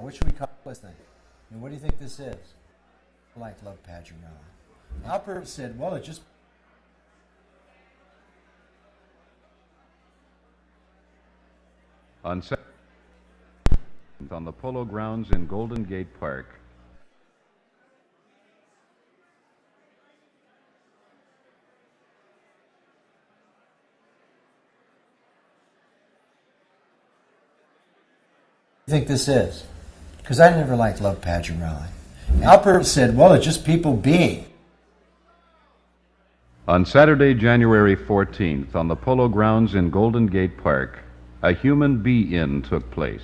what should we call this thing? And what do you think this is? Like love pageant rally. Alper said, well, it just... On the Polo Grounds in Golden Gate Park. What do you think this is? Because I never liked love pageant rally. Alper said, well, it's just people being. On Saturday, January 14th, on the Polo Grounds in Golden Gate Park, a human be-in took place.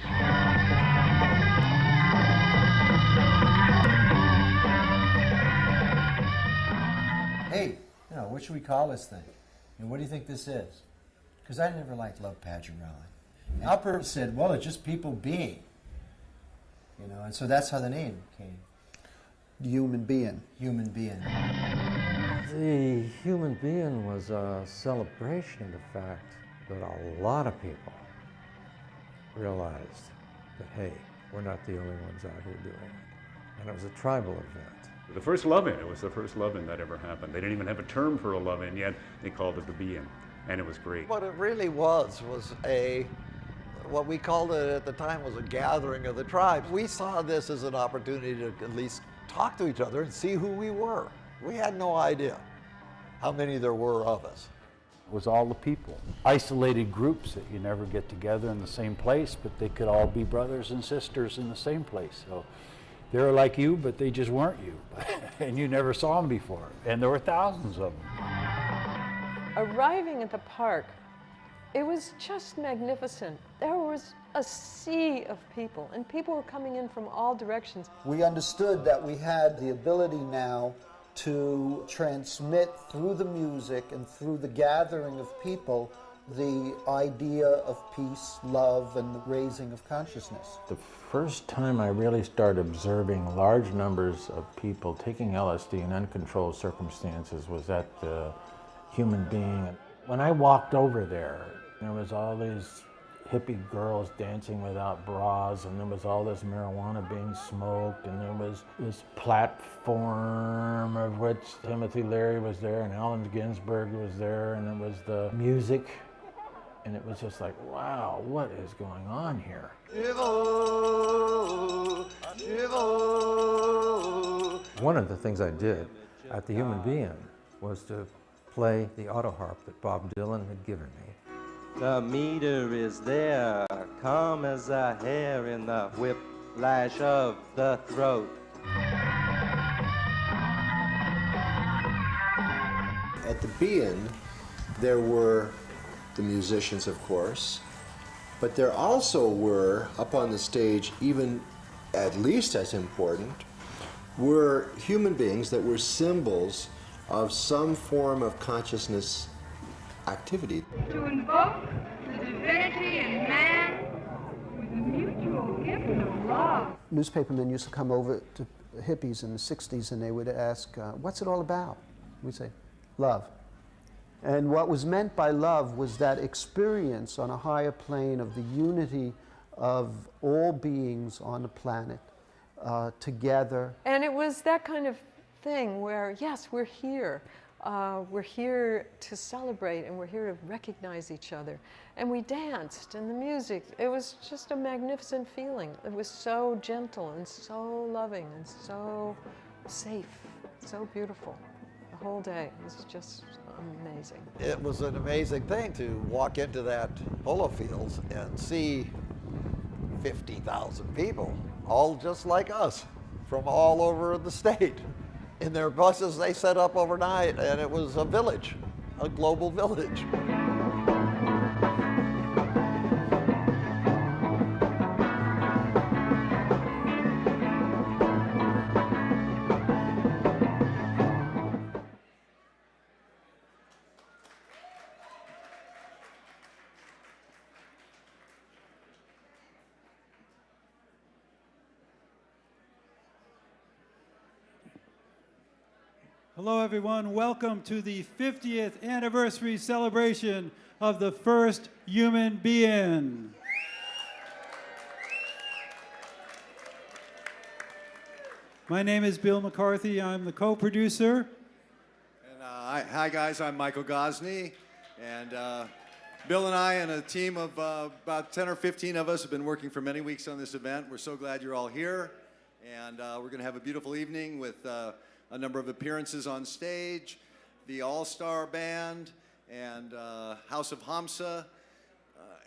Hey, what should we call this thing? And what do you think this is? Because I never liked love pageant rally. Alper said, well, it's just people being. And so that's how the name came. Human being. Human being. The human being was a celebration of the fact that a lot of people realized that, hey, we're not the only ones out here doing it. And it was a tribal event. The first love-in, it was the first love-in that ever happened. They didn't even have a term for a love-in yet. They called it the be-in, and it was great. What it really was what we called it at the time was a gathering of the tribes. We saw this as an opportunity to at least talk to each other and see who we were. We had no idea how many there were of us. It was all the people. Isolated groups that you never get together in the same place, but they could all be brothers and sisters in the same place. So they were like you, but they just weren't you. And you never saw them before. And there were thousands of them. Arriving at the park, it was just magnificent. There was a sea of people, and people were coming in from all directions. We understood that we had the ability now to transmit through the music and through the gathering of people the idea of peace, love, and the raising of consciousness. The first time I really started observing large numbers of people taking LSD in uncontrolled circumstances was at the Human Being. When I walked over there was all these hippie girls dancing without bras, and there was all this marijuana being smoked, and there was this platform of which Timothy Leary was there, and Allen Ginsberg was there, and it was the music, and it was just like, wow, what is going on here? One of the things I did at the Human Being was to play the auto harp that Bob Dylan had given me. The meter is there, calm as a hair in the whiplash of the throat. At the Be-In, there were the musicians, of course, but there also were, up on the stage, even at least as important, were human beings that were symbols of some form of consciousness activity. To invoke the divinity in man with a mutual gift of love. Newspapermen used to come over to hippies in the 60s and they would ask, what's it all about? We'd say, love. And what was meant by love was that experience on a higher plane of the unity of all beings on the planet together. And it was that kind of thing where, yes, we're here. We're here to celebrate, and we're here to recognize each other. And we danced, and the music, it was just a magnificent feeling. It was so gentle and so loving and so safe, so beautiful. The whole day was just amazing. It was an amazing thing to walk into that polo fields and see 50,000 people, all just like us, from all over the state. In their buses they set up overnight, and it was a village, a global village. Hello everyone, welcome to the 50th anniversary celebration of the first human being. My name is Bill McCarthy. I'm the co-producer. And hi guys, I'm Michael Gosney, and Bill and I and a team of about 10 or 15 of us have been working for many weeks on this event. We're so glad you're all here, and we're going to have a beautiful evening with a number of appearances on stage, the All-Star Band, and House of Hamsa,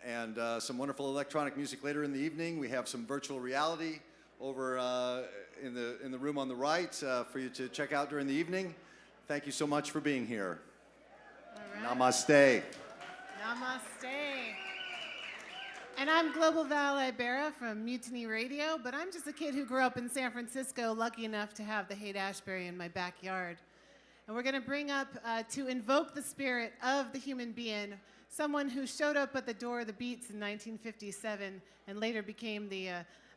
and some wonderful electronic music later in the evening. We have some virtual reality over in the room on the right for you to check out during the evening. Thank you so much for being here. All right. Namaste. Namaste. And I'm Global Val Ibarra from Mutiny Radio, but I'm just a kid who grew up in San Francisco, lucky enough to have the Haight Ashbury in my backyard. And we're going to bring up, to invoke the spirit of the human being, someone who showed up at the door of the Beats in 1957 and later became the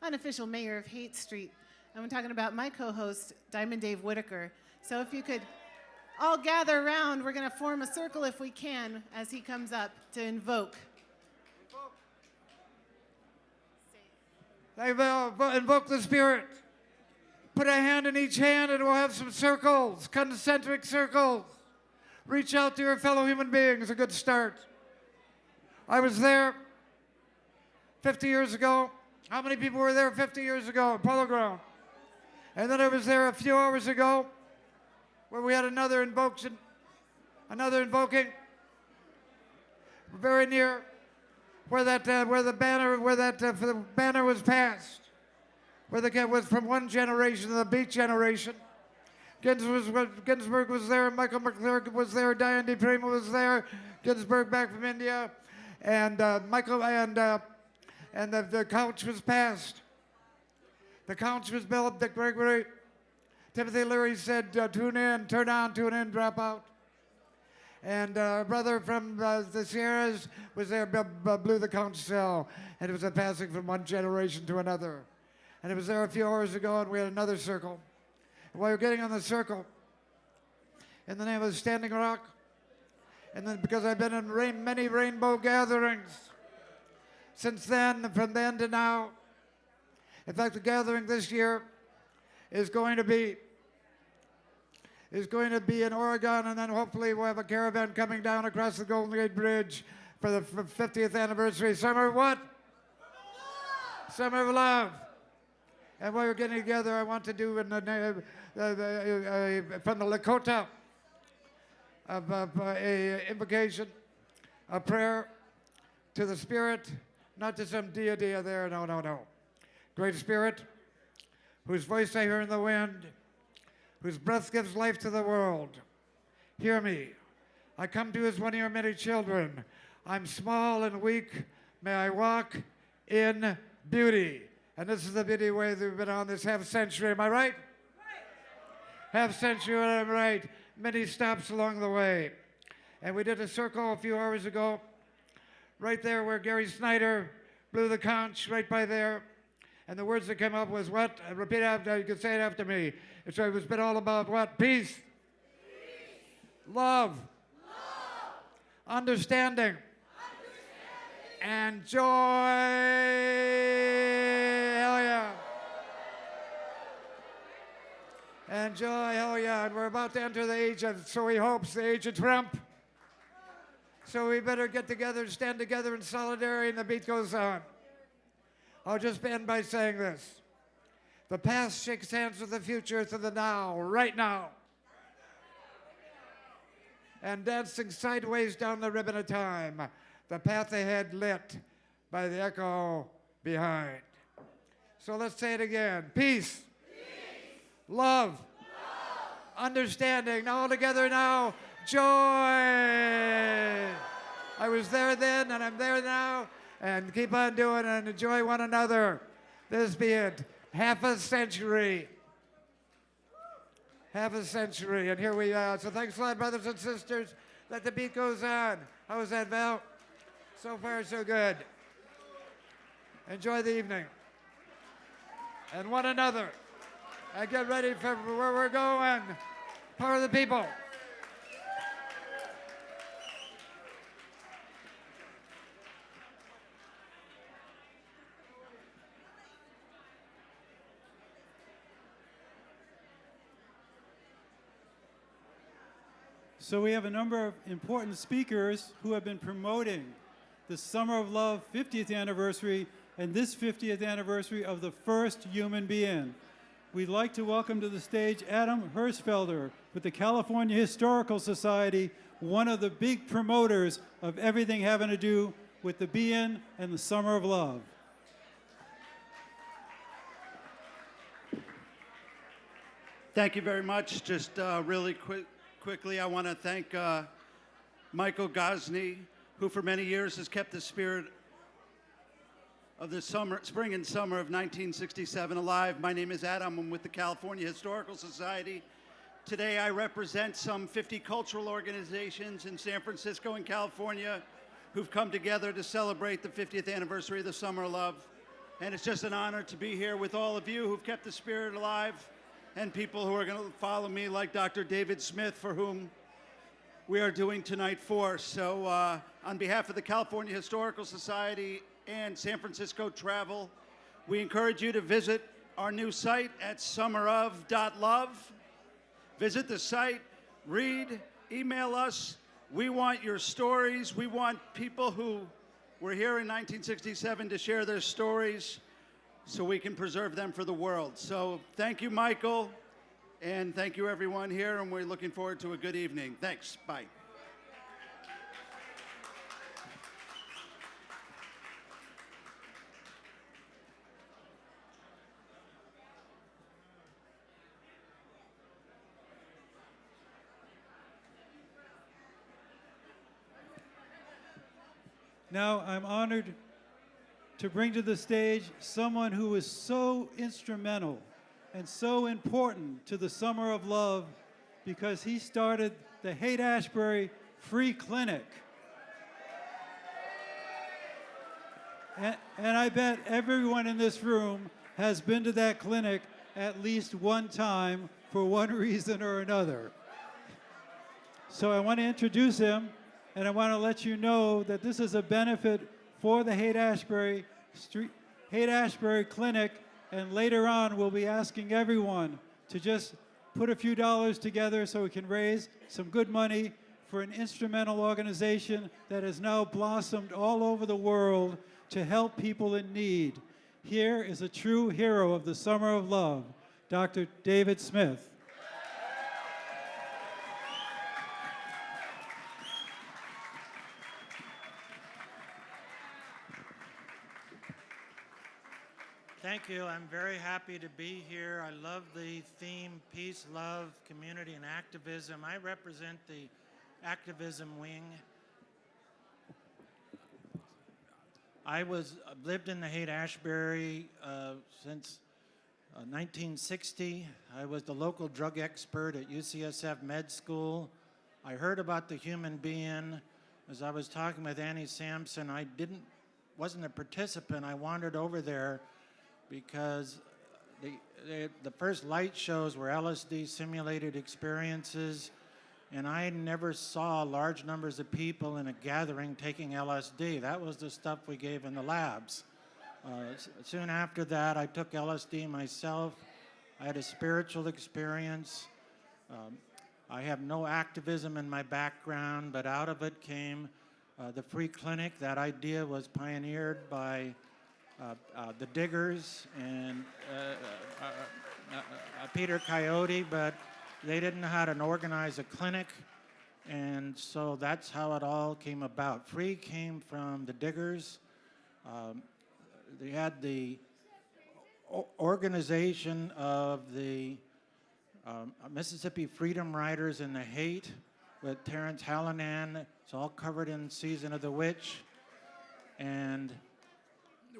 unofficial mayor of Haight Street. And I'm talking about my co-host, Diamond Dave Whittaker. So if you could all gather around, we're going to form a circle if we can as he comes up to invoke. Invoke the spirit. Put a hand in each hand and we'll have some circles, concentric circles. Reach out to your fellow human beings, a good start. I was there 50 years ago. How many people were there 50 years ago at Polo Ground? And then I was there a few hours ago where we had another invoking, very near where the banner was passed, where the cat was from one generation to the Beat generation. Ginsburg was there, Michael McClurg was there, Diane DiPrima was there, Ginsburg back from India, and the couch was passed. The couch was built. Dick Gregory, Timothy Leary said, "Tune in, turn on, tune in, drop out." And our brother from the Sierras was there, blew the conch shell, and it was a passing from one generation to another. And it was there a few hours ago, and we had another circle. And while you're getting on the circle, in the name of Standing Rock, and then because I've been in many rainbow gatherings since then, from then to now. In fact, the gathering this year is going to be in Oregon, and then hopefully we'll have a caravan coming down across the Golden Gate Bridge for the 50th anniversary. Summer of what? Summer of Love. And while we're getting together, I want to do from the Lakota of a invocation, a prayer to the Spirit, not to some deity there, no. Great Spirit, whose voice I hear in the wind, whose breath gives life to the world. Hear me. I come to you as one of your many children. I'm small and weak. May I walk in beauty. And this is the beauty way that we've been on this half century. Am I right? Half century, and I'm right. Many stops along the way. And we did a circle a few hours ago, right there where Gary Snyder blew the conch, right by there. And the words that came up was what? Repeat after, you can say it after me. It's been all about what? Peace. Peace. Love. Understanding. And joy. Hell yeah. And joy, hell yeah. And we're about to enter the age of, so he hopes, the age of Trump. So we better get together, stand together in solidarity, and the beat goes on. I'll just end by saying this. The past shakes hands with the future to the now, right now. And dancing sideways down the ribbon of time, the path ahead lit by the echo behind. So let's say it again. Peace. Love. Understanding. Now all together now. Joy. I was there then and I'm there now. And keep on doing and enjoy one another. This be it. Half a century. Half a century. And here we are. So thanks a lot, brothers and sisters. Let the beat goes on. How was that, Val? So far, so good. Enjoy the evening. And one another. And get ready for where we're going. Power of the people. So we have a number of important speakers who have been promoting the Summer of Love 50th anniversary and this 50th anniversary of the first human being. We'd like to welcome to the stage Adam Hirschfelder with the California Historical Society, one of the big promoters of everything having to do with the being and the Summer of Love. Thank you very much. Just really quickly, I want to thank Michael Gosney, who for many years has kept the spirit of the spring and summer of 1967 alive. My name is Adam. I'm with the California Historical Society. Today I represent some 50 cultural organizations in San Francisco and California who've come together to celebrate the 50th anniversary of the Summer of Love. And it's just an honor to be here with all of you who've kept the spirit alive, and people who are going to follow me, like Dr. David Smith, for whom we are doing tonight for. So on behalf of the California Historical Society and San Francisco Travel, we encourage you to visit our new site at summerof.love. Visit the site, read, email us. We want your stories. We want people who were here in 1967 to share their stories so we can preserve them for the world. So thank you, Michael, and thank you, everyone here, and we're looking forward to a good evening. Thanks. Bye. Now I'm honored to bring to the stage someone who was so instrumental and so important to the Summer of Love because he started the Haight-Ashbury Free Clinic. And I bet everyone in this room has been to that clinic at least one time for one reason or another. So I want to introduce him, and I want to let you know that this is a benefit for the Haight-Ashbury Clinic, and later on we'll be asking everyone to just put a few dollars together so we can raise some good money for an instrumental organization that has now blossomed all over the world to help people in need. Here is a true hero of the Summer of Love, Dr. David Smith. Thank you. I'm very happy to be here. I love the theme, peace, love, community, and activism. I represent the activism wing. I lived in the Haight-Ashbury since 1960. I was the local drug expert at UCSF Med School. I heard about the human being. As I was talking with Annie Sampson, I wasn't a participant. I wandered over there because the first light shows were LSD simulated experiences, and I never saw large numbers of people in a gathering taking LSD. That was the stuff we gave in the labs. Soon after that, I took LSD myself. I had a spiritual experience. I have no activism in my background, but out of it came the free clinic. That idea was pioneered by the Diggers and Peter Coyote, but they didn't know how to organize a clinic, and so that's how it all came about. Free came from the Diggers. They had the organization of the Mississippi Freedom Riders in the Haight with Terrence Hallinan. It's all covered in Season of the Witch. And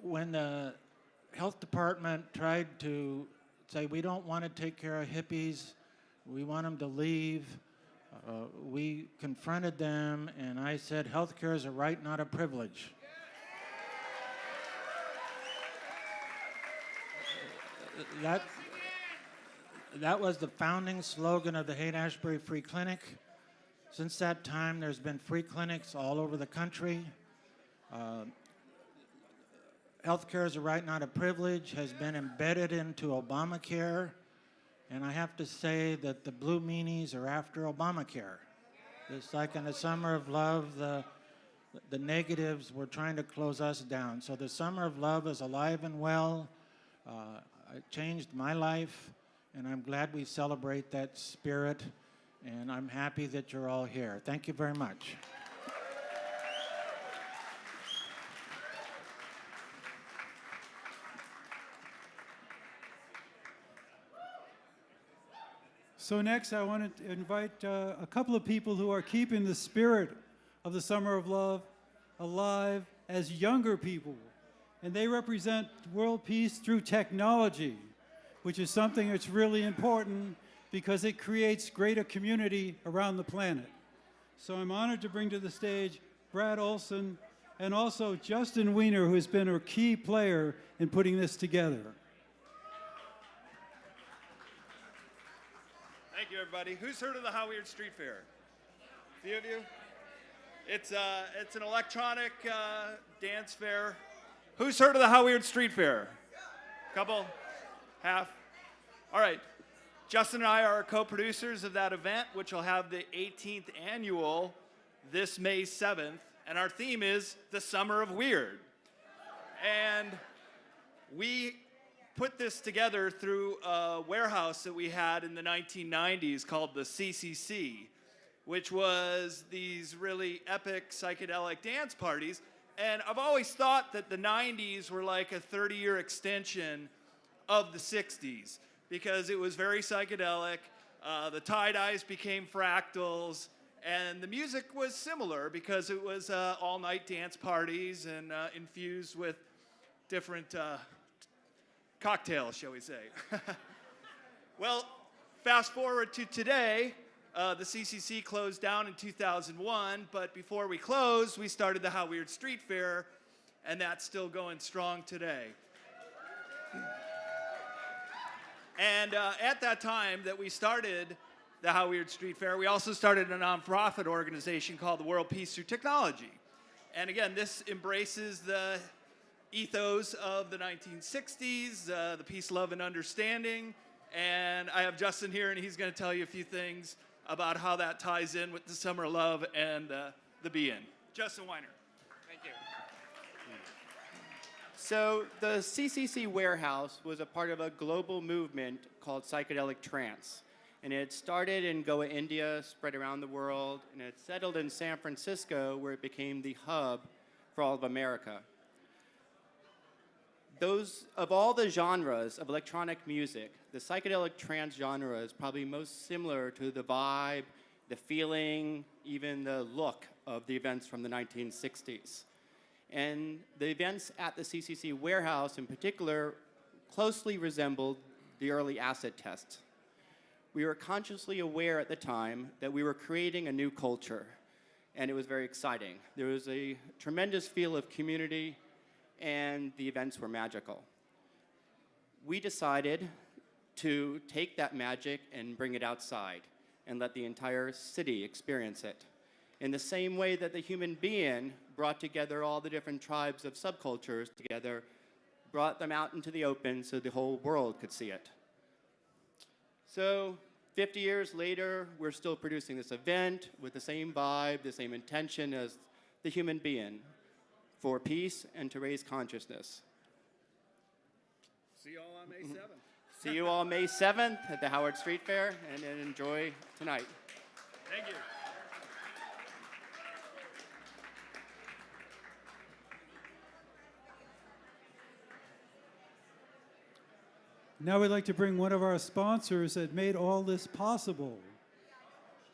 when the health department tried to say, we don't want to take care of hippies, we want them to leave, we confronted them, and I said, healthcare is a right, not a privilege. That was the founding slogan of the Haight-Ashbury Free Clinic. Since that time, there's been free clinics all over the country. Healthcare is a right, not a privilege, has been embedded into Obamacare. And I have to say that the blue meanies are after Obamacare. It's like in the summer of love, the negatives were trying to close us down. So the summer of love is alive and well. It changed my life, and I'm glad we celebrate that spirit, and I'm happy that you're all here. Thank you very much. So next, I want to invite a couple of people who are keeping the spirit of the Summer of Love alive as younger people. And they represent world peace through technology, which is something that's really important because it creates greater community around the planet. So I'm honored to bring to the stage Brad Olson and also Justin Weiner, who has been a key player in putting this together. Thank you, everybody. Who's heard of the HowWeird Street Fair? A few of you? It's an electronic dance fair. Who's heard of the HowWeird Street Fair? Couple? Half? All right. Justin and I are co-producers of that event, which will have the 18th annual this May 7th. And our theme is the Summer of Weird. And we put this together through a warehouse that we had in the 1990s called the CCC, which was these really epic psychedelic dance parties. And I've always thought that the 90s were like a 30-year extension of the 60s because it was very psychedelic. The tie-dyes became fractals, and the music was similar because it was all-night dance parties and infused with different cocktails, shall we say. Well, fast forward to today. The CCC closed down in 2001, but before we closed, we started the HowWeird Street Fair, and that's still going strong today. And at that time that we started the HowWeird Street Fair, we also started a nonprofit organization called the World Peace Through Technology. And again, this embraces the ethos of the 1960s, the peace, love, and understanding. And I have Justin here, and he's going to tell you a few things about how that ties in with the Summer of Love and the Be-In. Justin Weiner. Thank you. So the CCC warehouse was a part of a global movement called psychedelic trance. And it started in Goa, India, spread around the world, and it settled in San Francisco, where it became the hub for all of America. Of all the genres of electronic music, the psychedelic trance genre is probably most similar to the vibe, the feeling, even the look of the events from the 1960s. And the events at the CCC warehouse in particular closely resembled the early acid tests. We were consciously aware at the time that we were creating a new culture, and it was very exciting. There was a tremendous feel of community, and the events were magical. We decided to take that magic and bring it outside and let the entire city experience it. In the same way that the human being brought together all the different tribes of subcultures together, brought them out into the open so the whole world could see it. So 50 years later, we're still producing this event with the same vibe, the same intention as the human being, for peace and to raise consciousness. See you all on May 7th. See you all May 7th at the HowWeird Street Fair, and enjoy tonight. Thank you. Now we'd like to bring one of our sponsors that made all this possible.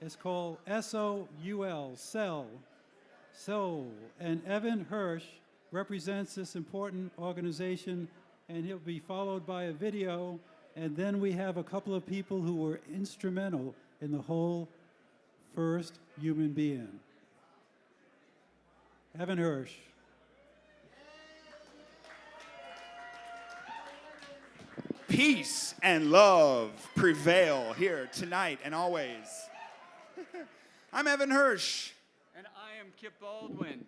It's called S.O.U.L, S.O.U.L, and Evan Hirsch represents this important organization, and he'll be followed by a video, and then we have a couple of people who were instrumental in the whole first human being. Evan Hirsch. Peace and love prevail here tonight and always. I'm Evan Hirsch. And I am Kip Baldwin.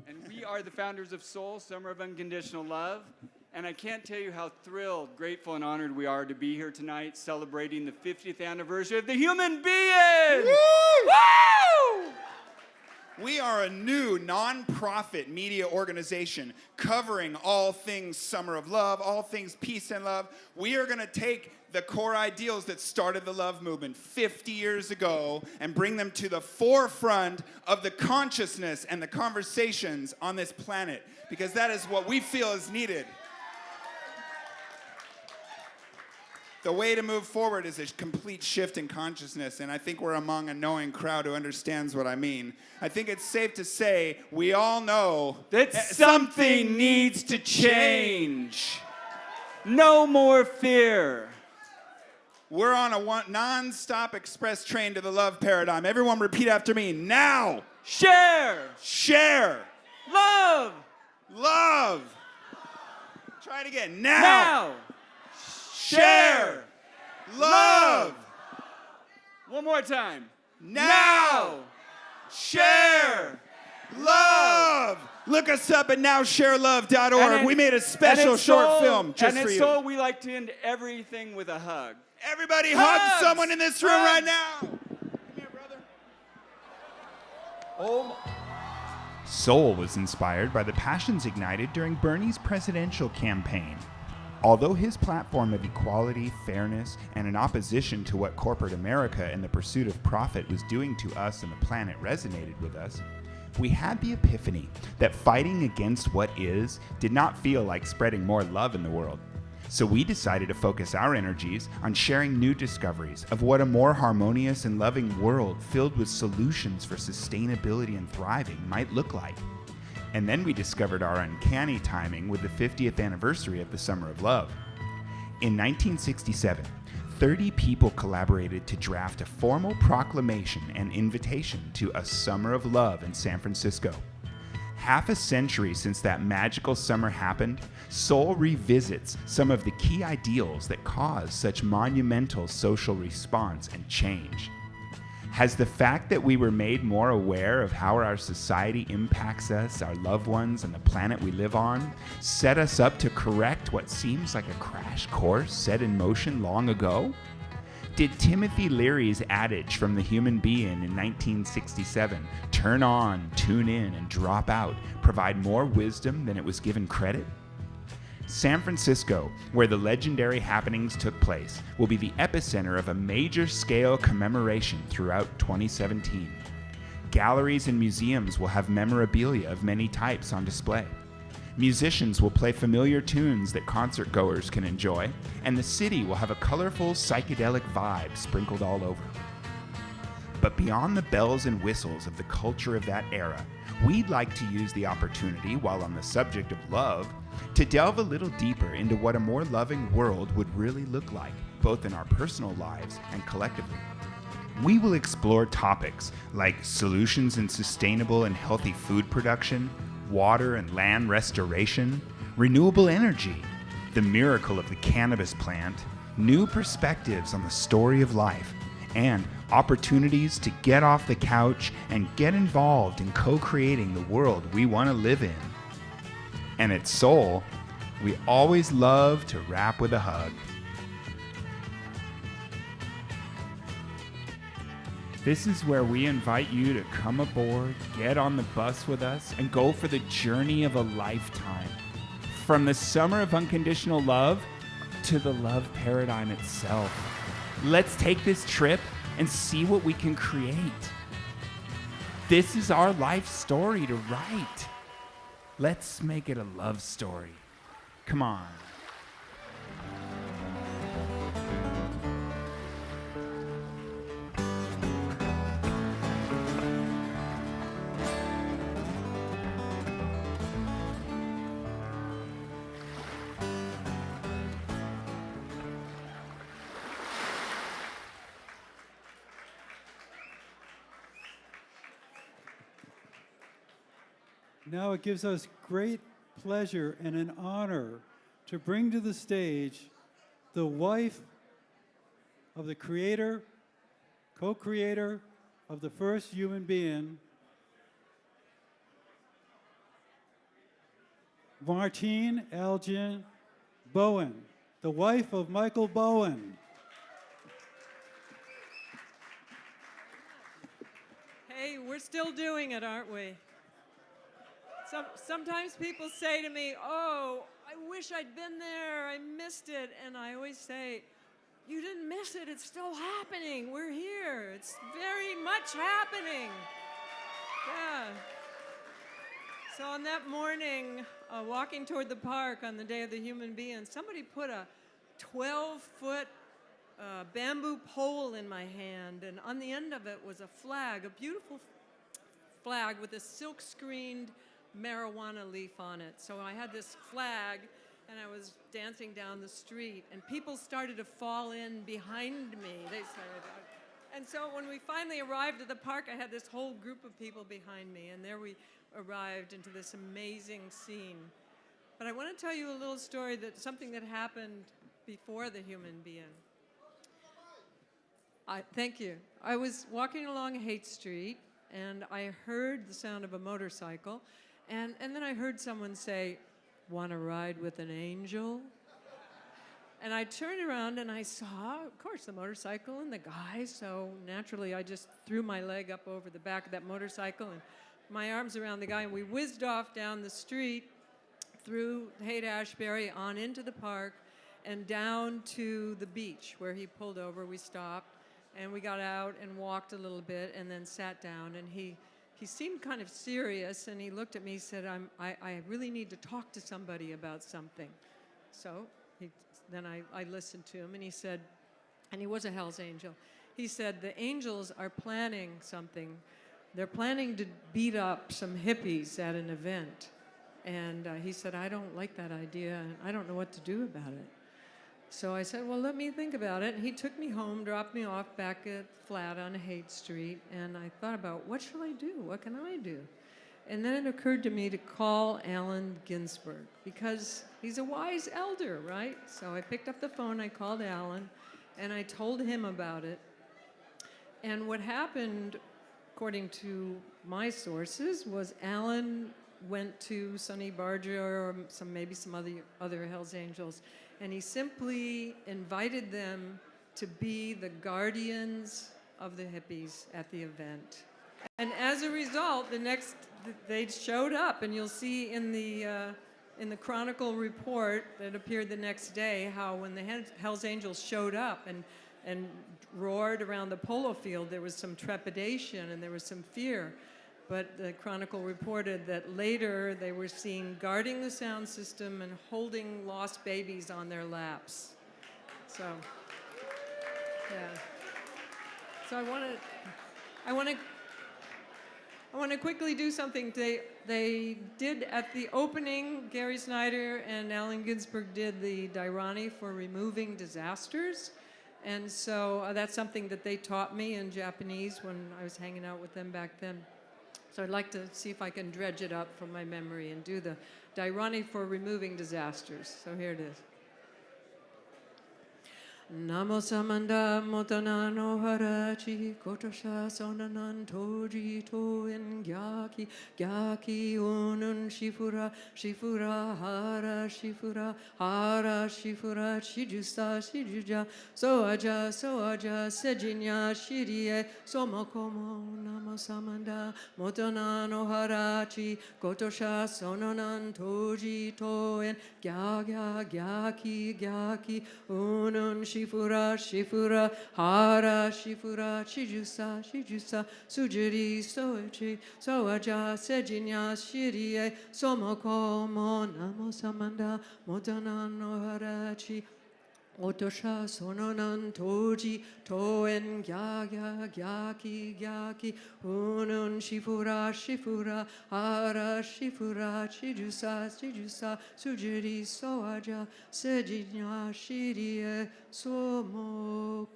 And we are the founders of S.O.U.L, Summer of Unconditional Love. And I can't tell you how thrilled, grateful, and honored we are to be here tonight celebrating the 50th anniversary of the human being! Woo! Woo! We are a new non-profit media organization covering all things Summer of Love, all things peace and love. We are going to take the core ideals that started the love movement 50 years ago and bring them to the forefront of the consciousness and the conversations on this planet, because that is what we feel is needed. The way to move forward is a complete shift in consciousness, and I think we're among a knowing crowd who understands what I mean. I think it's safe to say we all know that something needs to change. No more fear. We're on a non-stop express train to the love paradigm. Everyone repeat after me. Now. Share. Share. Love. Love. Try it again. Now. Share. Love. One more time. Now. Share. Love. Look us up at nowsharelove.org. We made a special short film just for you. And at S.O.U.L, we like to end everything with a hug. Everybody hug someone in this room right now. Come here, brother. Oh. S.O.U.L was inspired by the passions ignited during Bernie's presidential campaign. Although his platform of equality, fairness, and an opposition to what corporate America and the pursuit of profit was doing to us and the planet resonated with us, we had the epiphany that fighting against what is did not feel like spreading more love in the world. So we decided to focus our energies on sharing new discoveries of what a more harmonious and loving world filled with solutions for sustainability and thriving might look like. And then we discovered our uncanny timing with the 50th anniversary of the Summer of Love. In 1967, 30 people collaborated to draft a formal proclamation and invitation to a Summer of Love in San Francisco. Half a century since that magical summer happened, S.O.U.L revisits some of the key ideals that caused such monumental social response and change. Has the fact that we were made more aware of how our society impacts us, our loved ones, and the planet we live on, set us up to correct what seems like a crash course set in motion long ago? Did Timothy Leary's adage from The Human Being in 1967, turn on, tune in, and drop out, provide more wisdom than it was given credit? San Francisco, where the legendary happenings took place, will be the epicenter of a major-scale commemoration throughout 2017. Galleries and museums will have memorabilia of many types on display. Musicians will play familiar tunes that concert-goers can enjoy, and the city will have a colorful, psychedelic vibe sprinkled all over. But beyond the bells and whistles of the culture of that era, we'd like to use the opportunity, while on the subject of love, to delve a little deeper into what a more loving world would really look like, both in our personal lives and collectively. We will explore topics like solutions in sustainable and healthy food production, water and land restoration, renewable energy, the miracle of the cannabis plant, new perspectives on the story of life, and opportunities to get off the couch and get involved in co-creating the world we want to live in. And at S.O.U.L, we always love to wrap with a hug. This is where we invite you to come aboard, get on the bus with us, and go for the journey of a lifetime. From the summer of unconditional love to the love paradigm itself. Let's take this trip and see what we can create. This is our life story to write. Let's make it a love story. Come on. Now it gives us great pleasure and an honor to bring to the stage the wife of the creator, co-creator of the first human being, Martine, Algier, Bowen, the wife of Michael Bowen. Hey, we're still doing it, aren't we? Sometimes people say to me, oh, I wish I'd been there, I missed it. And I always say, you didn't miss it, it's still happening. We're here, it's very much happening. Yeah. So on that morning, walking toward the park on the Day of the Human Being, somebody put a 12-foot bamboo pole in my hand, and on the end of it was a flag, a beautiful flag with a silk-screened marijuana leaf on it. So I had this flag, and I was dancing down the street, and people started to fall in behind me. They started, and so when we finally arrived at the park, I had this whole group of people behind me, and there we arrived into this amazing scene. But I want to tell you a little story, something that happened before the human being. Thank you. I was walking along Haight Street, and I heard the sound of a motorcycle, and then I heard someone say, "Want to ride with an angel?" And I turned around and I saw, of course, the motorcycle and the guy, so naturally I just threw my leg up over the back of that motorcycle and my arms around the guy, and we whizzed off down the street through Haight Ashbury on into the park and down to the beach where he pulled over. We stopped and we got out and walked a little bit and then sat down, and he seemed kind of serious, and he looked at me and said, I really need to talk to somebody about something. So then I listened to him, and he said, and he was a Hell's Angel, he said, the angels are planning something. They're planning to beat up some hippies at an event. And he said, I don't like that idea, and I don't know what to do about it. So I said, well, let me think about it. And he took me home, dropped me off back at flat on Haight Street, and I thought about, what shall I do? What can I do? And then it occurred to me to call Allen Ginsberg, because he's a wise elder, right? So I picked up the phone, I called Allen, and I told him about it. And what happened, according to my sources, was Allen went to Sonny Barger or maybe some other Hells Angels, and he simply invited them to be the guardians of the hippies at the event. And as a result, they showed up, and you'll see in the Chronicle report that appeared the next day how when the Hells Angels showed up and roared around the polo field, there was some trepidation and there was some fear. But the Chronicle reported that later they were seen guarding the sound system and holding lost babies on their laps. So, yeah. So I want to quickly do something. They did at the opening, Gary Snyder and Allen Ginsberg did the Dairani for removing disasters. And so that's something that they taught me in Japanese when I was hanging out with them back then. So I'd like to see if I can dredge it up from my memory and do the Dairani for removing disasters. So here it is. Namo samanda motana no harachi kotosha sonanan toji to en gyaki gyaki unun shifura shifura hara shifura shijusa shijuja soaja sejinya shirie somokomo namo samanda motana no harachi kotosha sonanan toji to en gyaki unun shifura, hara, shifura, shijusa, sujiri, soichi, soaja, sejinya, shirie, somokomo, namo samanda, motana no harachi, otosha, sononan, toji, toen, gyaki, unun, shifura, hara, shifura, shijusa, sujiri, soaja, sejinya, shirie, somoko.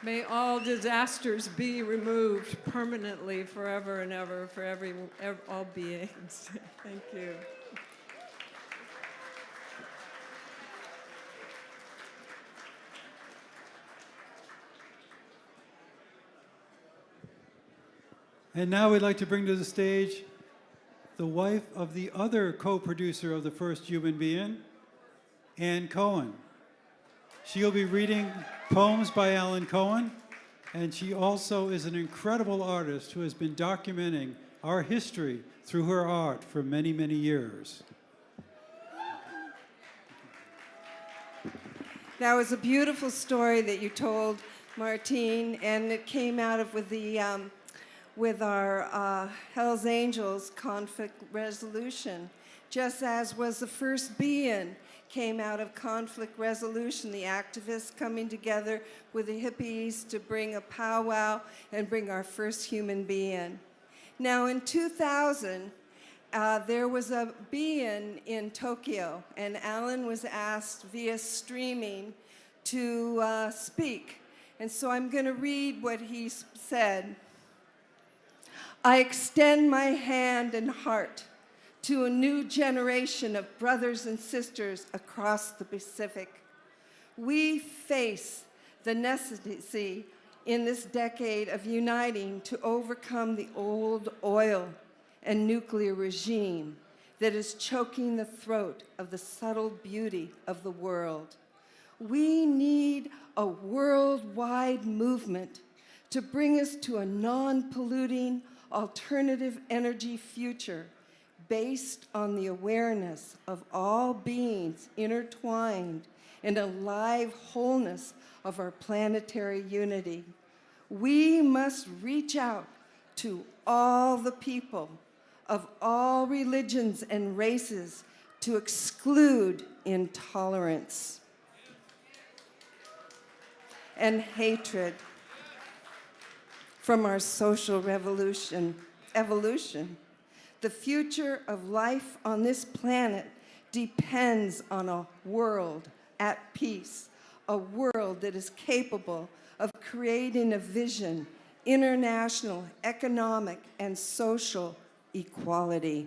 May all disasters be removed permanently, forever and ever, for all beings. Thank you. And now we'd like to bring to the stage the wife of the other co-producer of the first human being, Ann Cohen. She'll be reading poems by Alan Cohen, and she also is an incredible artist who has been documenting our history through her art for many, many years. That was a beautiful story that you told, Martine, and it came out of with our Hells Angels conflict resolution, just as was the first being came out of conflict resolution, the activists coming together with the hippies to bring a powwow and bring our first human being. Now in 2000, there was a be-in in Tokyo, and Alan was asked via streaming to speak. And so I'm going to read what he said. I extend my hand and heart to a new generation of brothers and sisters across the Pacific. We face the necessity in this decade of uniting to overcome the old oil and nuclear regime that is choking the throat of the subtle beauty of the world. We need a worldwide movement to bring us to a non-polluting alternative energy future based on the awareness of all beings intertwined in a live wholeness of our planetary unity. We must reach out to all the people of all religions and races to exclude intolerance and hatred from our social evolution. The future of life on this planet depends on a world at peace, a world that is capable of creating a vision, international, economic, and social equality.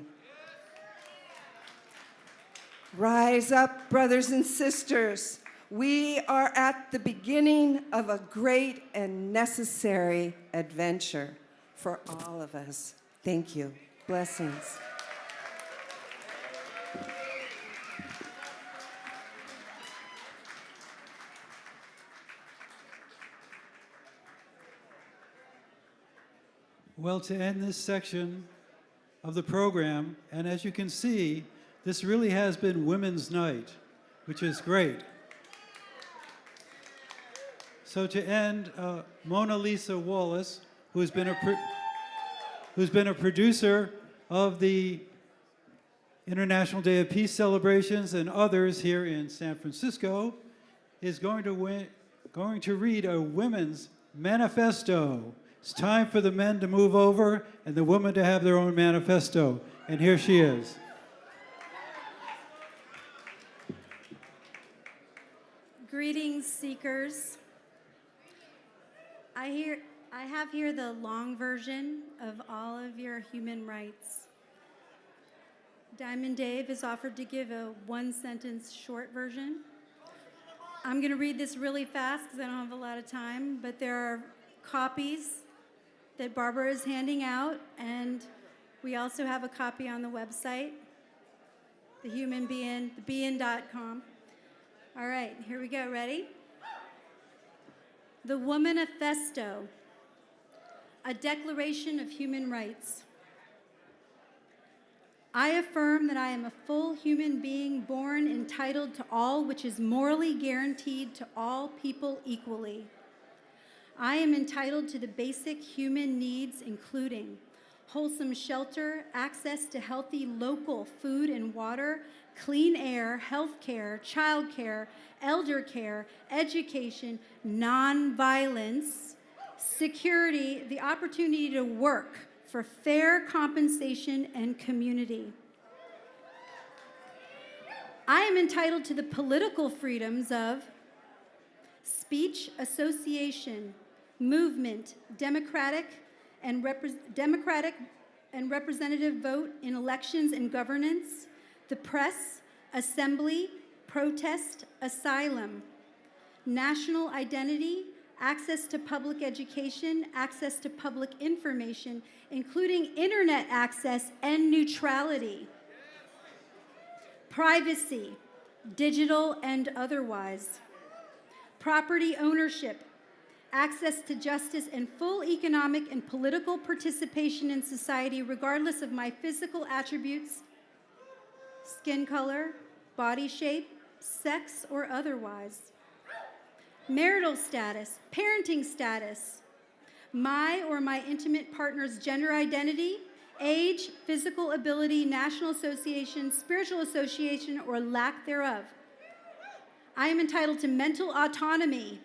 Rise up, brothers and sisters. We are at the beginning of a great and necessary adventure for all of us. Thank you. Blessings. Well, to end this section of the program, and as you can see, this really has been Women's Night, which is great. So to end, Mona Lisa Wallace, who's been a producer of the International Day of Peace celebrations and others here in San Francisco, is going to read a women's manifesto. It's time for the men to move over and the women to have their own manifesto. And here she is. Greetings, seekers. I have here the long version of all of your human rights. Diamond Dave has offered to give a one-sentence short version. I'm going to read this really fast because I don't have a lot of time, but there are copies that Barbara is handing out, and we also have a copy on the website, thebein.com. All right, here we go. Ready? The Womanifesto, a Declaration of Human Rights. I affirm that I am a full human being born entitled to all which is morally guaranteed to all people equally. I am entitled to the basic human needs, including wholesome shelter, access to healthy local food and water, clean air, health care, child care, elder care, education, nonviolence, security, the opportunity to work for fair compensation and community. I am entitled to the political freedoms of speech, association, movement, democratic and representative vote in elections and governance, the press, assembly, protest, asylum, national identity, access to public education, access to public information, including internet access and neutrality, privacy, digital and otherwise, property ownership, access to justice, and full economic and political participation in society regardless of my physical attributes, skin color, body shape, sex, or otherwise. Marital status, parenting status, my or my intimate partner's gender identity, age, physical ability, national association, spiritual association, or lack thereof. I am entitled to mental autonomy,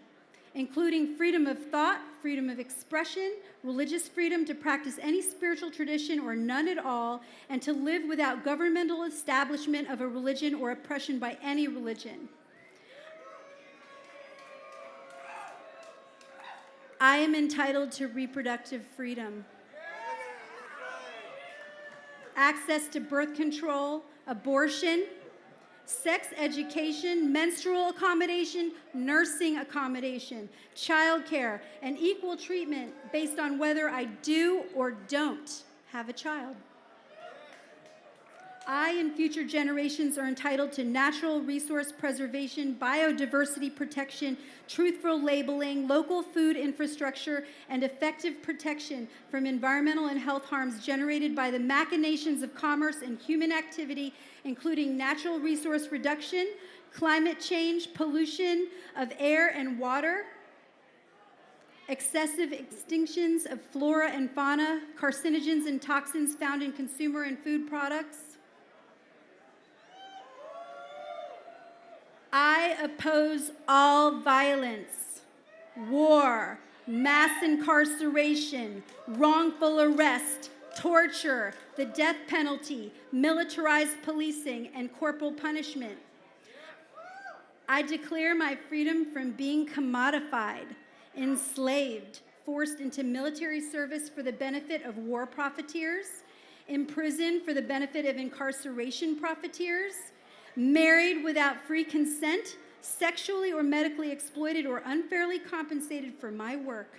including freedom of thought, freedom of expression, religious freedom to practice any spiritual tradition or none at all, and to live without governmental establishment of a religion or oppression by any religion. I am entitled to reproductive freedom, access to birth control, abortion, sex education, menstrual accommodation, nursing accommodation, childcare, and equal treatment based on whether I do or don't have a child. I and future generations are entitled to natural resource preservation, biodiversity protection, truthful labeling, local food infrastructure, and effective protection from environmental and health harms generated by the machinations of commerce and human activity, including natural resource reduction, climate change, pollution of air and water, excessive extinctions of flora and fauna, carcinogens and toxins found in consumer and food products. I oppose all violence, war, mass incarceration, wrongful arrest, torture, the death penalty, militarized policing, and corporal punishment. I declare my freedom from being commodified, enslaved, forced into military service for the benefit of war profiteers, imprisoned for the benefit of incarceration profiteers, married without free consent, sexually or medically exploited or unfairly compensated for my work.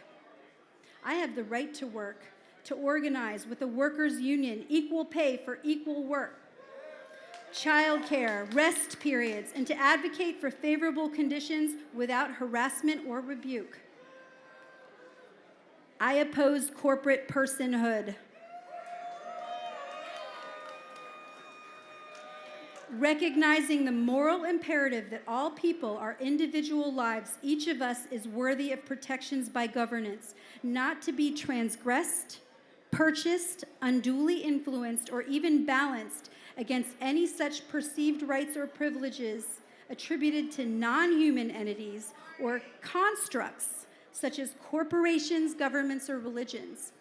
I have the right to work, to organize with a workers' union, equal pay for equal work, childcare, rest periods, and to advocate for favorable conditions without harassment or rebuke. I oppose corporate personhood. Recognizing the moral imperative that all people are individual lives, each of us is worthy of protections by governance, not to be transgressed, purchased, unduly influenced, or even balanced against any such perceived rights or privileges attributed to non-human entities or constructs such as corporations, governments, or religions.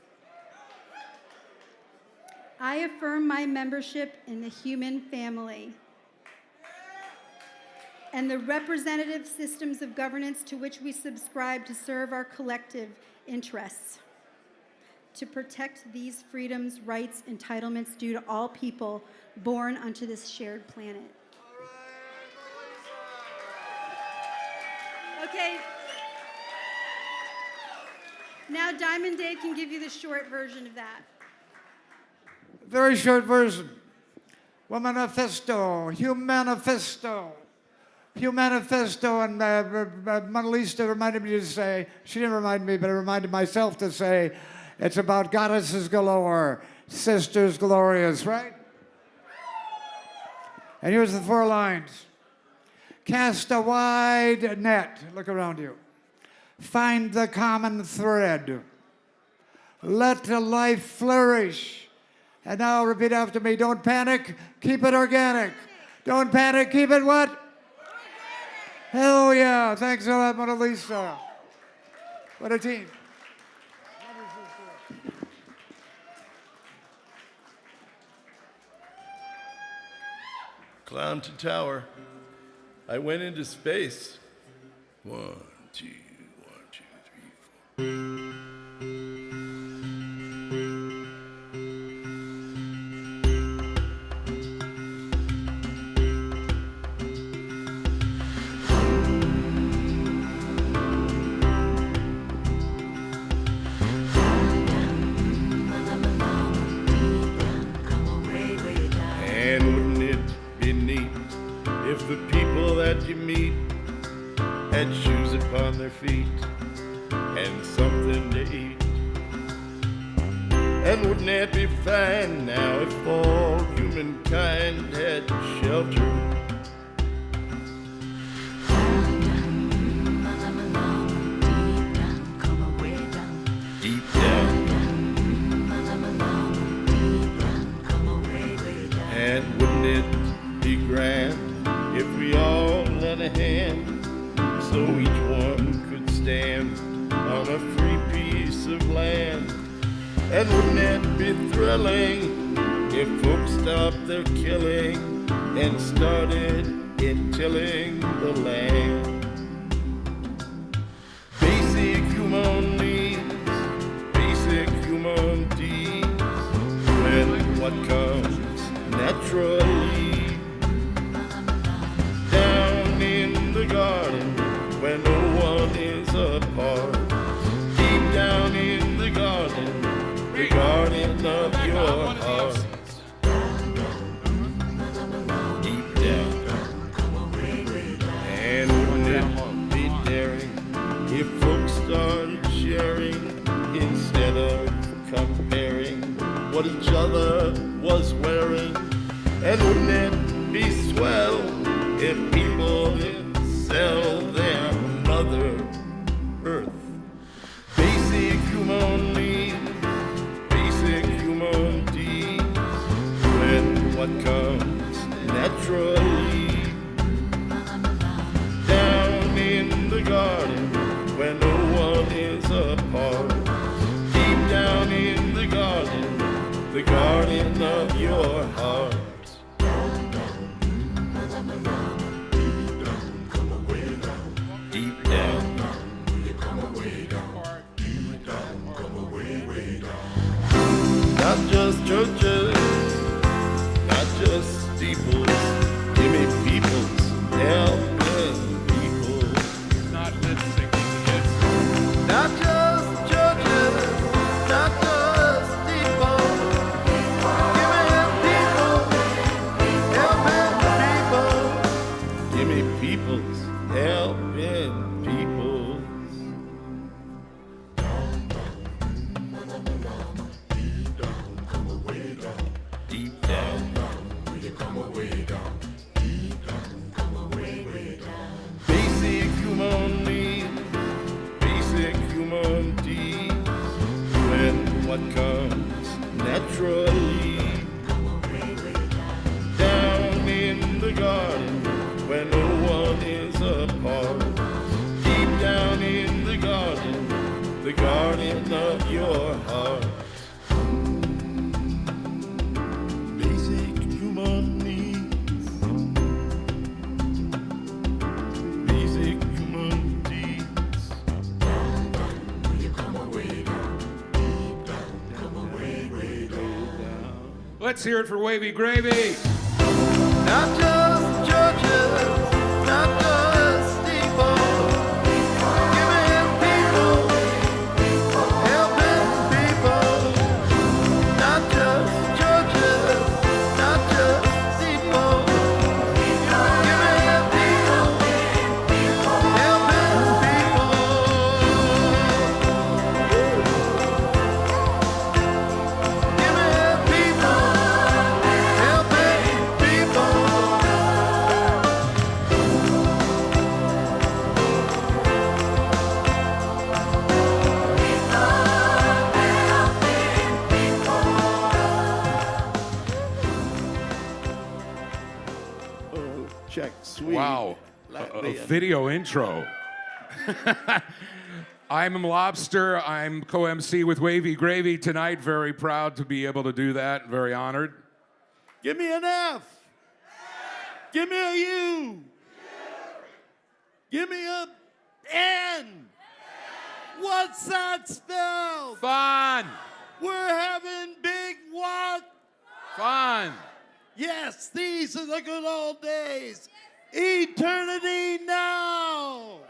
I affirm my membership in the human family and the representative systems of governance to which we subscribe to serve our collective interests, to protect these freedoms, rights, entitlements due to all people born onto this shared planet. Okay. Now Diamond Dave can give you the short version of that. Very short version. Womanifesto, Humanifesto. Humanifesto, and Mona Lisa reminded me to say, she didn't remind me, but I reminded myself to say, it's about goddesses galore, sisters glorious, right? And here's the 4 lines. Cast a wide net, look around you. Find the common thread. Let life flourish. And now repeat after me, don't panic, keep it organic. Don't panic, keep it what? Hell yeah, thanks a lot, Mona Lisa. What a team. Clown to tower. I went into space. 1, 2, 1, 2, 3, 4. had shoes upon their feet and something to eat. And wouldn't that be fine now if all humankind had shelter? Deep down. And wouldn't it be grand if we all lent a hand so each one could stand on a free piece of land? And wouldn't that be thrilling if folks stopped their killing and started tilling the land? Basic human needs, basic human deeds, when what comes naturally. Down in the garden where no one is apart. Deep down in the garden of your heart. Deep down. And wouldn't it be daring if folks started sharing instead of comparing what each other was wearing? And wouldn't it be swell if people didn't sell their Mother Earth? Basic human needs, basic human deeds, when what comes naturally. Down in the garden where no one is apart. Deep down in the garden of your heart. Deep down. Not just churches, not just steeples. Give me peoples, helping people. Not lip syncing this. Not just churches, not just steeples. Give me peoples, helping peoples. Deep down. Basic human needs, basic human deeds, when what comes naturally. Down in the garden where no one is apart. Deep down in the garden of your heart. Basic human needs, basic human deeds. Will you come away down? Come away, way down. Let's hear it for Wavy Gravy. Not just churches, not just steeples. Give me people, helping people. Not just churches, not just steeples. Give me people, helping people. Give me people, helping people. Oh, check, sweet. Wow, a video intro. I'm Lobster. I'm co-MC with Wavy Gravy tonight. Very proud to be able to do that. Very honored. Give me an F. Give me a U. Give me a N. What's that spell? Fun. We're having big what? Fun. Yes, these are the good old days. Eternity now.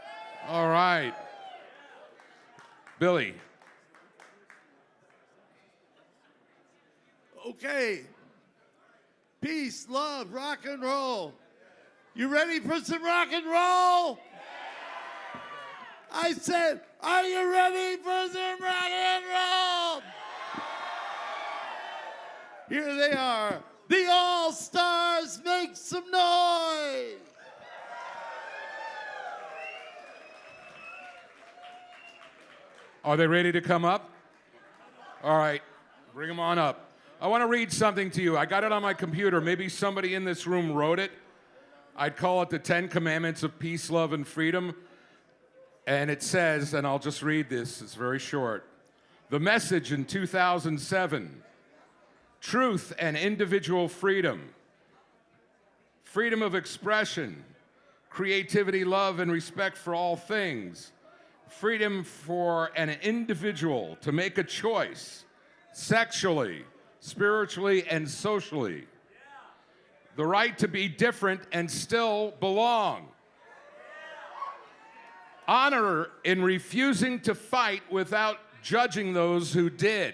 All right. Billy. Okay. Peace, love, rock and roll. You ready for some rock and roll? I said, are you ready for some rock and roll? Here they are. The All-Stars, make some noise. Are they ready to come up? All right, bring them on up. I want to read something to you. I got it on my computer. Maybe somebody in this room wrote it. I'd call it the 10 Commandments of Peace, Love, and Freedom. And it says, and I'll just read this, it's very short. The message in 2007, truth and individual freedom, freedom of expression, creativity, love, and respect for all things, freedom for an individual to make a choice sexually, spiritually, and socially, the right to be different and still belong, honor in refusing to fight without judging those who did.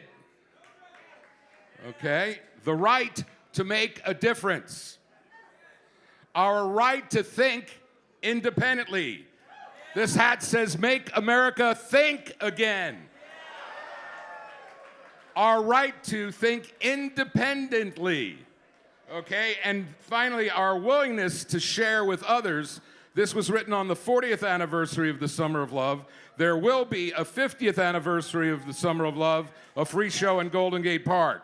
Okay? The right to make a difference. Our right to think independently. This hat says, make America think again. Our right to think independently. Okay? And finally, our willingness to share with others. This was written on the 40th anniversary of the Summer of Love. There will be a 50th anniversary of the Summer of Love, a free show in Golden Gate Park.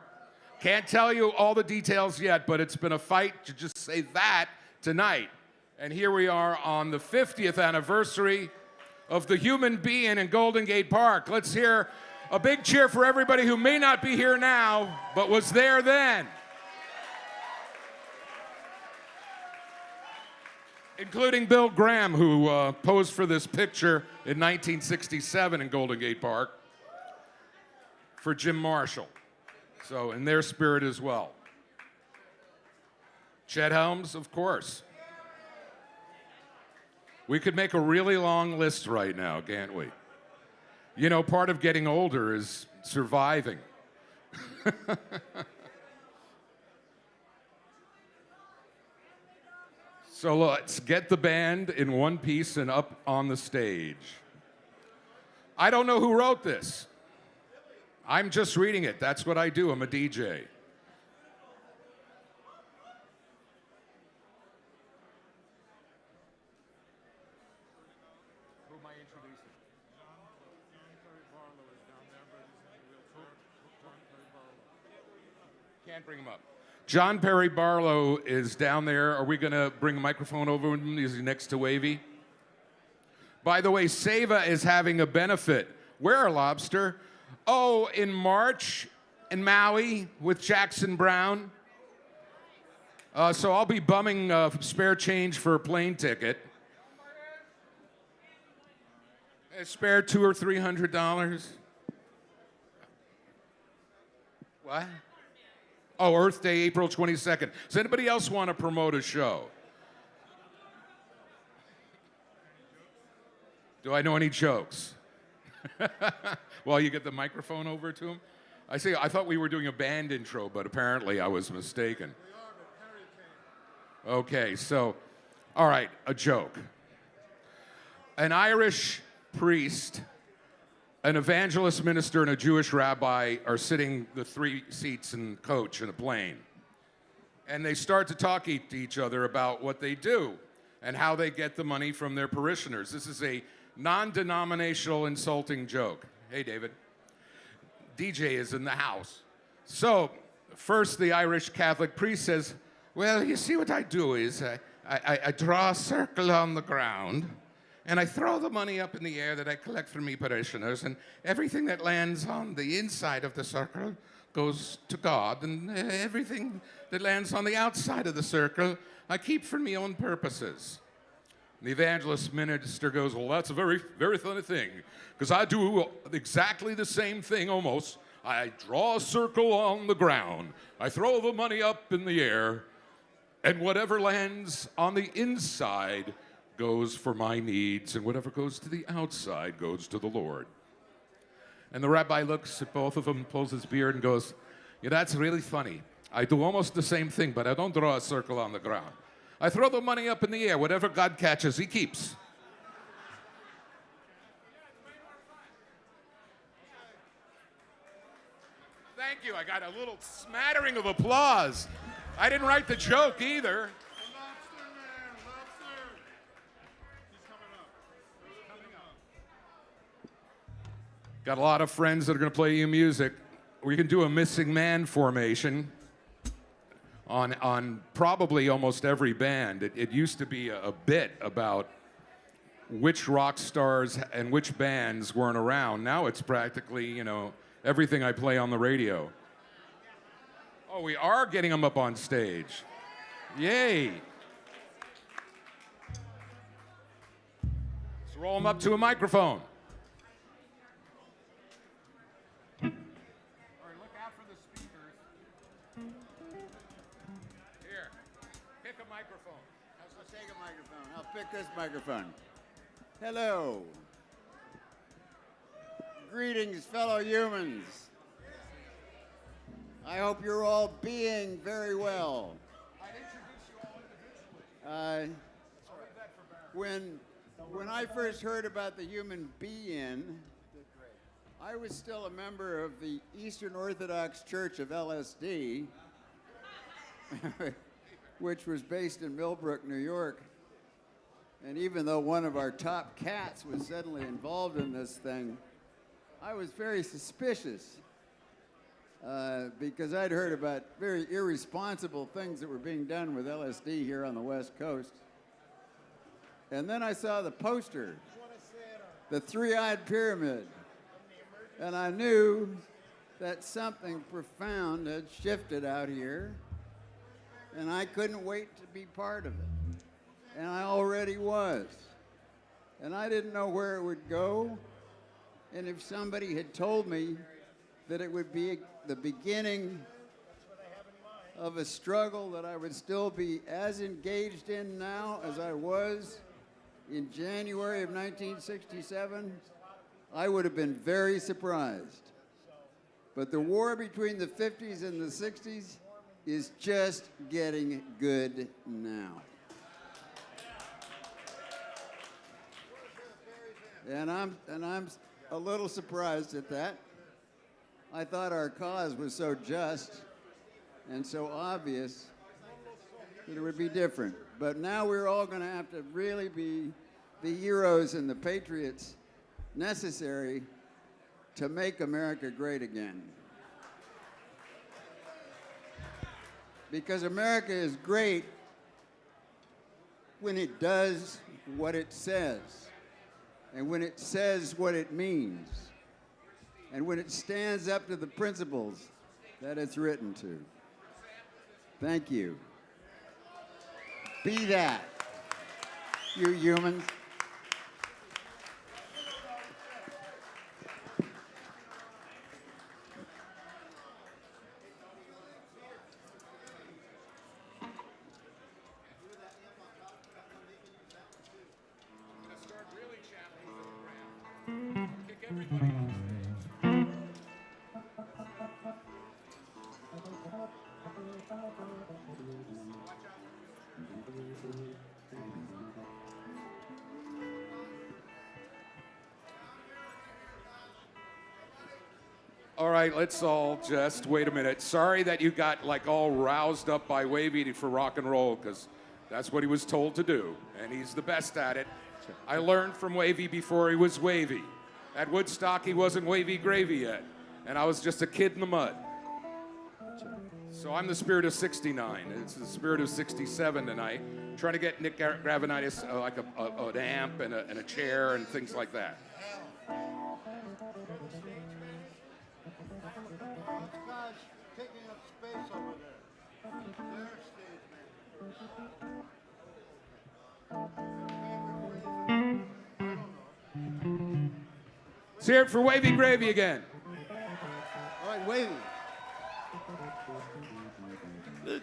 Can't tell you all the details yet, but it's been a fight to just say that tonight. And here we are on the 50th anniversary of the human being in Golden Gate Park. Let's hear a big cheer for everybody who may not be here now, but was there then. Including Bill Graham, who posed for this picture in 1967 in Golden Gate Park for Jim Marshall. So in their spirit as well. Chet Helms, of course. We could make a really long list right now, can't we? You know, part of getting older is surviving. So let's get the band in one piece and up on the stage. I don't know who wrote this. I'm just reading it. That's what I do. I'm a DJ. Who am I introducing? Can't bring him up. John Perry Barlow is down there. Are we going to bring a microphone over with him? Is he next to Wavy? By the way, Seva is having a benefit. Where, Lobster? Oh, in March in Maui with Jackson Brown. So I'll be bumming spare change for a plane ticket. A spare $200 or $300. What? Oh, Earth Day, April 22nd. Does anybody else want to promote a show? Do I know any jokes? Well, you get the microphone over to him? I thought we were doing a band intro, but apparently I was mistaken. Okay, so, all right, a joke. An Irish priest, an evangelist minister, and a Jewish rabbi are sitting the 3 seats in coach in a plane. And they start to talk to each other about what they do and how they get the money from their parishioners. This is a non-denominational insulting joke. Hey, David. DJ is in the house. So, first the Irish Catholic priest says, well, you see what I do is I draw a circle on the ground and I throw the money up in the air that I collect from me parishioners, and everything that lands on the inside of the circle goes to God, and everything that lands on the outside of the circle I keep for my own purposes. The evangelist minister goes, well, that's a very, very funny thing, because I do exactly the same thing almost. I draw a circle on the ground, I throw the money up in the air, and whatever lands on the inside goes for my needs, and whatever goes to the outside goes to the Lord. And the rabbi looks at both of them, pulls his beard, and goes, yeah, that's really funny. I do almost the same thing, but I don't draw a circle on the ground. I throw the money up in the air. Whatever God catches, he keeps. Thank you. I got a little smattering of applause. I didn't write the joke either. Got a lot of friends that are going to play you music. We can do a missing man formation on probably almost every band. It used to be a bit about which rock stars and which bands weren't around. Now it's practically, you know, everything I play on the radio. Oh, we are getting them up on stage. Yay. Let's roll them up to a microphone. All right, look out for the speakers. Here, pick a microphone. Let's take a microphone. I'll pick this microphone. Hello. Greetings, fellow humans. I hope you're all being very well. When I first heard about the human being, I was still a member of the Eastern Orthodox Church of LSD, which was based in Millbrook, New York. And even though one of our top cats was suddenly involved in this thing, I was very suspicious because I'd heard about very irresponsible things that were being done with LSD here on the West Coast. And then I saw the poster, the three-eyed pyramid, and I knew that something profound had shifted out here, and I couldn't wait to be part of it. And I already was. And I didn't know where it would go. And if somebody had told me that it would be the beginning of a struggle that I would still be as engaged in now as I was in January of 1967, I would have been very surprised. But the war between the 50s and the 60s is just getting good now. And I'm a little surprised at that. I thought our cause was so just and so obvious that it would be different. But now we're all going to have to really be the heroes and the patriots necessary to make America great again. Because America is great when it does what it says. And when it says what it means, and when it stands up to the principles that it's written to. Thank you. Be that, you humans. All right, let's all just wait a minute. Sorry that you got like all roused up by Wavy for rock and roll, because that's what he was told to do, and he's the best at it. I learned from Wavy before he was Wavy. At Woodstock, he wasn't Wavy Gravy yet, and I was just a kid in the mud. So I'm the spirit of 69. It's the spirit of 67 tonight. Trying to get Nick Gravenitis like an amp and a chair and things like that. Taking up space over there. Let's hear it for Wavy Gravy again. All right, Wavy.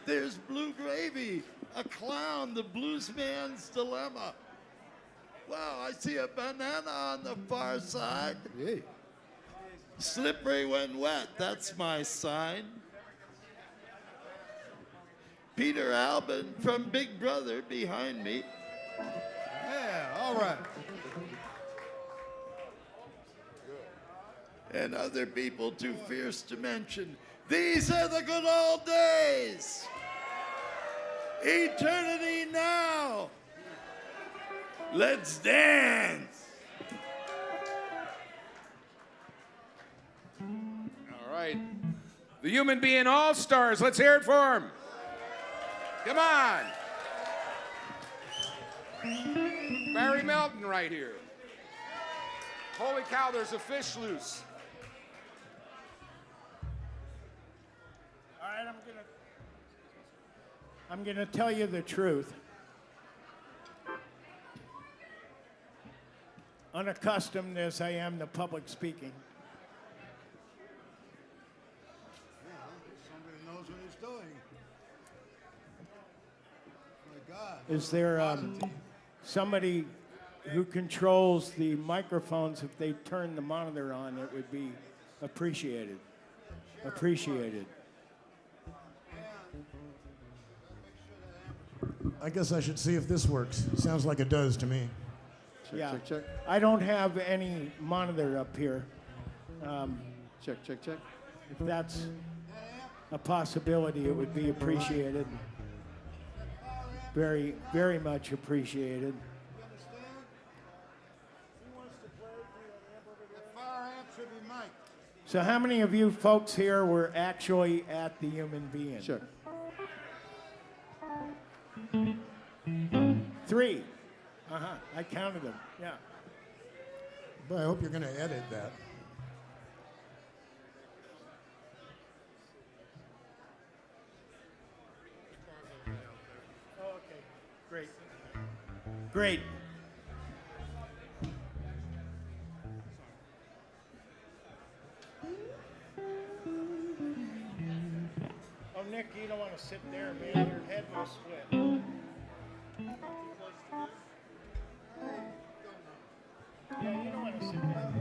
There's Blue Gravy, a clown, the blues man's dilemma. Wow, I see a banana on the far side. Hey. Slippery when wet, that's my sign. Peter Albin from Big Brother behind me. Yeah, all right. And other people too fierce to mention. These are the good old days. Eternity now. Let's dance. All right. The Human Being All-Stars. Let's hear it for them. Come on. Barry Melton right here. Holy cow, there's a fish loose. All right, I'm gonna tell you the truth. Unaccustomed as I am to public speaking. Somebody knows what he's doing. My God. Is there somebody who controls the microphones? If they turn the monitor on, it would be appreciated. Appreciated. I guess I should see if this works. Sounds like it does to me. Yeah. I don't have any monitor up here. Check. If that's a possibility, it would be appreciated. Very, very much appreciated. So how many of you folks here were actually at the Human Being? Sure. 3. I counted them. Yeah. But I hope you're going to edit that. Oh, okay. Great. Great. Oh, Nick, you don't want to sit there, man. Your head will split. Yeah, you don't want to sit there.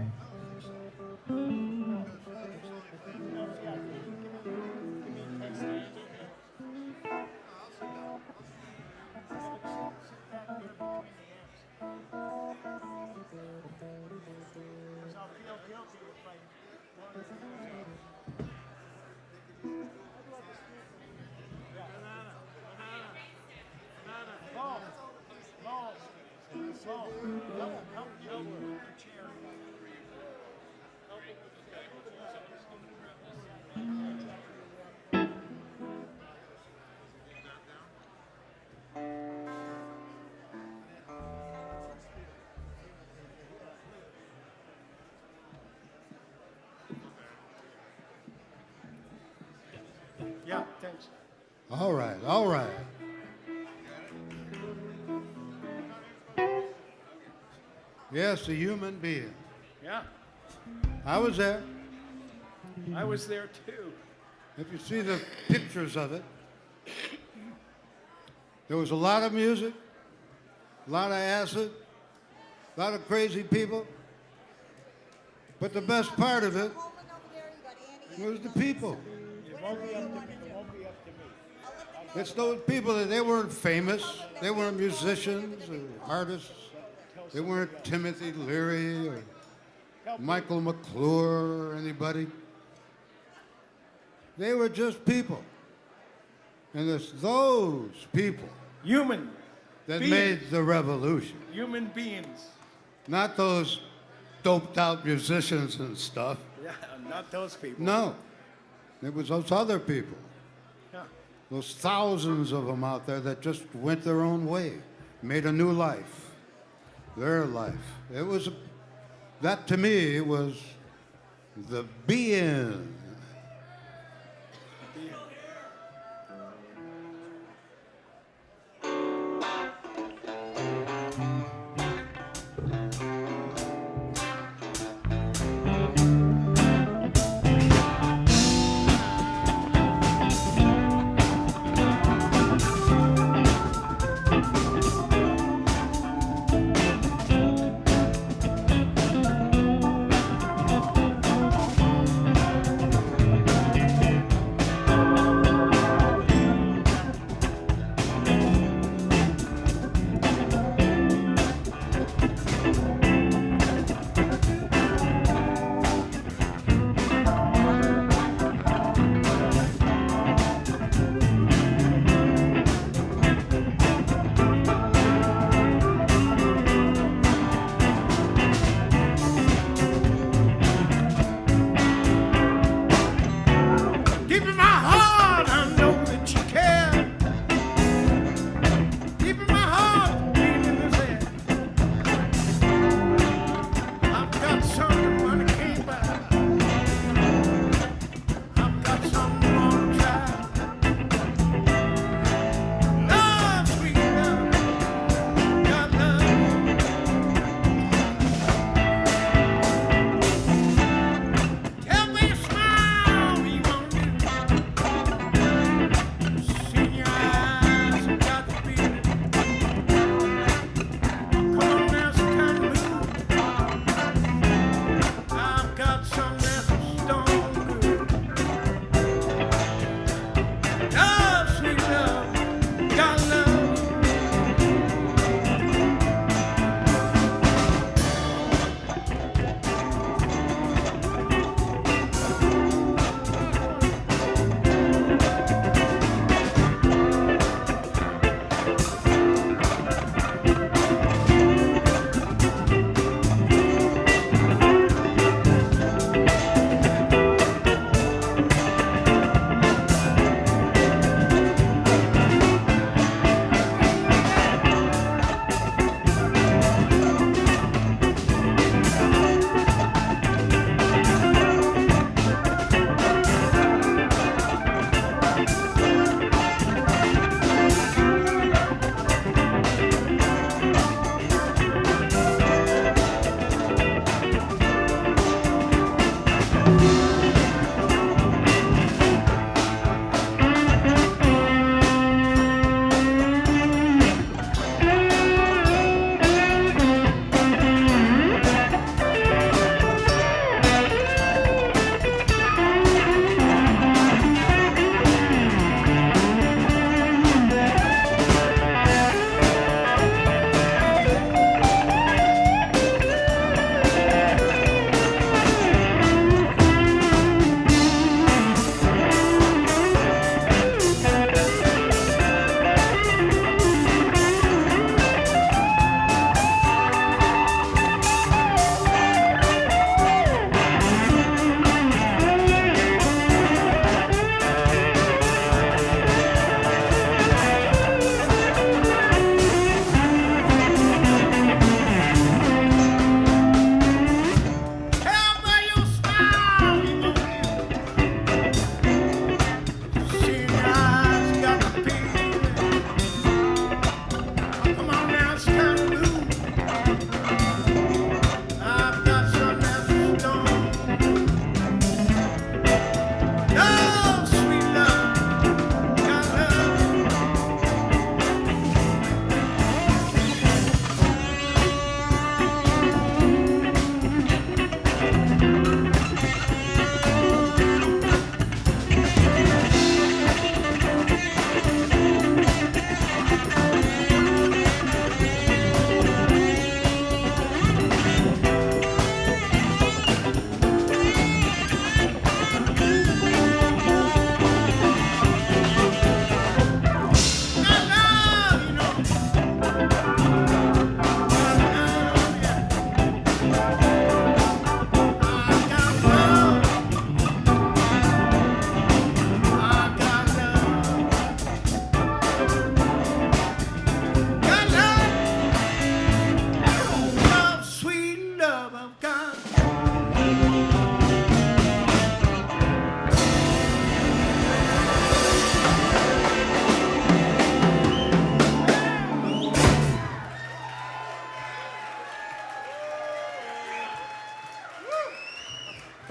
Yeah, thanks. All right, all right. Yes, a human being. Yeah, I was there. I was there too. If you see the pictures of it, there was a lot of music, a lot of acid, a lot of crazy people. But the best part of it was the people. It won't be up to me. It won't be up to me. It's those people that they weren't famous. They weren't musicians or artists. They weren't Timothy Leary or Michael McClure or anybody. They were just people. And it's those people Human that beings. made the revolution. Human beings. Not those doped out musicians and stuff. Yeah, not those people. No. It was those other people. Yeah. Those thousands of them out there that just went their own way, made a new life, their life. It was, that to me was the being.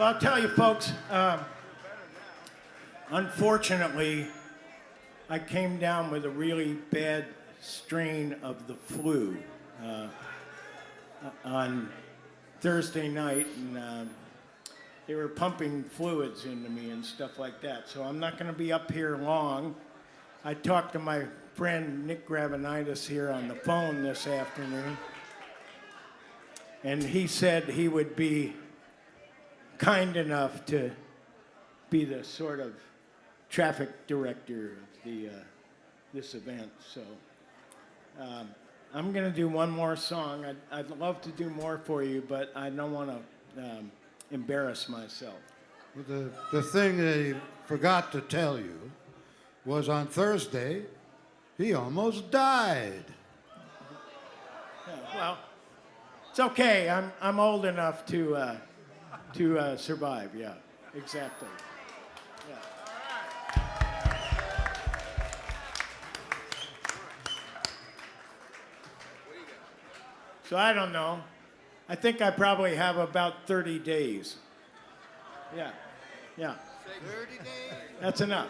Well, I'll tell you, folks, unfortunately, I came down with a really bad strain of the flu on Thursday night, and they were pumping fluids into me and stuff like that. So I'm not going to be up here long. I talked to my friend Nick Gravenitis here on the phone this afternoon, and he said he would be kind enough to be the sort of traffic director of this event. So I'm going to do one more song. I'd love to do more for you, but I don't want to embarrass myself. The thing they forgot to tell you was on Thursday, he almost died. Yeah, well, it's okay. I'm old enough to survive. Yeah, exactly. Yeah. So I don't know. I think I probably have about 30 days. Yeah, yeah. 30 days? That's enough.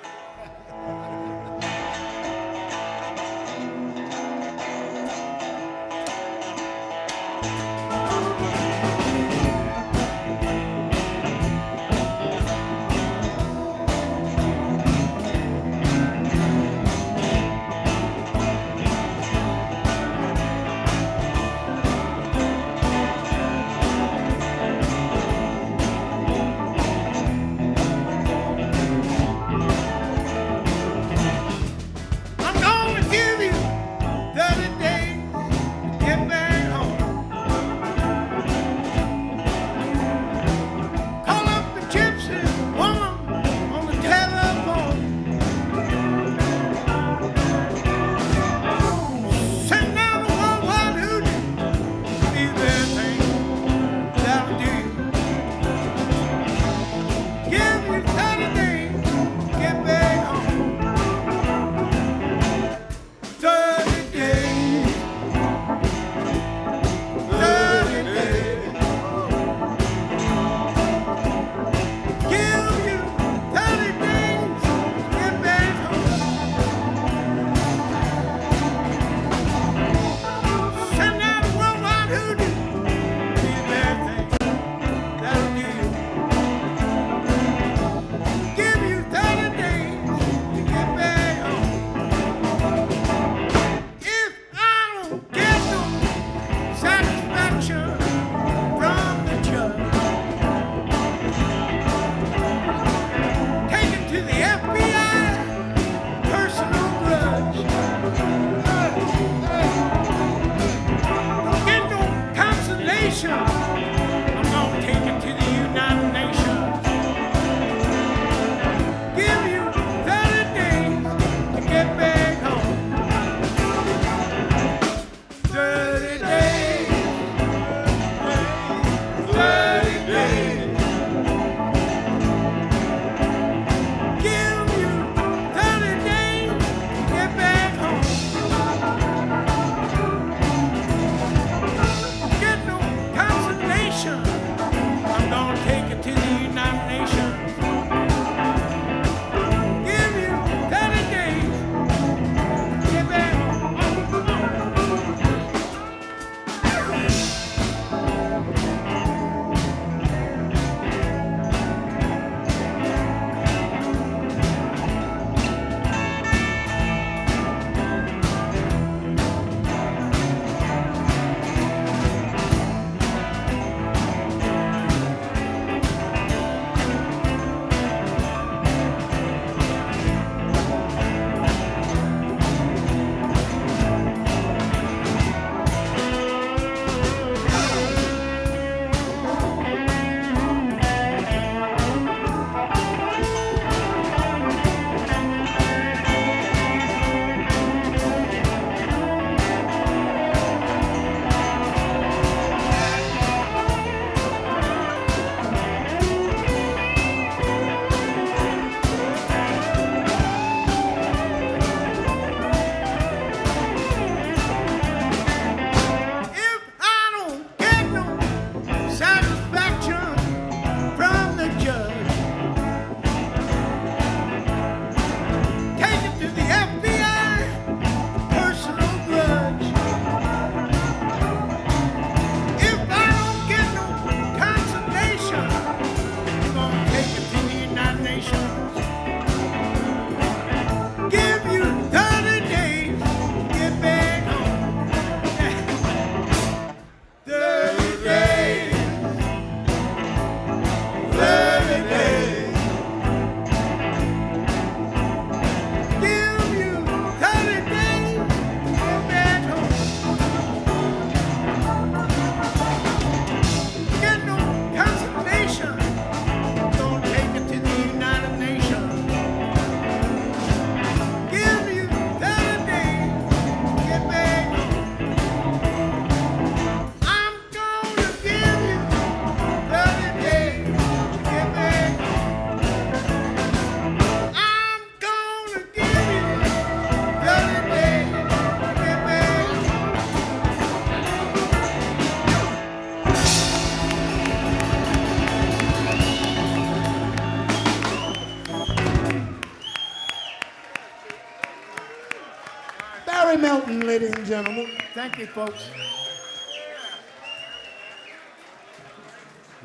Melton, ladies and gentlemen. Thank you, folks.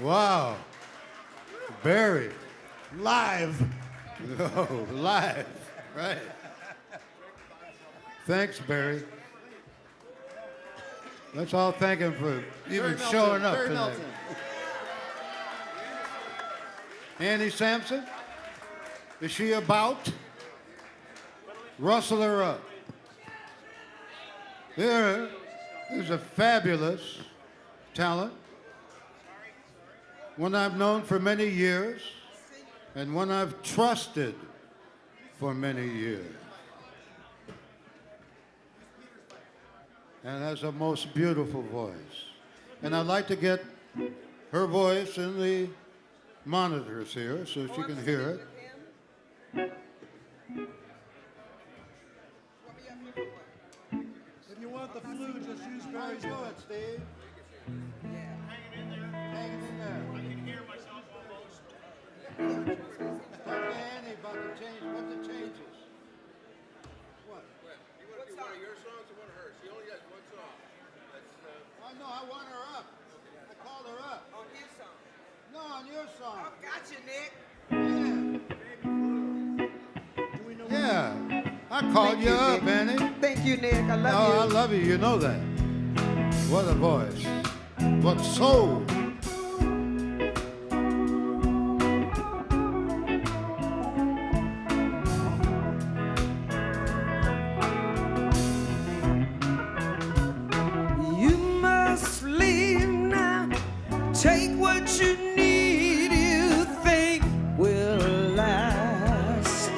Wow. Barry. Live. Oh, live. Right. Thanks, Barry. Let's all thank him for even showing up Barry tonight. Melton. Annie Sampson? Is she about? Rustle her up. Here is a fabulous talent, one I've known for many years, and one I've trusted for many years. And has a most beautiful voice. And I'd like to get her voice in the monitors here so she can hear it. If you want the flu, just use Barry's voice, Steve. Hanging in there. I can hear myself almost. Talk to Annie about the change, what the changes. What? You want to do one of your songs or one of hers? She only has one song. I know, I want her up. I called her up. On his song. No, on your song. Oh, gotcha, Nick. Yeah. I called you up, Annie. Thank you, Nick. I love Oh, you. I love you. You know that. What a voice. What soul. You must leave now. Take what you need, you think will last.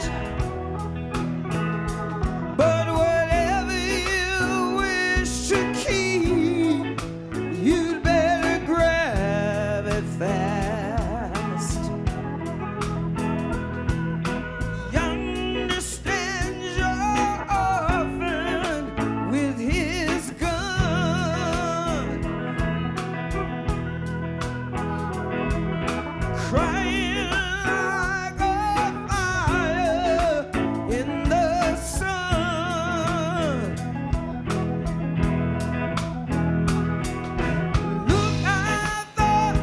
But whatever you wish to keep, you'd better grab it fast. You understand you're orphaned with his gun, crying like a fire in the sun. Look, I thought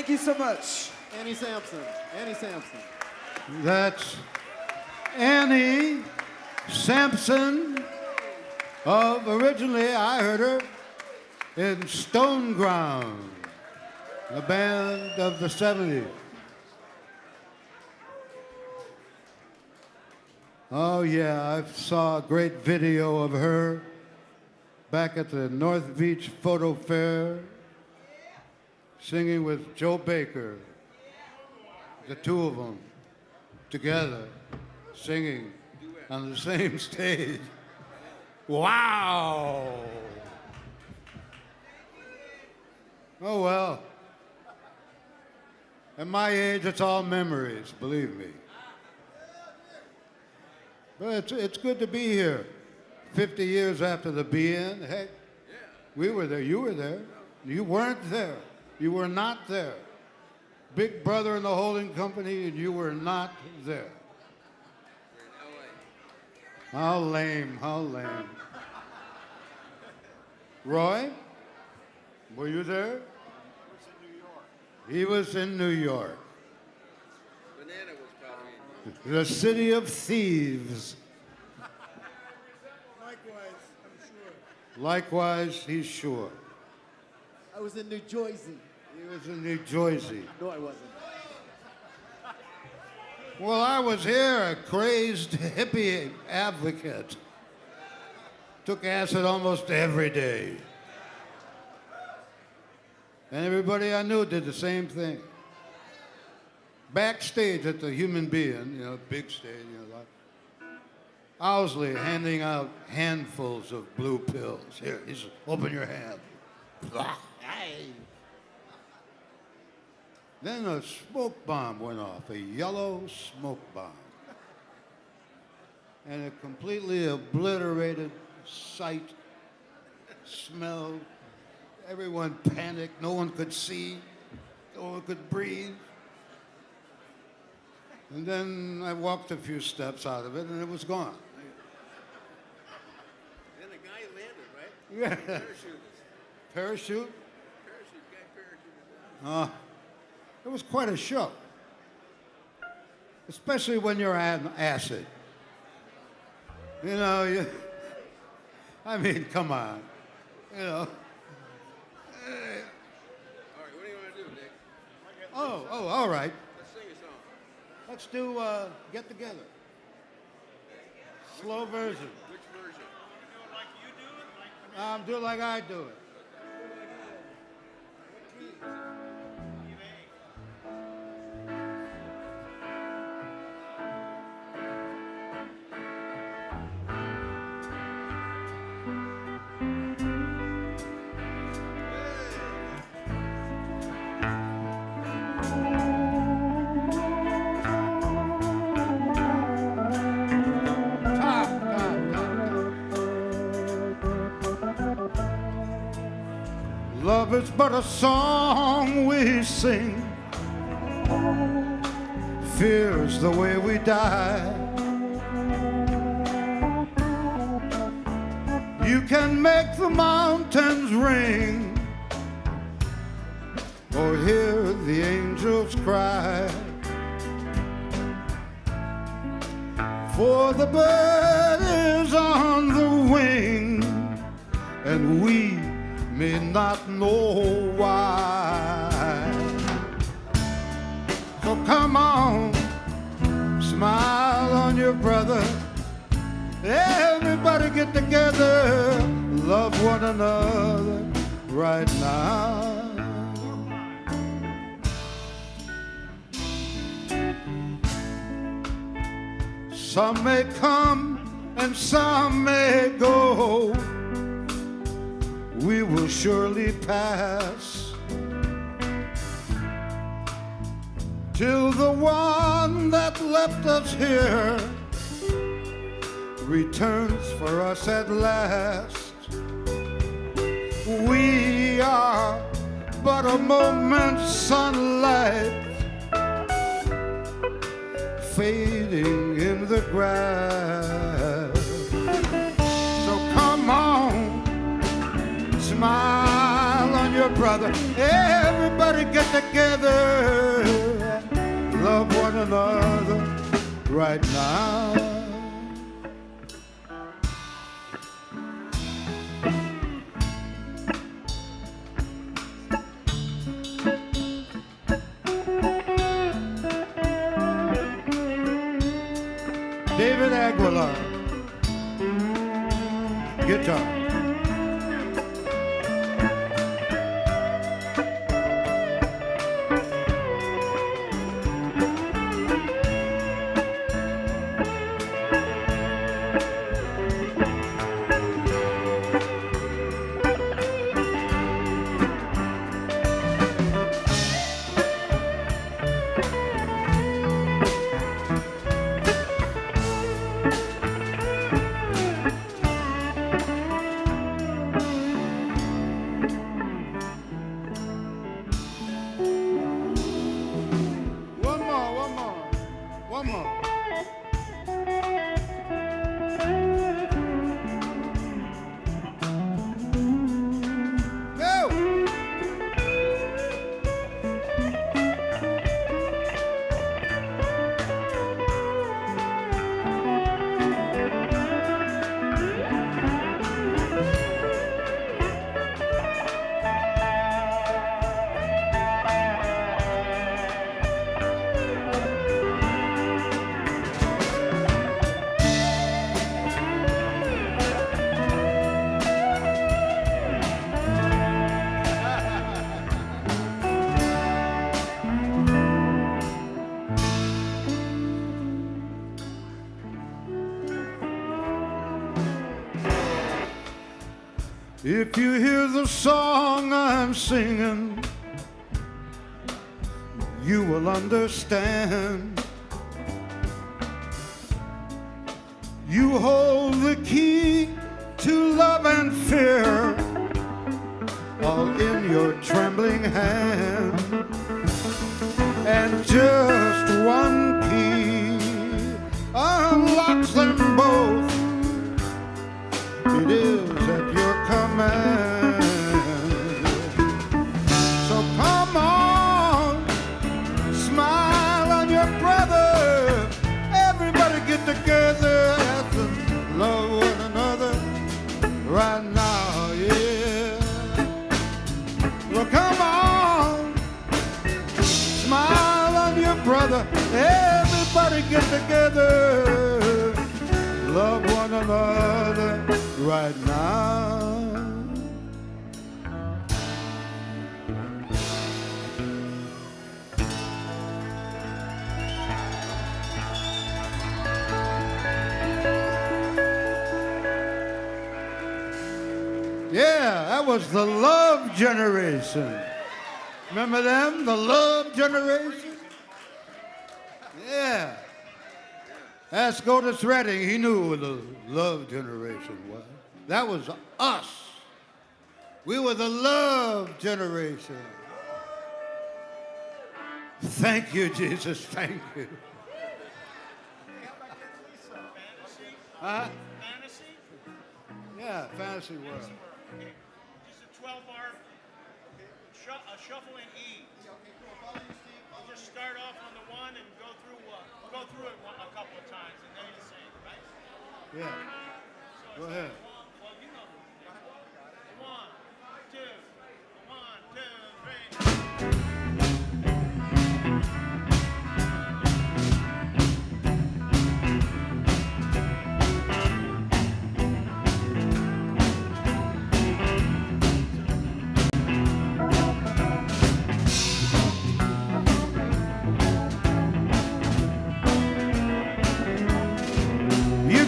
Thank you so much. Annie Sampson. Annie Sampson. That's Annie Sampson originally I heard her in Stone Ground, the band of the 70s. Oh yeah, I saw a great video of her back at the North Beach Photo Fair singing with Joe Baker, the two of them together singing on the same stage. Wow! Oh well. At my age, it's all memories, believe me. But it's good to be here. 50 years after the BN, hey, we were there, you were there. You weren't there. You were not there. Big brother in the holding company, and you were not there. How lame, how lame. Roy, were you there? He was in New York. Banana was probably in The city of thieves. Likewise, I'm sure. Likewise, he's sure. I was in New Jersey. He was in New Jersey. No, I wasn't. Well, I was here, a crazed hippie advocate. Took acid almost every day. And everybody I knew did the same thing. Backstage at the Human Being, big stage, like Owsley handing out handfuls of blue pills. Here, open your hand. Then a smoke bomb went off, a yellow smoke bomb. And it completely obliterated sight, smell. Everyone panicked. No one could see. No one could breathe. And then I walked a few steps out of it, and it was gone. Then the guy landed, right? Yeah. Parachutist. Parachute? Guy parachuted down. It was quite a show. Especially when you're on acid. I mean, come on. All right, what do you want to do, Nick? Oh, all right. Let's sing a song. Let's do Get Together. Slow version. Which version? Do it like I do it. Love is but a song we sing. Fear's the way we die. You can make the mountains ring or hear the angels cry. For the bird is on the wing and we may not know why. So come on, smile on your brother. Everybody get together, love one another right now. Some may come and some may go. We will surely pass till the one that left us here returns for us at last. We are but a moment's sunlight fading in the grass. So come on, smile on your your brother. Everybody get together. Love one another right now. David Aguilar, guitar. One more. If you hear the song I'm singing, you will understand. You hold the key to love and fear, all in your trembling hand. And just one key unlocks them both. It is at your command. So come on, smile on your brother. Everybody get together and love one another right now, yeah. Well, come on, smile on your brother. Everybody get together, love one another right now. Yeah, that was the Love Generation. Remember them? The Love Generation? Yeah. Ask Otis Redding, he knew what the Love Generation was. That was us. We were the Love Generation. Thank you, Jesus, thank you. Huh? Fantasy? Yeah, Fantasy World. Okay. Just a 12-bar shuffle in E. I'll just start off on the one and go through it a couple of times and then you sing, right? Yeah. Go ahead. Well, you know. 1, 2, 1, 2, 3.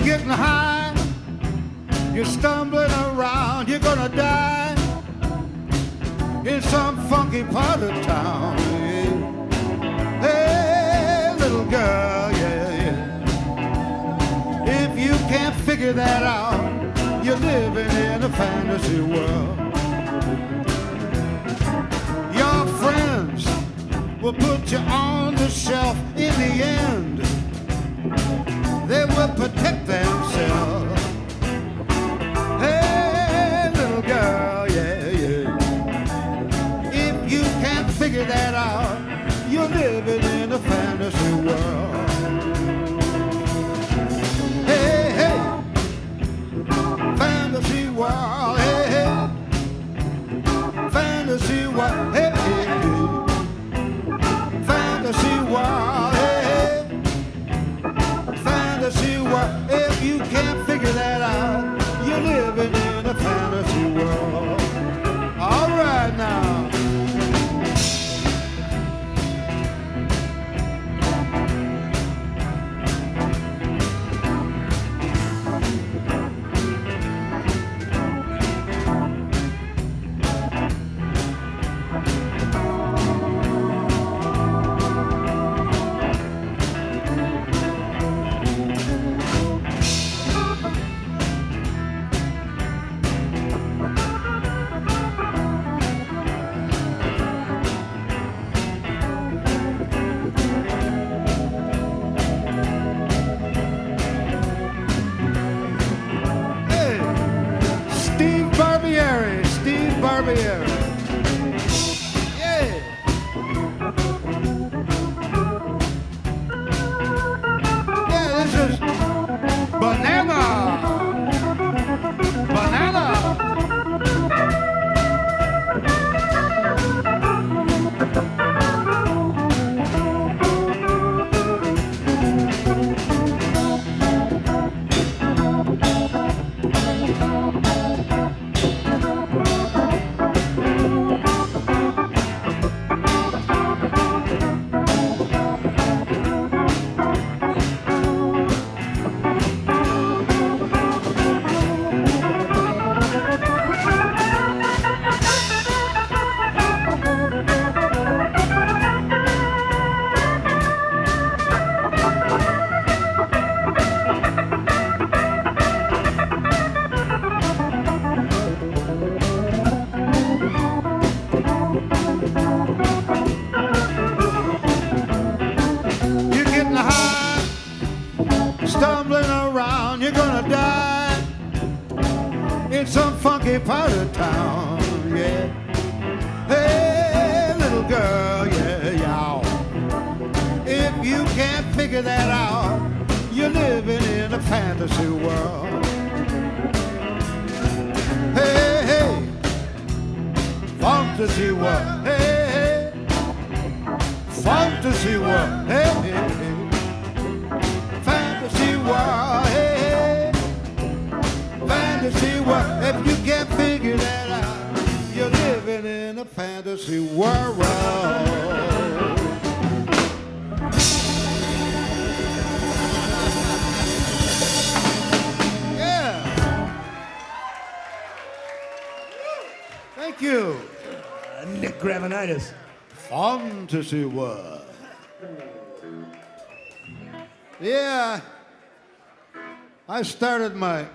Getting high, you're stumbling around, you're gonna die in some funky part of town. Yeah. Hey, little girl, yeah, yeah. If you can't figure that out, you're living in a fantasy world. Your friends will put you on the shelf in the end. They will protect themselves. Hey, little girl, yeah, yeah. some funky part of town, yeah. Hey, little girl, yeah, yeah. If you can't figure that out, you're living in a fantasy world. Hey, hey, fantasy world. Hey, hey, fantasy world. Hey, hey, hey, fantasy world. Hey, hey, fantasy world. If you can't figure that out, you're living in a fantasy world. Thank you. Nick Gravenitis. Fantasy world. Yeah. I started my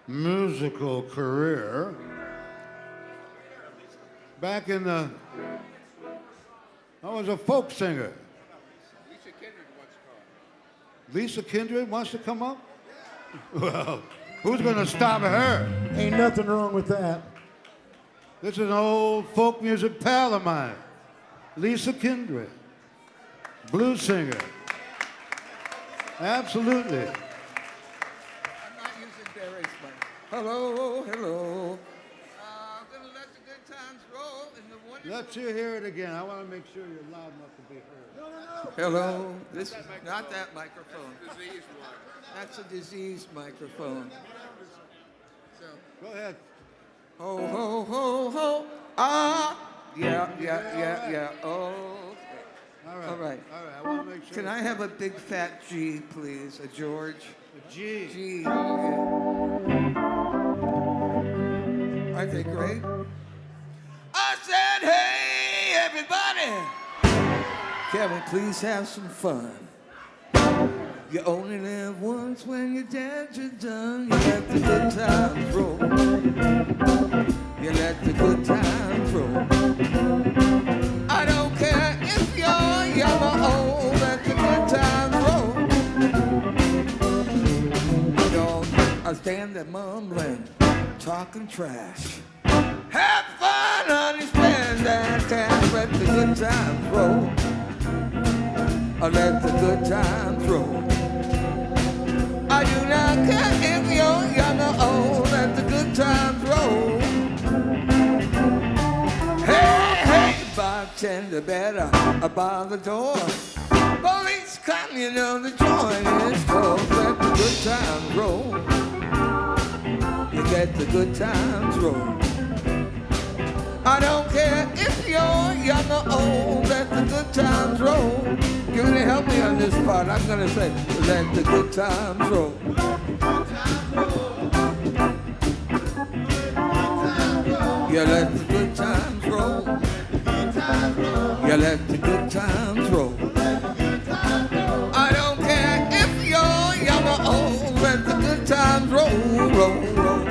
musical career back in the... I was a folk singer. Lisa Kindred wants to call. Lisa Kindred wants to come up? Well, who's going to stop her? Ain't nothing wrong with that. This is an old folk music pal of mine, Lisa Kindred, blues singer. Absolutely. I'm not using Barry's mic. Hello, hello. I'm going to let the good times roll in the wonderful... Let's hear it again. I want to make sure you're loud enough to be heard. No. Hello. This is not that microphone. Disease one. That's a diseased microphone. So, go ahead. Ho, ho, ho, ho. Ah. Yeah. Oh. All right. I want to make sure. Can I have a big fat G, please? A George? A G. G. Yeah. Okay, great. I said, hey, everybody. Can we please have some fun? You only live once when your dance is done. You let the good times roll. You let the good times roll. I don't care if you're young or old. Let the good times roll. Don't stand there mumbling, talking trash. Have fun, honey, spend that cash. Let the good times roll. I let the good times roll. I do not care if you're young or old. Let the good times roll. Hey, bartender, better bar the door. Police come, you know the joint is closed. Let the good times roll. You let the good times roll. I don't care if you're young or old. Let the good times roll. You're gonna help me on this part. I'm gonna say, let the good times roll. You let the good times roll. You let the good times roll. I don't care if you're young or old. Let the good times roll, roll, roll.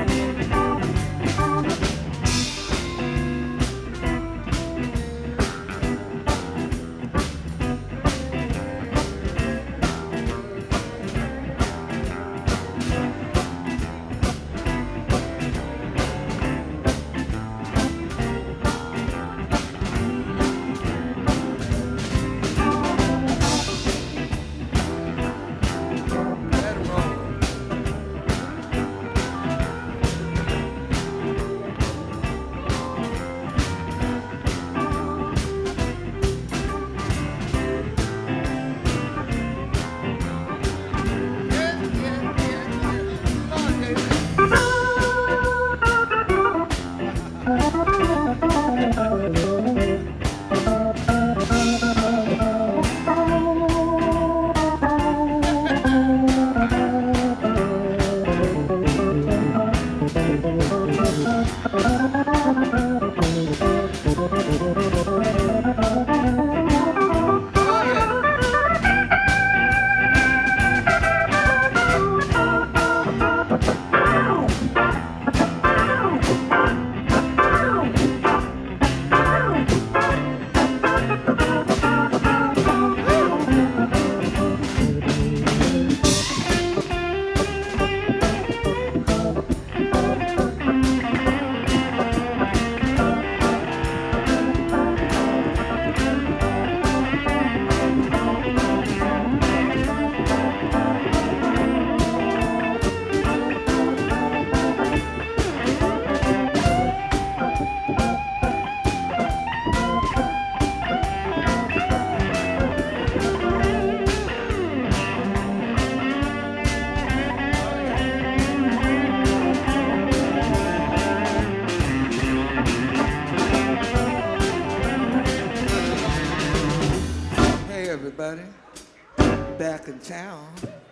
town.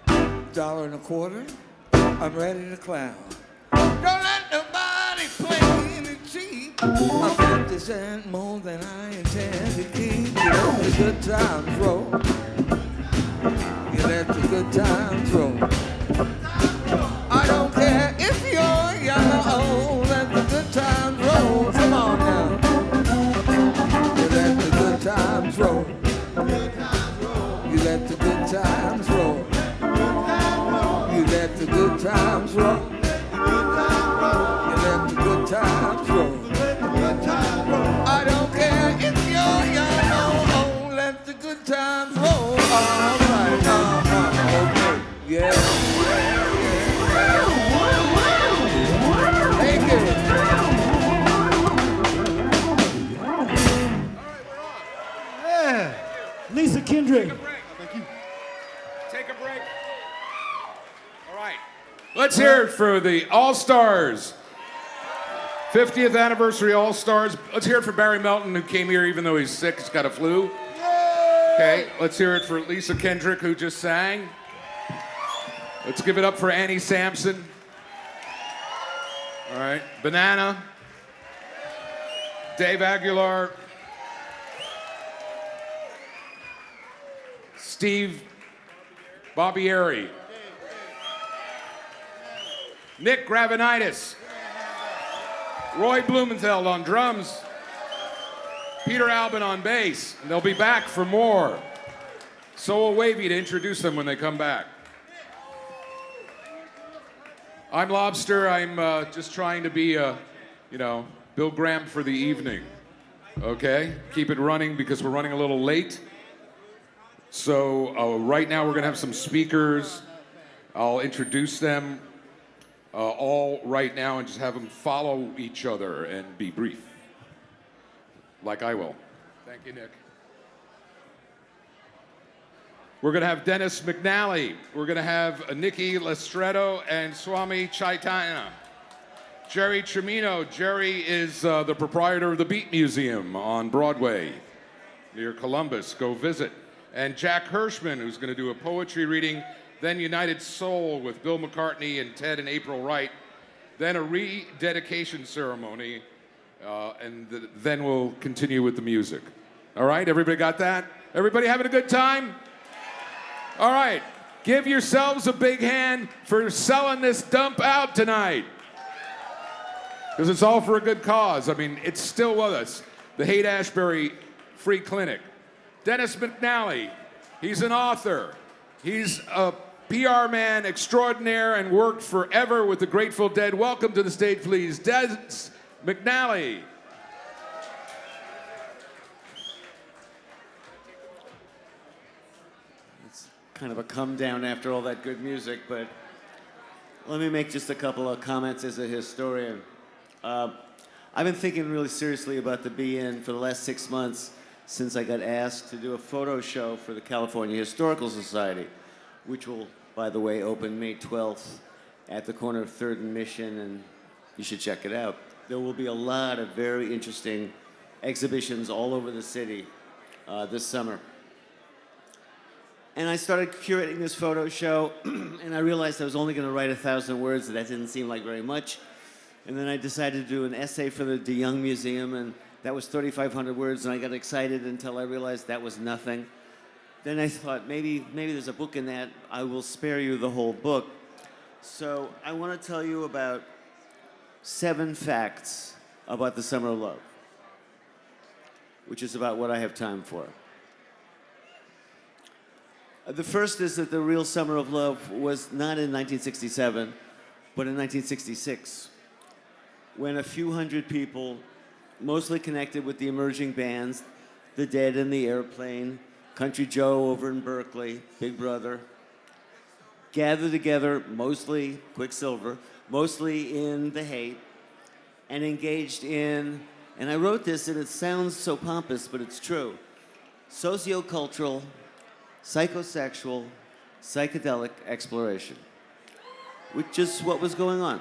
$1.25, I'm ready to clown. Don't let nobody play me cheap. I'm 50 cents more than I intend to keep. You let the good times roll. You let the good times roll. I don't care if you're young or old. Let the good times roll. Come on now. You let the good times roll. You let the good times roll. You let the good times roll. You let the good times roll. I don't care if you're young or old. Let the good times roll. All right, okay, yeah. Thank you. Yeah. Lisa Kendrick. Take a break. All right. Let's hear it for the All-Stars. 50th anniversary All-Stars. Let's hear it for Barry Melton, who came here even though he's sick. He's got a flu. Okay, let's hear it for Lisa Kendrick, who just sang. Let's give it up for Annie Sampson. All right, Banana. Dave Aguilar. Steve Barbieri. Nick Gravenitis. Roy Blumenfeld on drums. Peter Albin on bass. And they'll be back for more. So will Wavy to introduce them when they come back. I'm Lobster. I'm just trying to be, Bill Graham for the evening. Okay? Keep it running because we're running a little late. So right now we're going to have some speakers. I'll introduce them all right now and just have them follow each other and be brief. Like I will. Thank you, Nick. We're going to have Dennis McNally. We're going to have Nikki Lestretto and Swami Chaitanya. Jerry Tremino. Jerry is the proprietor of the Beat Museum on Broadway near Columbus. Go visit. And Jack Hirschman, who's going to do a poetry reading, then United Soul with Bill McCartney and Ted and April Wright, then a rededication ceremony, and then we'll continue with the music. All right, everybody got that? Everybody having a good time? All right, give yourselves a big hand for selling this dump out tonight. Because it's all for a good cause. I mean, it's still with us. The Haight Ashbury Free Clinic. Dennis McNally, he's an author. He's a PR man extraordinaire and worked forever with the Grateful Dead. Welcome to the stage, please, Dennis McNally. It's kind of a come down after all that good music, but let me make just a couple of comments as a historian. I've been thinking really seriously about the Be-In for the last 6 months since I got asked to do a photo show for the California Historical Society, which will, by the way, open May 12th at the corner of 3rd and Mission, and you should check it out. There will be a lot of very interesting exhibitions all over the city this summer. And I started curating this photo show, and I realized I was only going to write 1,000 words, and that didn't seem like very much. And then I decided to do an essay for the De Young Museum, and that was 3,500 words, and I got excited until I realized that was nothing. Then I thought, maybe there's a book in that. I will spare you the whole book. So I want to tell you about 7 facts about the Summer of Love, which is about what I have time for. The first is that the real Summer of Love was not in 1967, but in 1966, when a few hundred people, mostly connected with the emerging bands, The Dead and the Airplane, Country Joe over in Berkeley, Big Brother, gathered together, mostly Quicksilver, mostly in the Haight, and engaged in, and I wrote this and it sounds so pompous, but it's true, sociocultural, psychosexual, psychedelic exploration, which is what was going on.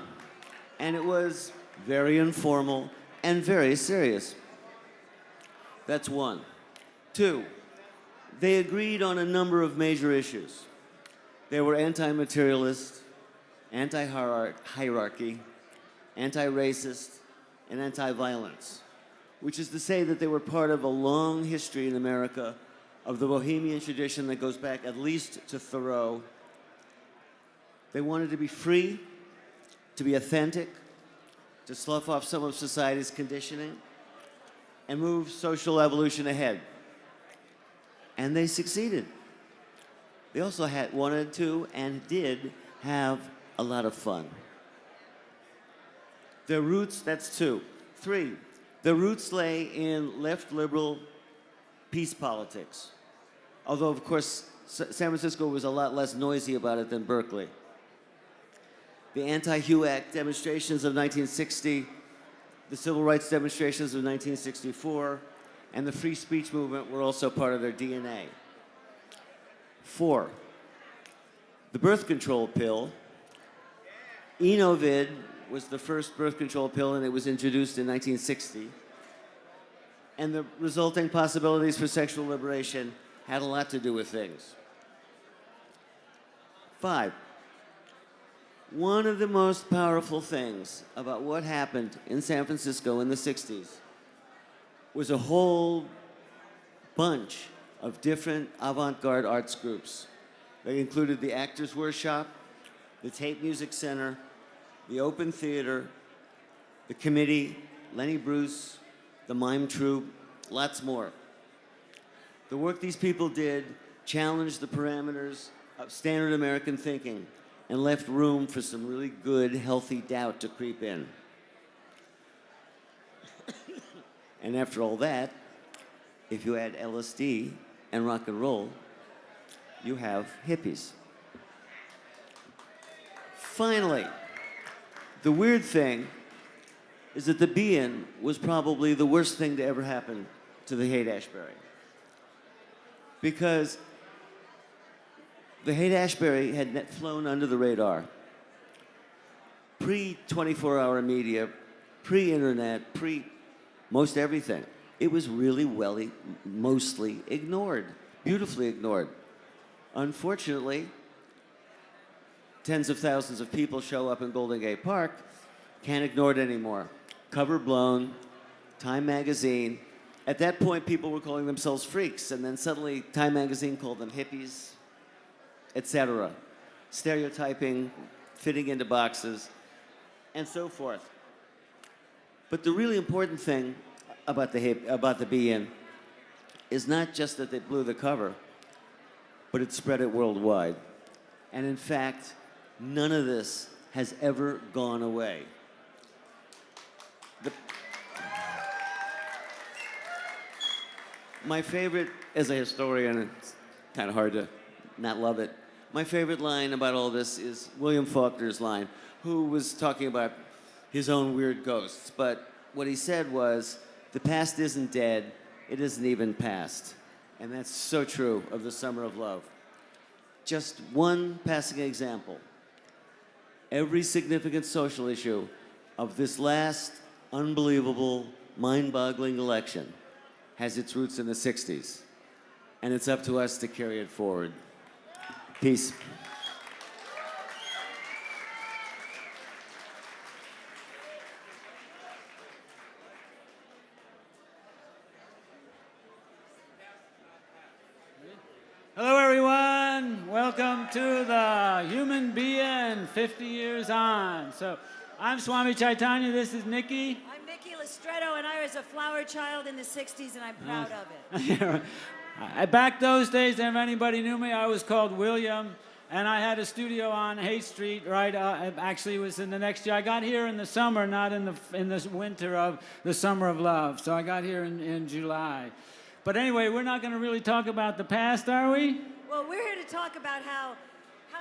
And it was very informal and very serious. That's one. 2, they agreed on a number of major issues. They were anti-materialist, anti-hierarchy, anti-racist, and anti-violence, which is to say that they were part of a long history in America of the Bohemian tradition that goes back at least to Thoreau. They wanted to be free, to be authentic, to slough off some of society's conditioning, and move social evolution ahead. And they succeeded. They also wanted to and did have a lot of fun. Their roots, that's 2. 3, their roots lay in left liberal peace politics. Although, of course, San Francisco was a lot less noisy about it than Berkeley. The anti-HU Act demonstrations of 1960, the civil rights demonstrations of 1964, and the free speech movement were also part of their DNA. 4, the birth control pill. Enovid was the first birth control pill, and it was introduced in 1960. And the resulting possibilities for sexual liberation had a lot to do with things. 5, one of the most powerful things about what happened in San Francisco in the 60s was a whole bunch of different avant-garde arts groups. They included the Actors Workshop, the Tate Music Center, the Open Theater, the Committee, Lenny Bruce, the Mime Troupe, lots more. The work these people did challenged the parameters of standard American thinking and left room for some really good, healthy doubt to creep in. And after all that, if you add LSD and rock and roll, you have hippies. Finally, the weird thing is that the be-in was probably the worst thing to ever happen to the Haight Ashbury. Because the Haight Ashbury had flown under the radar. Pre-24-hour media, pre-internet, pre-most everything. It was really mostly ignored, beautifully ignored. Unfortunately, tens of thousands of people show up in Golden Gate Park, can't ignore it anymore. Cover blown, Time magazine. At that point, people were calling themselves freaks, and then suddenly Time magazine called them hippies, etc. Stereotyping, fitting into boxes, and so forth. But the really important thing about the be-in is not just that they blew the cover, but it spread it worldwide. And in fact, none of this has ever gone away. My favorite, as a historian, it's kind of hard to not love it. My favorite line about all this is William Faulkner's line, who was talking about his own weird ghosts. But what he said was, the past isn't dead, it isn't even past. And that's so true of the Summer of Love. Just one passing example. Every significant social issue of this last unbelievable, mind-boggling election has its roots in the 60s. And it's up to us to carry it forward. Peace. Hello, everyone. Welcome to the Human Being 50 Years On. So, I'm Swami Chaitanya. This is Nikki. I'm Nikki Listretto, and I was a flower child in the 60s, and I'm proud of it. Back those days, if anybody knew me, I was called William, and I had a studio on Haight Street, right? Actually, it was in the next year. I got here in the summer, not in the winter of the Summer of Love. So I got here in July. But anyway, we're not going to really talk about the past, are we? Well, we're here to talk about how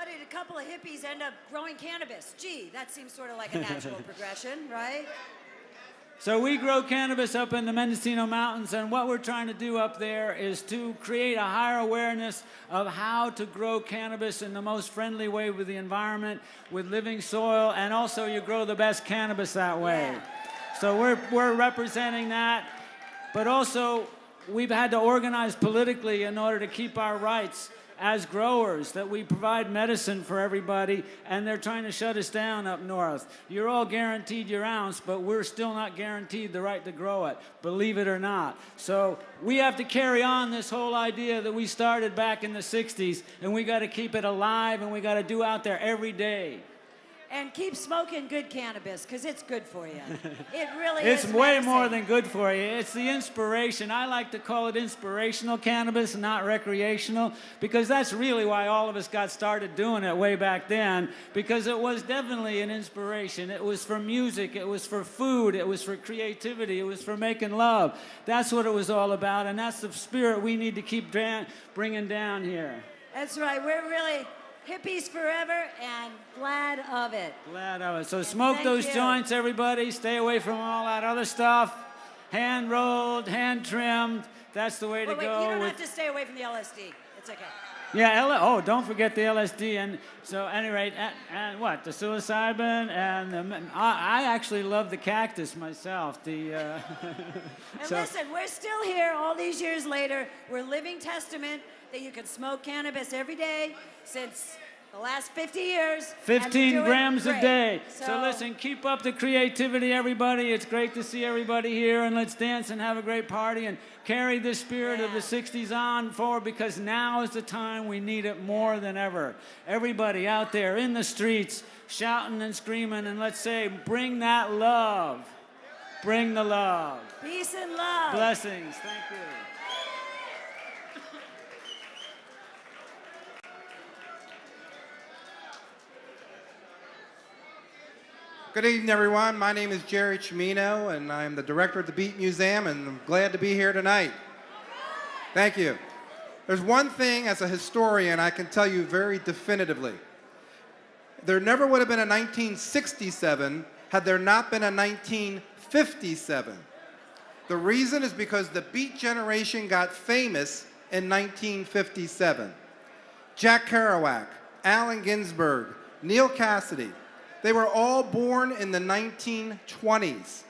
did a couple of hippies end up growing cannabis? Gee, that seems sort of like a natural progression, right? So we grow cannabis up in the Mendocino Mountains, and what we're trying to do up there is to create a higher awareness of how to grow cannabis in the most friendly way with the environment, with living soil, and also you grow the best cannabis that way. Yeah. So we're representing that, but also we've had to organize politically in order to keep our rights as growers, that we provide medicine for everybody, and they're trying to shut us down up north. You're all guaranteed your ounce, but we're still not guaranteed the right to grow it, believe it or not. So we have to carry on this whole idea that we started back in the 60s, and we got to keep it alive, and we got to do out there every day. And keep smoking good cannabis, because it's good for you. It really It's is way medicine. more than good for you. It's the inspiration. I like to call it inspirational cannabis, not recreational, because that's really why all of us got started doing it way back then, because it was definitely an inspiration. It was for music. It was for food. It was for creativity. It was for making love. That's what it was all about, and that's the spirit we need to keep bringing down here. That's right. We're really hippies forever and glad of it. Glad of it. So smoke thank those you. joints, everybody. Stay away from all that other stuff. Hand rolled, hand trimmed. That's the way to Wait, go. you don't with- have to stay away from the LSD. It's okay. Yeah, oh, don't forget the LSD. And so, at any rate, and what? The psilocybin and I actually love the cactus myself. The And so- listen, we're still here all these years later. We're living testament that you can smoke cannabis every day since the last 50 years. and we're 15 doing grams a great. day. So listen, keep up the creativity, everybody. It's great to see everybody here, and let's dance and have a great party and carry the spirit of the 60s on forward, because now is the time we need it more than ever. Everybody out there in the streets shouting and screaming, and let's say, bring that love. Bring the love. Peace and love. Blessings. Thank you. Good evening, everyone. My name is Jerry Chimino, and I'm the director of the Beat Museum, and I'm glad to be here tonight. Thank you. There's one thing as a historian I can tell you very definitively. There never would have been a 1967 had there not been a 1957. The reason is because the Beat generation got famous in 1957. Jack Kerouac, Allen Ginsberg, Neil Cassidy, they were all born in the 1920s.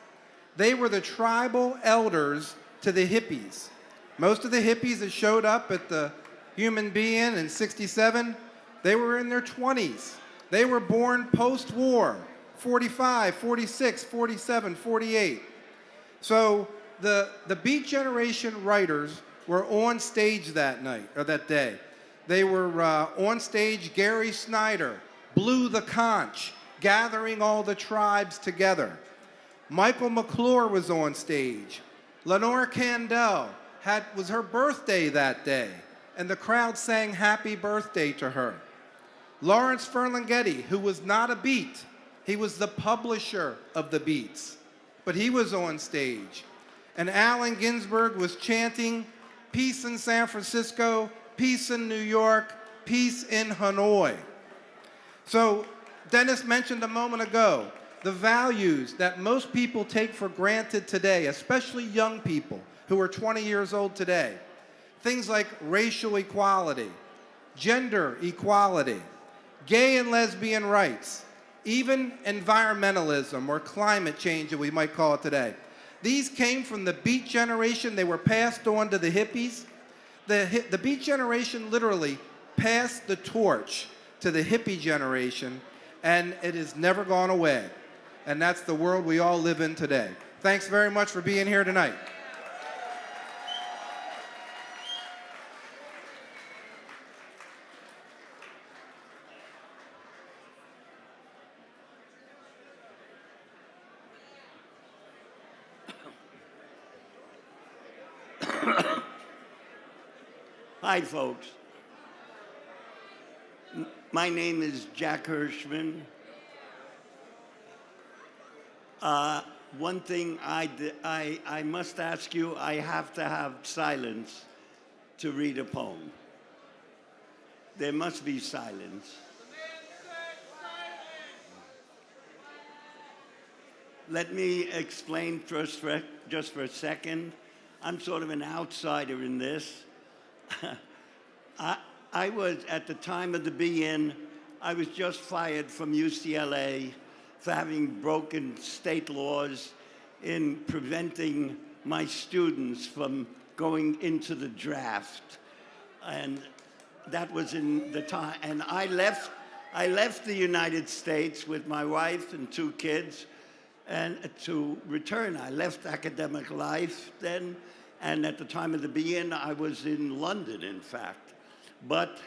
They were the tribal elders to the hippies. Most of the hippies that showed up at the Human Being in 67, they were in their 20s. They were born post-war, 45, 46, 47, 48. So the Beat Generation writers were on stage that night, or that day. They were on stage, Gary Snyder, Blue the Conch, gathering all the tribes together. Michael McClure was on stage. Lenore Kandel was her birthday that day, and the crowd sang happy birthday to her. Lawrence Ferlinghetti, who was not a Beat, he was the publisher of the Beats, but he was on stage. And Allen Ginsberg was chanting, peace in San Francisco, peace in New York, peace in Hanoi. So Dennis mentioned a moment ago the values that most people take for granted today, especially young people who are 20 years old today. Things like racial equality, gender equality, gay and lesbian rights, even environmentalism or climate change, as we might call it today. These came from the Beat generation. They were passed on to the hippies. The Beat generation literally passed the torch to the hippie generation, and it has never gone away. And that's the world we all live in today. Thanks very much for being here tonight. Hi, folks. My name is Jack Hirschman. One thing I must ask you, I have to have silence to read a poem. There must be silence. Let me explain just for a second. I'm sort of an outsider in this. I was, at the time of the be-in, I was just fired from UCLA for having broken state laws in preventing my students from going into the draft. And that was in the time, and I left the United States with my wife and 2 kids, and to return. I left academic life then, and at the time of the be-in, I was in London, in fact. But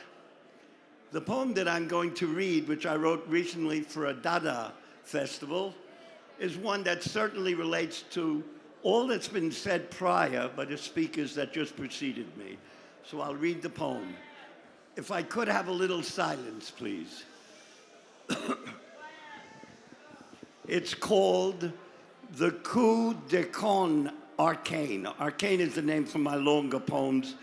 the poem that I'm going to read, which I wrote recently for a Dada festival, is one that certainly relates to all that's been said prior by the speakers that just preceded me. So I'll read the poem. If I could have a little silence, please. It's called The Coup de Con Arcane. Arcane is the name for my longer poems.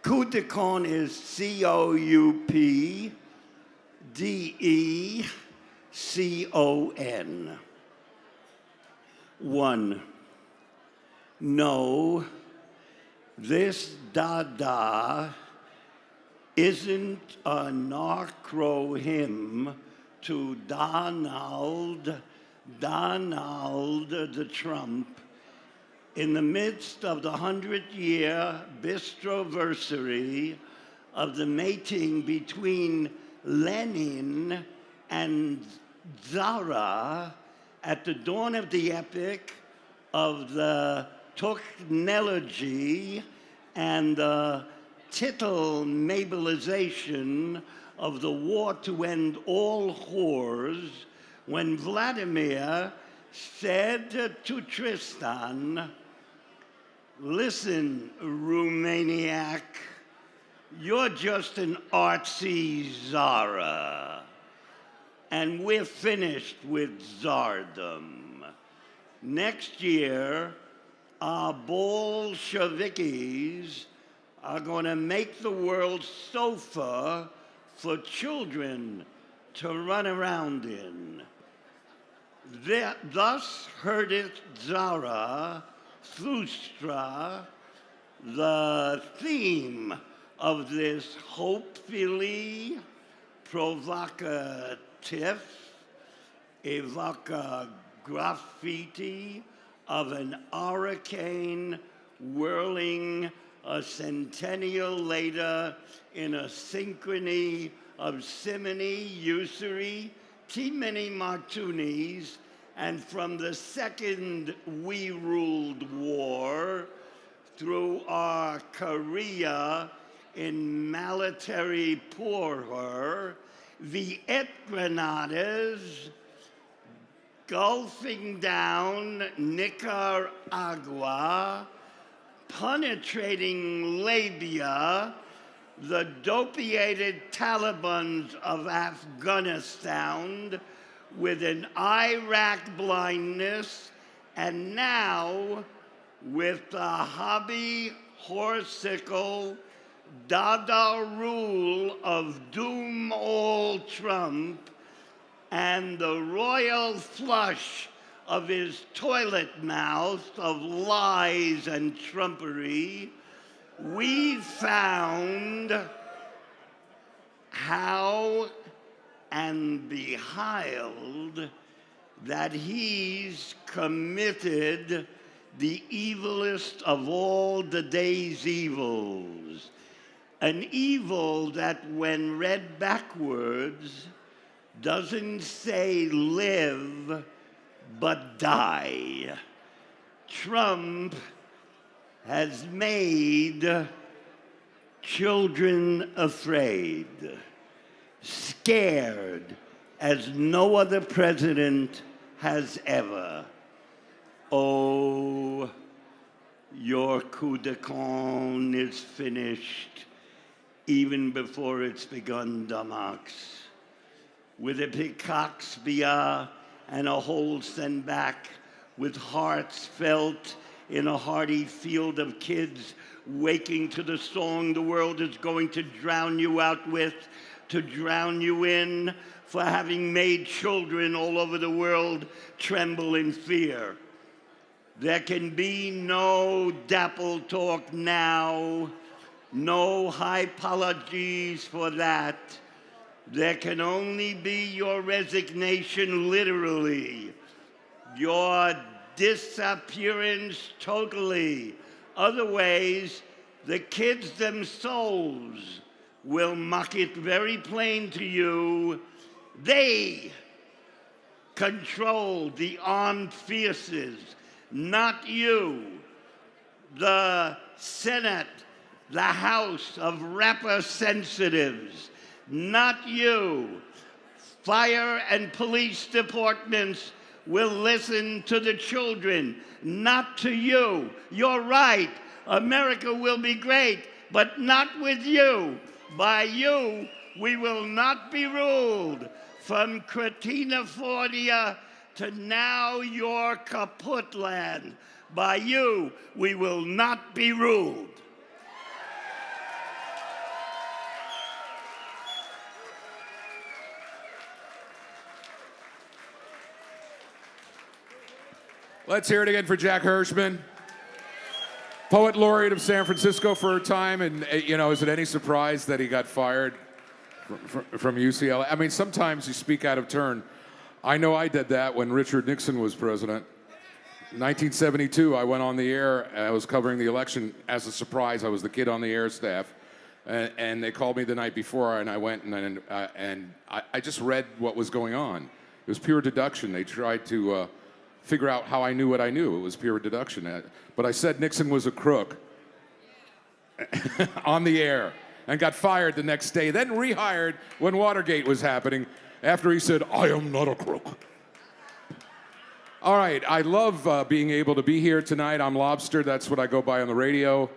Coup de Con is C-O-U-P-D-E-C-O-N. 1. No, this Dada isn't a narcro hymn to Donald the Trump in the midst of the 100-year bistroversary of the mating between Lenin and Zara at the dawn of the epic of the Technology and the tittle mobilization of the war to end all whores, when Vladimir said to Tristan, "Listen, Romaniac, you're just an artsy Zara, and we're finished with Tsardom. Next year, our Bolshevikis are going to make the world sofa for children to run around in. Thus heardeth Zara Thustra, the theme of this hopefully provocative evoca graffiti of an hurricane whirling a centennial later in a synchrony of simony, usury, T-many Martunis, and from the second we ruled war through our career in military poor, the Granadas gulfing down Nicaragua, penetrating labia, the dopiated Talibans of Afghanistan with an Iraq blindness, and now with the hobby horsicle Dada rule of doom all Trump and the royal flush of his toilet mouth of lies and trumpery, we found how and beheld that he's committed the evilest of all the day's evils, an evil that when read backwards doesn't say live but die. Trump has made children afraid, scared as no other president has ever. Oh, your coup de con is finished even before it's begun, Damax. With a peacock's bier and a hole sent back, with hearts felt in a hearty field of kids waking to the song the world is going to drown you out with, to drown you in, for having made children all over the world tremble in fear. There can be no dapple talk now, no high apologies for that. There can only be your resignation, literally, your disappearance totally. Other ways, the kids themselves will make it very plain to you. They control the armed forces, not you. The Senate, the House of Representatives, not you. Fire and police departments will listen to the children, not to you. You're right. America will be great, but not with you. By you, we will not be ruled. From Cretina Fordia to now your kaput land. By you, we will not be ruled. Let's hear it again for Jack Hirschman, poet laureate of San Francisco for a time. And, you know, is it any surprise that he got fired from UCLA? I mean, sometimes you speak out of turn. I know I did that when Richard Nixon was president. 1972, I went on the air. I was covering the election as a surprise. I was the kid on the air staff. And they called me the night before, and I went and I just read what was going on. It was pure deduction. They tried to figure out how I knew what I knew. It was pure deduction. But I said Nixon was a crook on the air and got fired the next day, then rehired when Watergate was happening after he said, "I am not a crook." All right, I love being able to be here tonight. I'm Lobster. That's what I go by on the radio.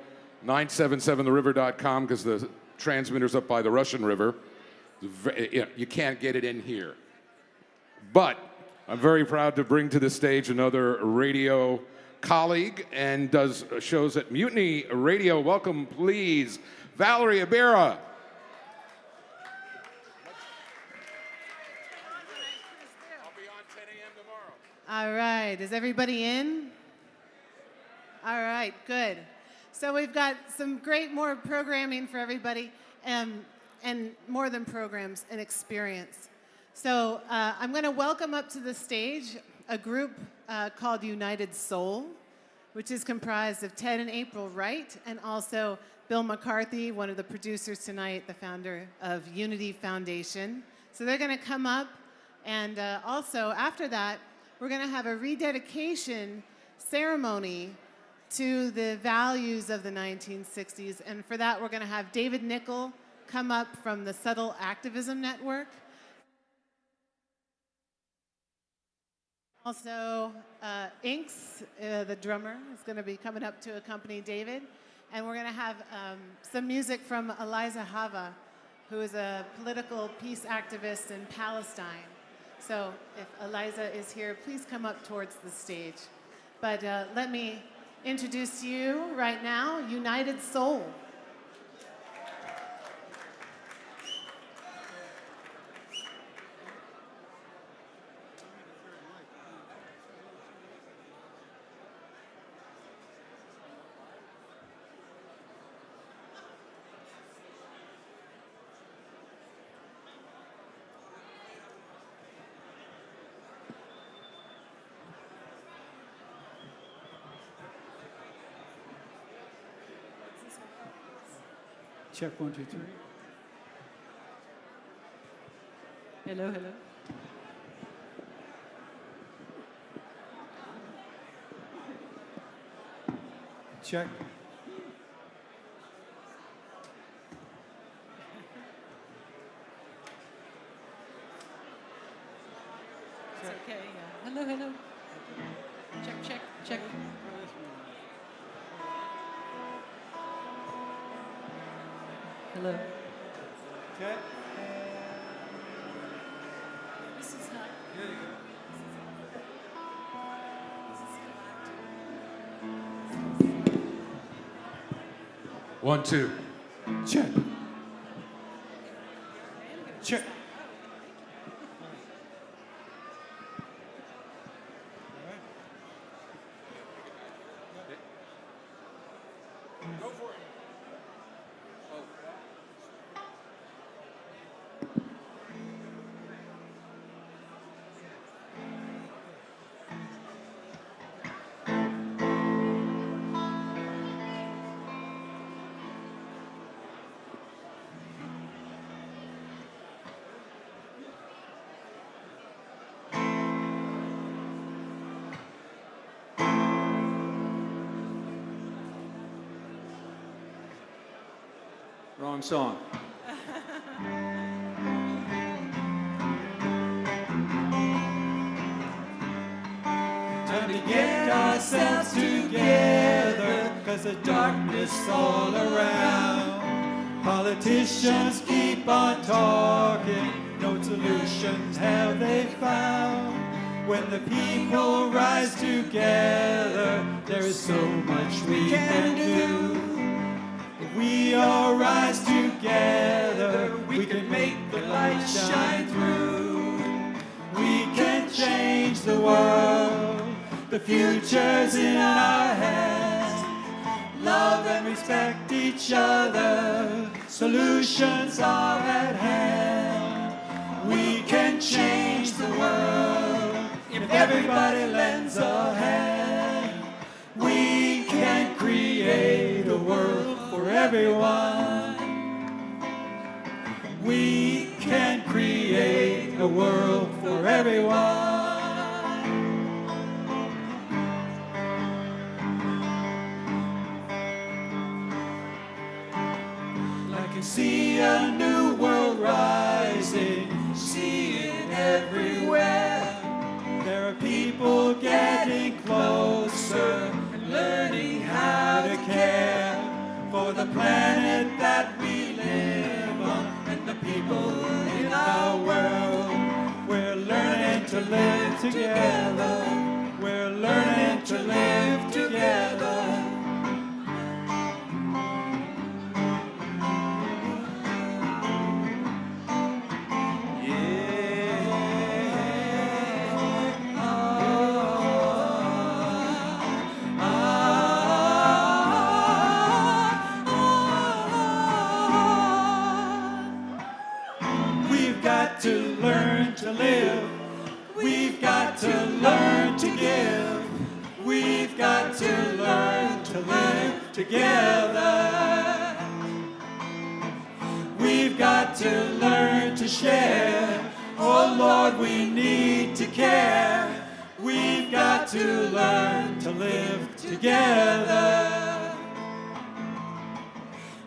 977theriver.com, because the transmitter's up by the Russian River. You can't get it in here. But I'm very proud to bring to the stage another radio colleague and does shows at Mutiny Radio. Welcome, please, Valerie Ibarra. All right, is everybody in? All right, good. So we've got some great more programming for everybody, and more than programs, an experience. So I'm going to welcome up to the stage a group called United S.O.U.L, which is comprised of Ted and April Wright, and also Bill McCarthy, one of the producers tonight, the founder of Unity Foundation. So they're going to come up, and also after that, we're going to have a rededication ceremony to the values of the 1960s. And for that, we're going to have David Nickel come up from the S.O.U.L Activism Network. Also, Inks, the drummer, is going to be coming up to accompany David. And we're going to have some music from Eliza Hava, who is a political peace activist in Palestine. So if Eliza is here, please come up towards the stage. But let me introduce you right now, United S.O.U.L. Check 1, 2, 3. Hello, hello. Check. It's okay, yeah. Hello, hello. Check, check, check. Hello. Okay. This is not. There you go. 1, 2. Check. Check. Go for it. Wrong song. Time to get ourselves together, 'cause the darkness all around. Politicians keep on talking, no solutions have they found. When the people rise together, there is so much we can do. If we all rise together, we can make the light shine through. We can change the world, the future's in our hands. Love and respect each other, solutions are at hand. We can change the world if everybody lends a hand. We can create a world for everyone. We can create a world for everyone. I can see a new world rising, see it everywhere. There are people getting closer and learning how to care for the planet that we live on and the people in our world. We're learning to live together. We're learning to live together. To learn to live, we've got to learn to give, we've got to learn to live together. We've got to learn to share, oh Lord, we need to care. We've got to learn to live together.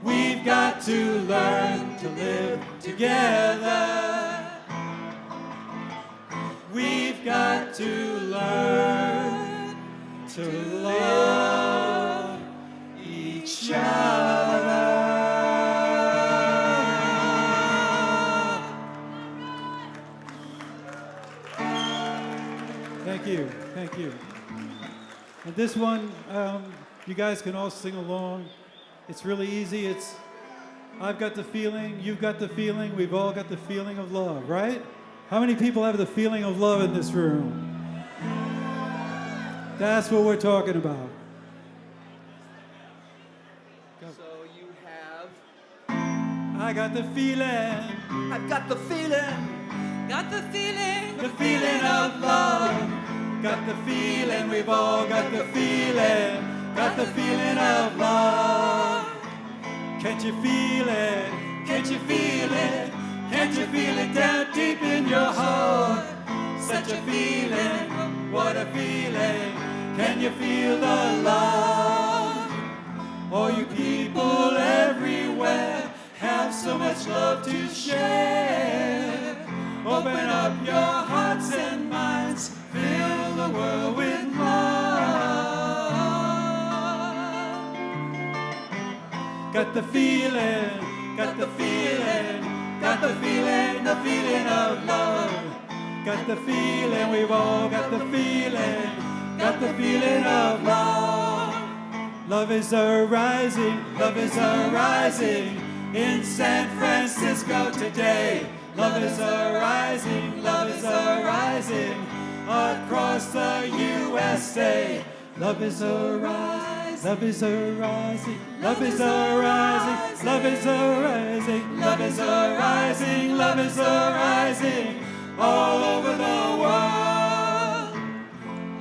We've got to learn to live together. We've got to learn to love each other. Thank you, thank you. And this one, you guys can all sing along. It's really easy. It's, I've got the feeling, you've got the feeling, we've all got the feeling of love, right? How many people have the feeling of love in this room? That's what we're talking about. So you have. I got the feeling. I've got the feeling. Got the feeling. The feeling of love. Got the feeling. We've all got the feeling. Got the feeling of love. Can't you feel it? Can't you feel it? Can't you feel it down deep in your heart? Such a feeling, what a feeling. Can you feel the love? All you people everywhere have so much love to share. Open up your hearts and minds, fill the world with love. Got the feeling, got the feeling. Got the feeling of love. Got the feeling, we've all got the feeling. Got the feeling of love. Love is arising, love is arising in San Francisco today. Love is arising, love is arising across the USA. Love is arising. Love is arising, love is arising, love is arising, love is arising, love is arising all over the world.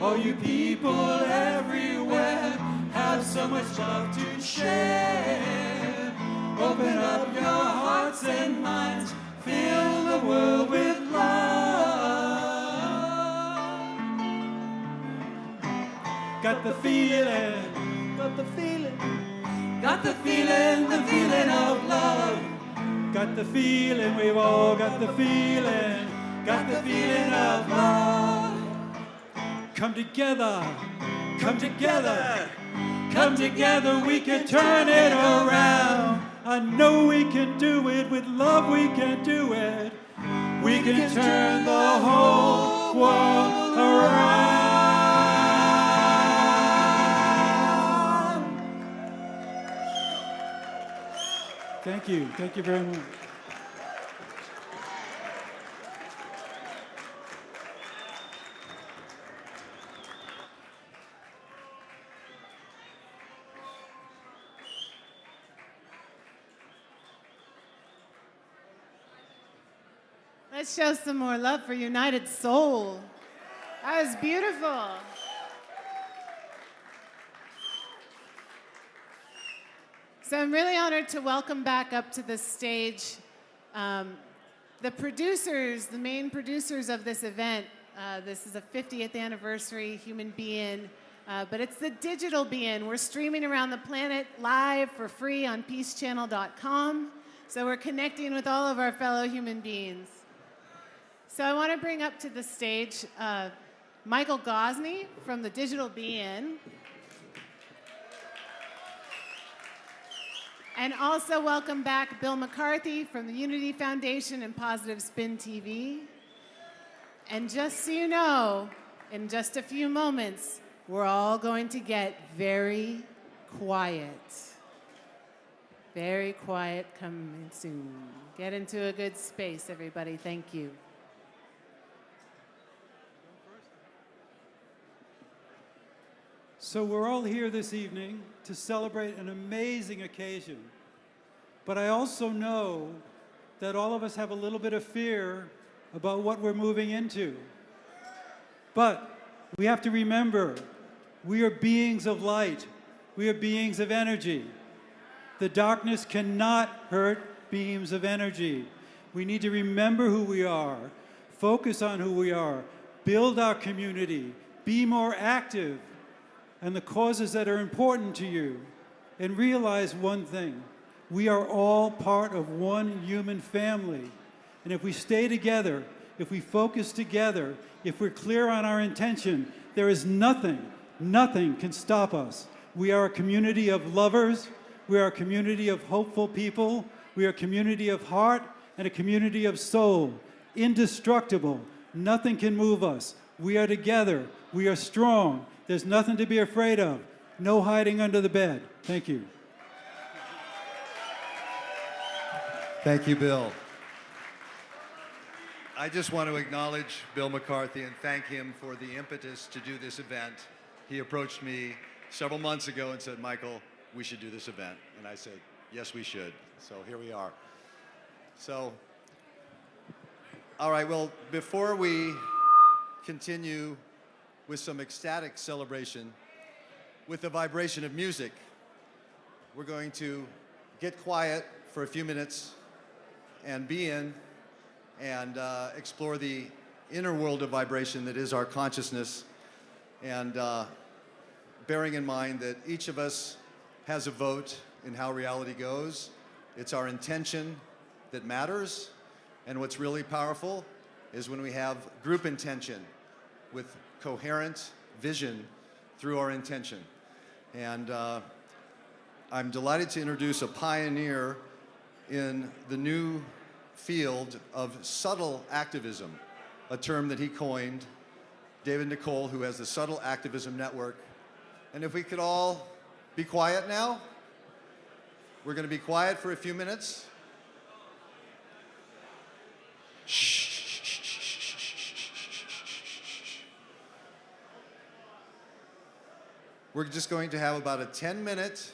All you people everywhere have so much love to share. Open up your hearts and minds, fill the world with love. Got the feeling. Got the feeling, Got the feeling of love. Got the feeling, we've all got the feeling of love. Come together, come together, come together, we can turn it around. I know we can do it, with love we can do it. We can turn the whole world around. Thank you very much. Let's show some more love for United Soul. That was beautiful. So I'm really honored to welcome back up to the stage the producers, the main producers of this event. This is a 50th anniversary human being, but it's the digital being. We're streaming around the planet live for free on peacechannel.com. So we're connecting with all of our fellow human beings. So I want to bring up to the stage Michael Gosney from the Digital Being. And also welcome back Bill McCarthy from the Unity Foundation and Positive Spin TV. And just so you know, in just a few moments, we're all going to get very quiet. Very quiet coming soon. Get into a good space, everybody. Thank you. So we're all here this evening to celebrate an amazing occasion. But I also know that all of us have a little bit of fear about what we're moving into. But we have to remember, we are beings of light. We are beings of energy. The darkness cannot hurt beams of energy. We need to remember who we are, focus on who we are, build our community, be more active, and the causes that are important to you, and realize one thing. We are all part of one human family. And if we stay together, if we focus together, if we're clear on our intention, there is nothing can stop us. We are a community of lovers. We are a community of hopeful people. We are a community of heart and a community of soul. Indestructible. Nothing can move us. We are together. We are strong. There's nothing to be afraid of. No hiding under the bed. Thank you. Thank you, Bill. I just want to acknowledge Bill McCarthy and thank him for the impetus to do this event. He approached me several months ago and said, Michael, we should do this event. And I said, yes, we should. So here we are. So, all right, well, before we continue with some ecstatic celebration with the vibration of music, we're going to get quiet for a few minutes and be in and explore the inner world of vibration that is our consciousness, and bearing in mind that each of us has a vote in how reality goes. It's our intention that matters, and what's really powerful is when we have group intention with coherent vision through our intention. And I'm delighted to introduce a pioneer in the new field of subtle activism, a term that he coined, David Nicole, who has the Subtle Activism Network. And if we could all be quiet now. We're going to be quiet for a few minutes. Shh. We're just going to have about a 10-minute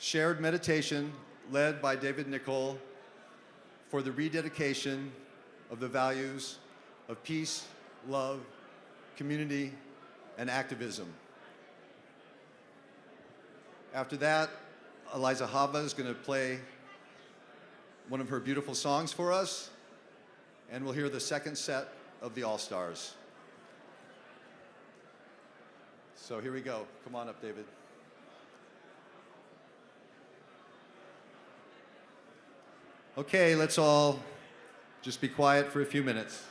shared meditation led by David Nicole for the rededication of the values of peace, love, community, and activism. After that, Eliza Hava is going to play one of her beautiful songs for us, and we'll hear the second set of the All-Stars. So here we go. Come on up, David. Okay, let's all just be quiet for a few minutes.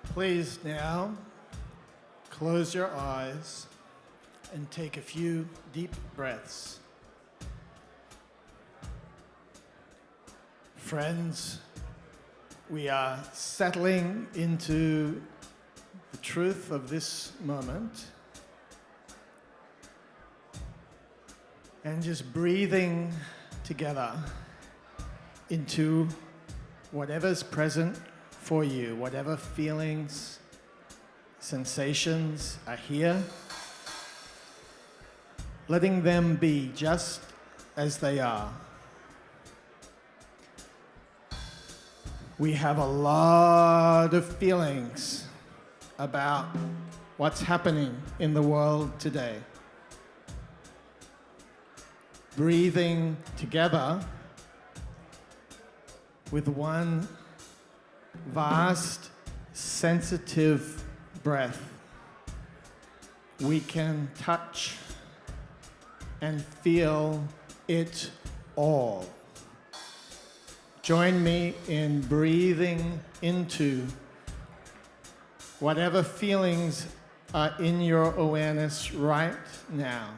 Please now close your eyes and take a few deep breaths. Friends, we are settling into the truth of this moment and just breathing together into whatever's present for you, whatever feelings, sensations are here, letting them be just as they are. We have a lot of feelings about what's happening in the world today. Breathing together with one vast, sensitive breath, we can touch and feel it all. Join me in breathing into whatever feelings are in your awareness right now.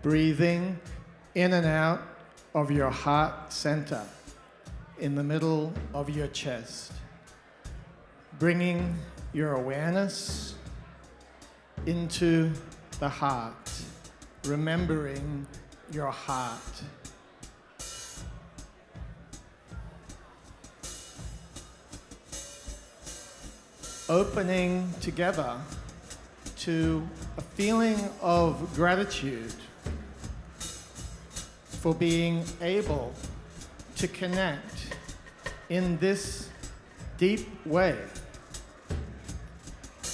Breathing in and out of your heart center, in the middle of your chest. Bringing your awareness into the heart, remembering your heart. Opening together to a feeling of gratitude for being able to connect in this deep way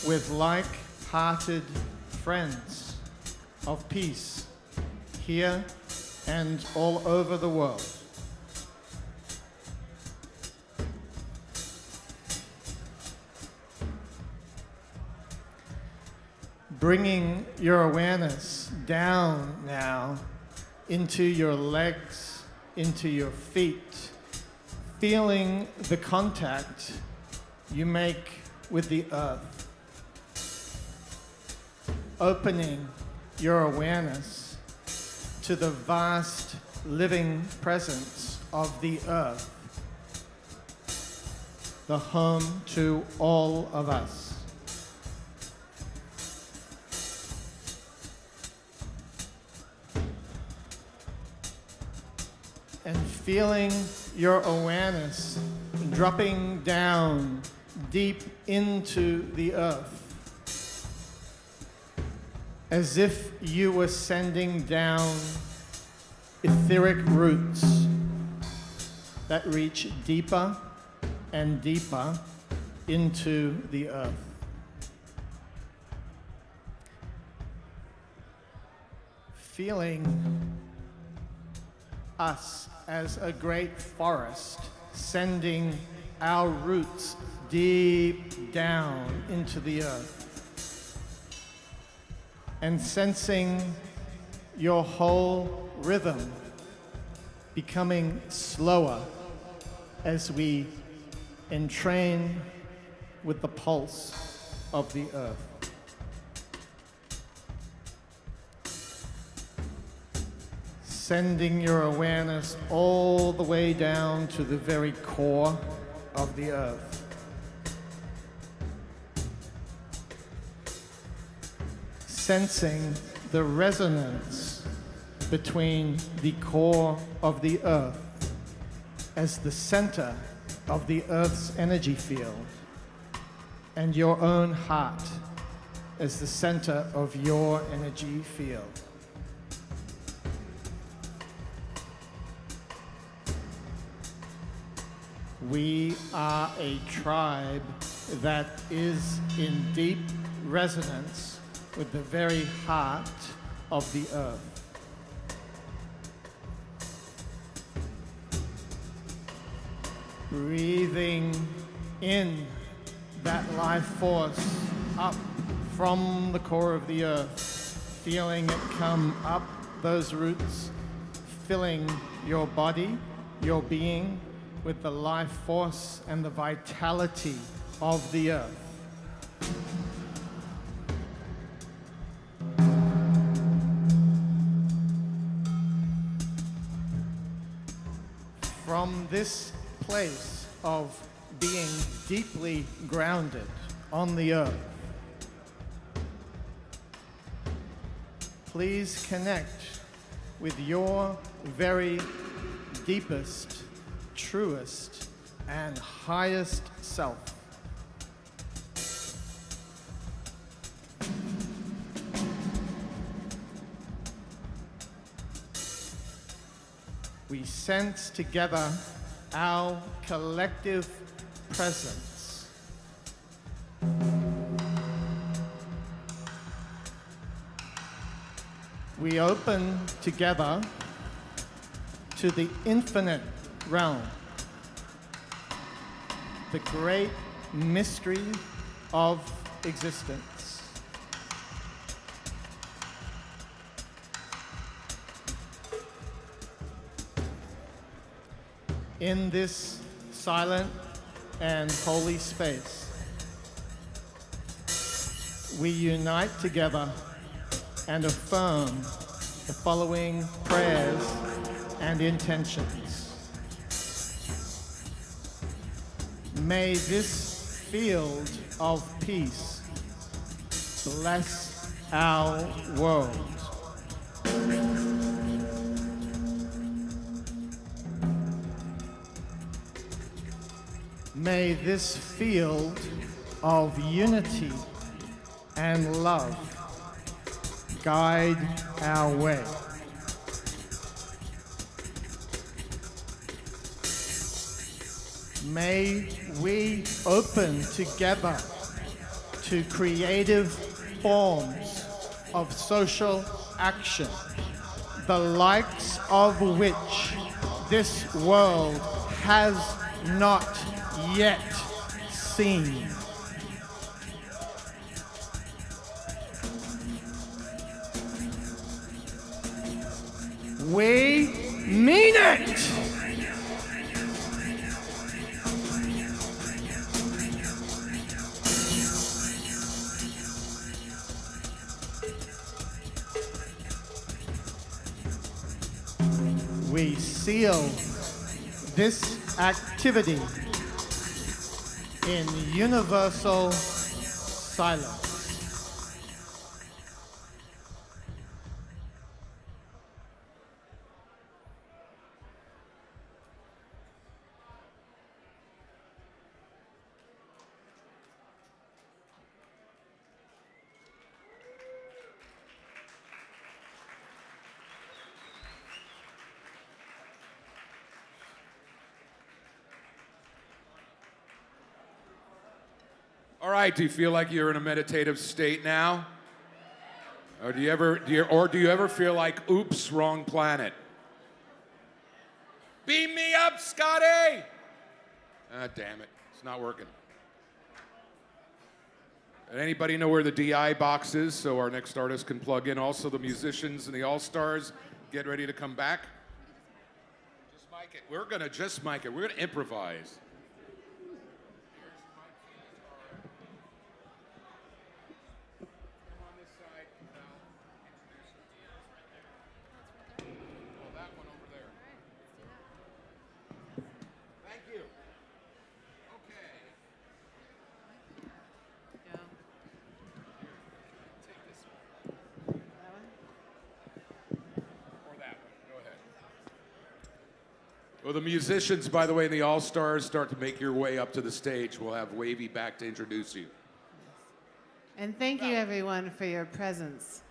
with like-hearted friends of peace here and all over the world. Bringing your awareness down now into your legs, into your feet, feeling the contact you make with the earth. Opening your awareness to the vast living presence of the earth, the home to all of us. And feeling your awareness dropping down deep into the earth, as if you were sending down etheric roots that reach deeper and deeper into the earth. Feeling us as a great forest, sending our roots deep down into the earth, and sensing your whole rhythm becoming slower as we entrain with the pulse of the earth. Sending your awareness all the way down to the very core of the earth. Sensing the resonance between the core of the earth as the center of the earth's energy field and your own heart as the center of your energy field. We are a tribe that is in deep resonance with the very heart of the earth. Breathing in that life force up from the core of the earth, feeling it come up those roots, filling your body, your being, with the life force and the vitality of the earth. From this place of being deeply grounded on the earth, please connect with your very deepest, truest, and highest self. We sense together our collective presence. We open together to the infinite realm, the great mystery of existence. In this silent and holy space, we unite together and affirm the following prayers and intentions. May this field of peace bless our world. May this field of unity and love guide our way. May we open together to creative forms of social action, the likes of which this world has not yet seen. We mean it! We seal this activity in universal silence. All right, do you feel like you're in a meditative state now? Or do you ever feel like, oops, wrong planet? Beam me up, Scotty! Ah, damn it, it's not working. Anybody know where the DI box is so our next artist can plug in? Also, the musicians and the all-stars, get ready to come back. Just mic it. We're gonna just mic it. We're gonna improvise. Well, the musicians, by the way, and the all-stars start to make your way up to the stage. We'll have Wavy back to introduce you. And thank you, everyone, for your presence.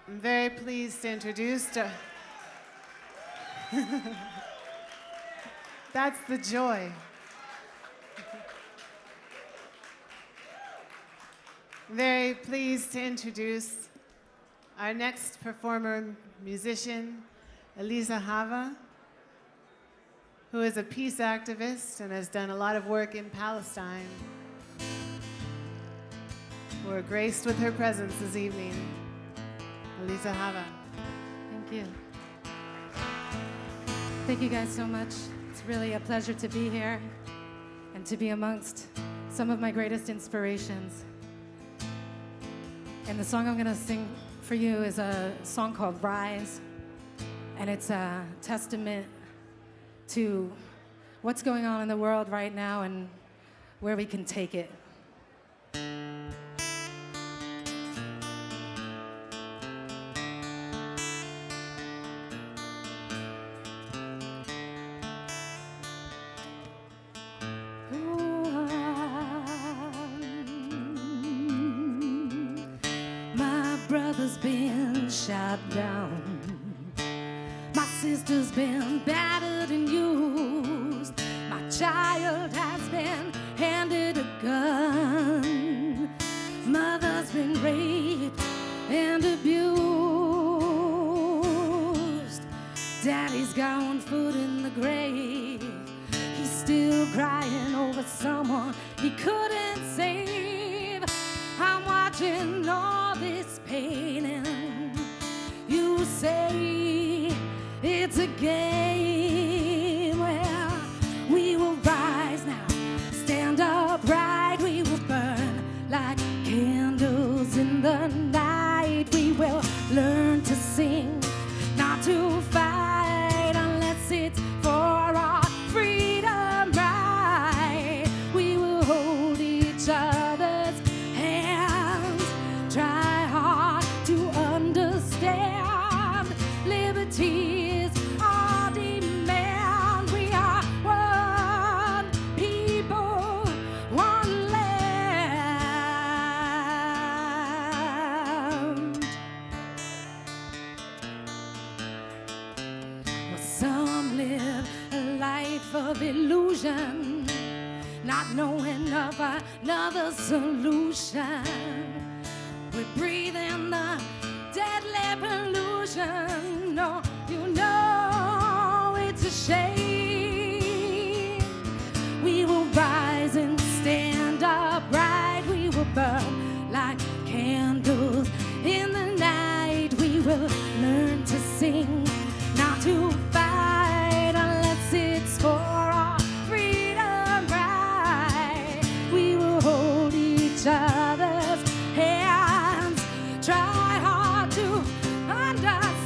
I'm very pleased to introduce That's the joy. Very pleased to introduce our next performer, musician, Elisa Hava, who is a peace activist and has done a lot of work in Palestine. We're graced with her presence this evening. Elisa Hava. Thank you. Thank you guys so much. It's really a pleasure to be here and to be amongst some of my greatest inspirations. And the song I'm going to sing for you is a song called Rise. And it's a testament to what's going on in the world right now and where we can take it. My brother's been shot down. My sister's been battered and used. My child has been handed a gun. Mother's been raped and abused. Daddy's got one foot in the grave. He's still crying over someone he couldn't save. I'm watching all this pain and you say it's a game. Well, we will rise now, stand upright. We will burn like candles in the night. We will learn to sing, not to fight unless it's for our freedom, right? We will hold each other's hands, try hard to understand. Liberty is our demand. We are one people, one land. Well, some live a life of illusion, not knowing of another solution. We breathe in the deadly pollution. No, you know it's a shame. We will rise and stand upright. We will burn like candles in the night. We will learn to sing, not to fight unless it's for our freedom, right? We will hold each other's hands, try hard to understand.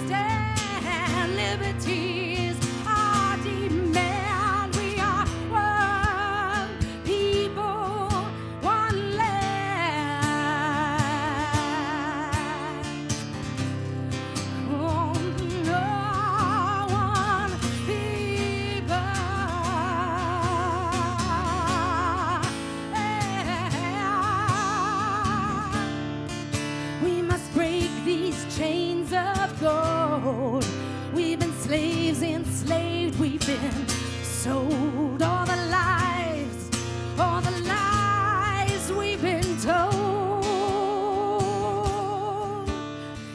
Liberty is our demand. We are one people, one land. Oh, no, one people. We must break these chains of gold. We've been slaves, enslaved, we've been sold. All the lies we've been told.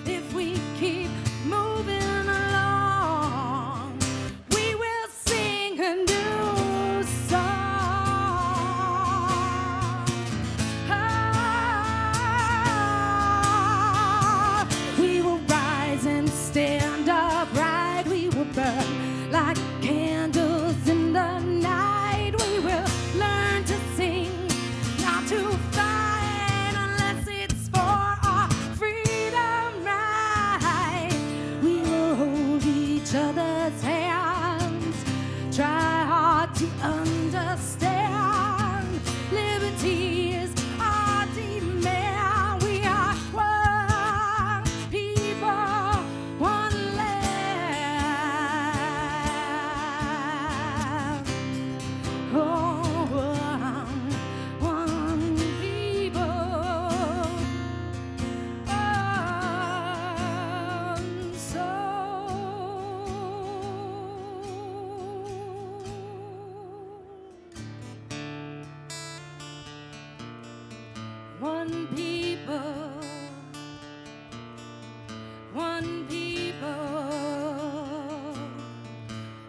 If we keep moving along, we will sing a new song. We will rise and stand upright. We will burn like candles in the One people, one people,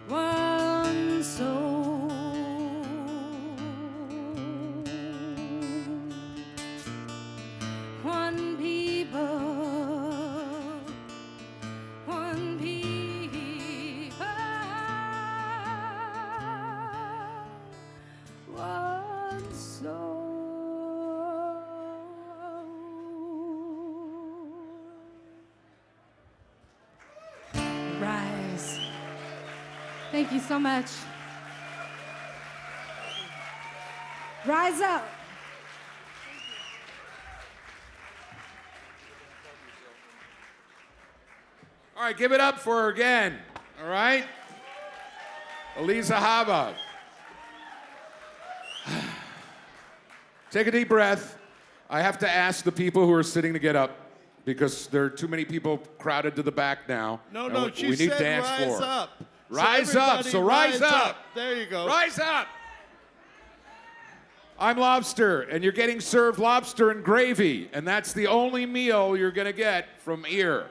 one soul. One people, one people, one soul. Rise. Thank you so much. Rise up. All right, give it up for her again. All right? Eliza Hava. Take a deep breath. I have to ask the people who are sitting to get up because there are too many people crowded to the back now. No, And no, we she need said dance rise floor. up. Rise up, so rise up. There you go. Rise up. I'm Lobster, and you're getting served lobster and gravy, and that's the only meal you're gonna get from here.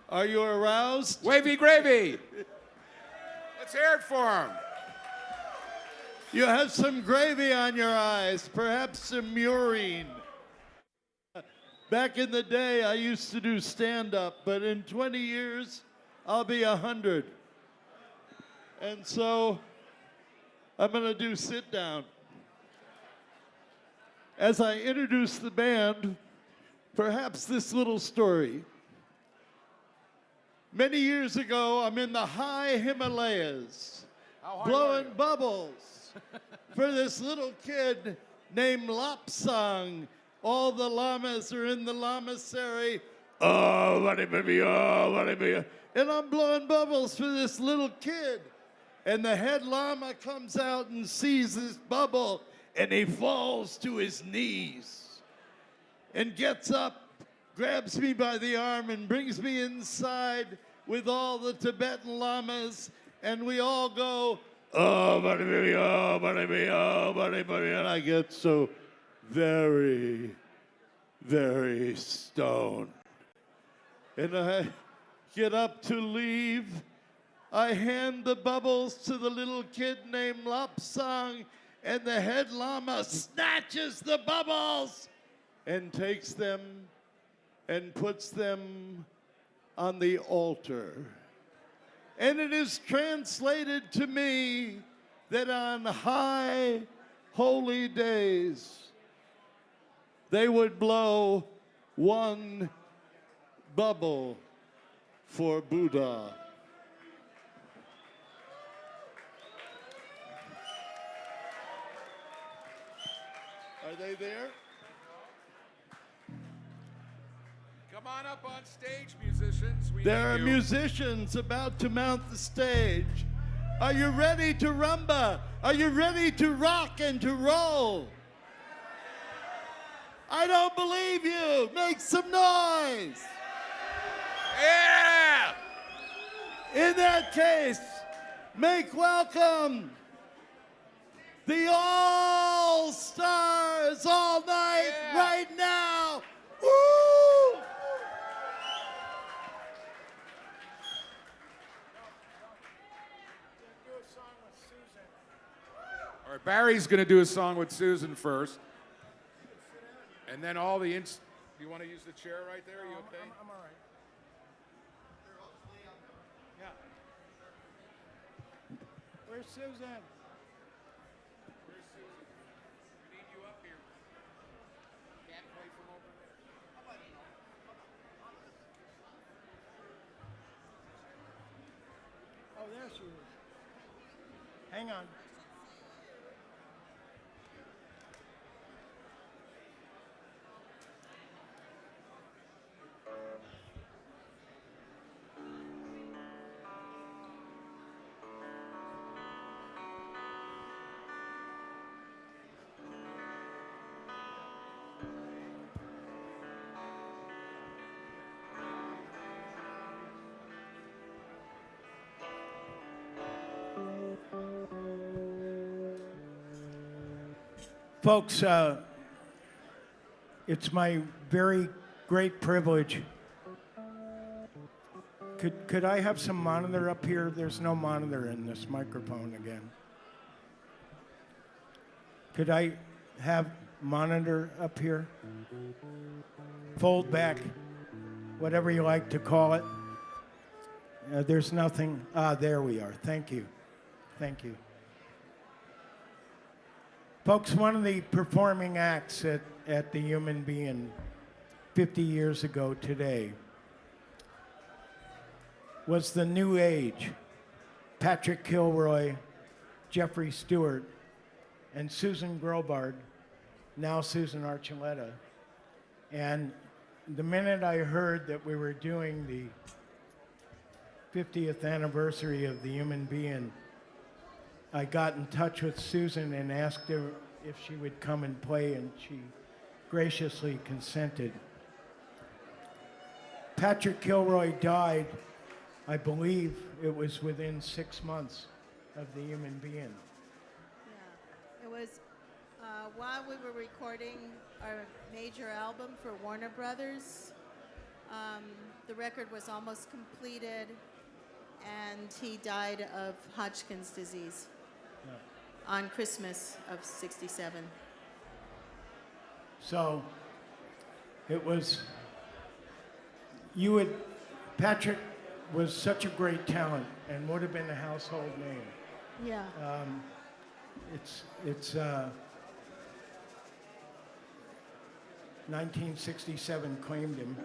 Are you aroused? Wavy gravy. Let's hear it for him. You have some gravy on your eyes, perhaps some murine. Back in the day, I used to do stand-up, but in 20 years, I'll be 100. And so, I'm gonna do sit-down. As I introduce the band, perhaps this little story. Many years ago, I'm in the high Himalayas, blowing bubbles for this little kid named Lopsang. All the llamas are in the lamasery. Oh, what a baby, oh, what a baby. And I'm blowing bubbles for this little kid. And the head llama comes out and sees this bubble, and he falls to his knees and gets up, grabs me by the arm and brings me inside with all the Tibetan lamas, and we all go, oh, buddy, baby, oh, buddy, baby, oh, buddy, buddy, and I get so very, very stoned. And I get up to leave. I hand the bubbles to the little kid named Lopsang, and the head lama snatches the bubbles and takes them and puts them on the altar. And it is translated to me that on high holy days, they would blow one bubble for Buddha. Are they there? Come on up on stage, musicians. There are musicians about to mount the stage. Are you ready to rumba? Are you ready to rock and to roll? I don't believe you. Make some noise. Yeah! In that case, make welcome the All Stars all night, right now. Woo! All right, Barry's going to do a song with Susan first. And then all the you want to use the chair right there? Are you okay? I'm all right. Yeah. Where's Susan? Where's Susan? We need you up here. Can't play from over there. Oh, there she is. Hang on. Folks, It's my very great privilege. Could I have some monitor up here? There's no monitor in this microphone again. Could I have monitor up here? Fold back, whatever you like to call it. There's nothing. There we are. Thank you. Thank you. Folks, one of the performing acts at the Human Being 50 years ago today was the New Age. Patrick Kilroy, Jeffrey Stewart, and Susan Grobard, now Susan Archuleta. And the minute I heard that we were doing the 50th anniversary of the Human Being, I got in touch with Susan and asked her if she would come and play, and she graciously consented. Patrick Kilroy died, I believe it was within 6 months of the Human Being. Yeah, it was while we were recording our major album for Warner Brothers. The record was almost completed, and he died of Hodgkin's disease on Christmas of '67. So it was, Patrick was such a great talent and would have been a household name. Yeah. It's 1967 claimed him.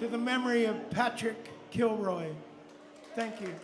to the memory of Patrick Kilroy. Thank you.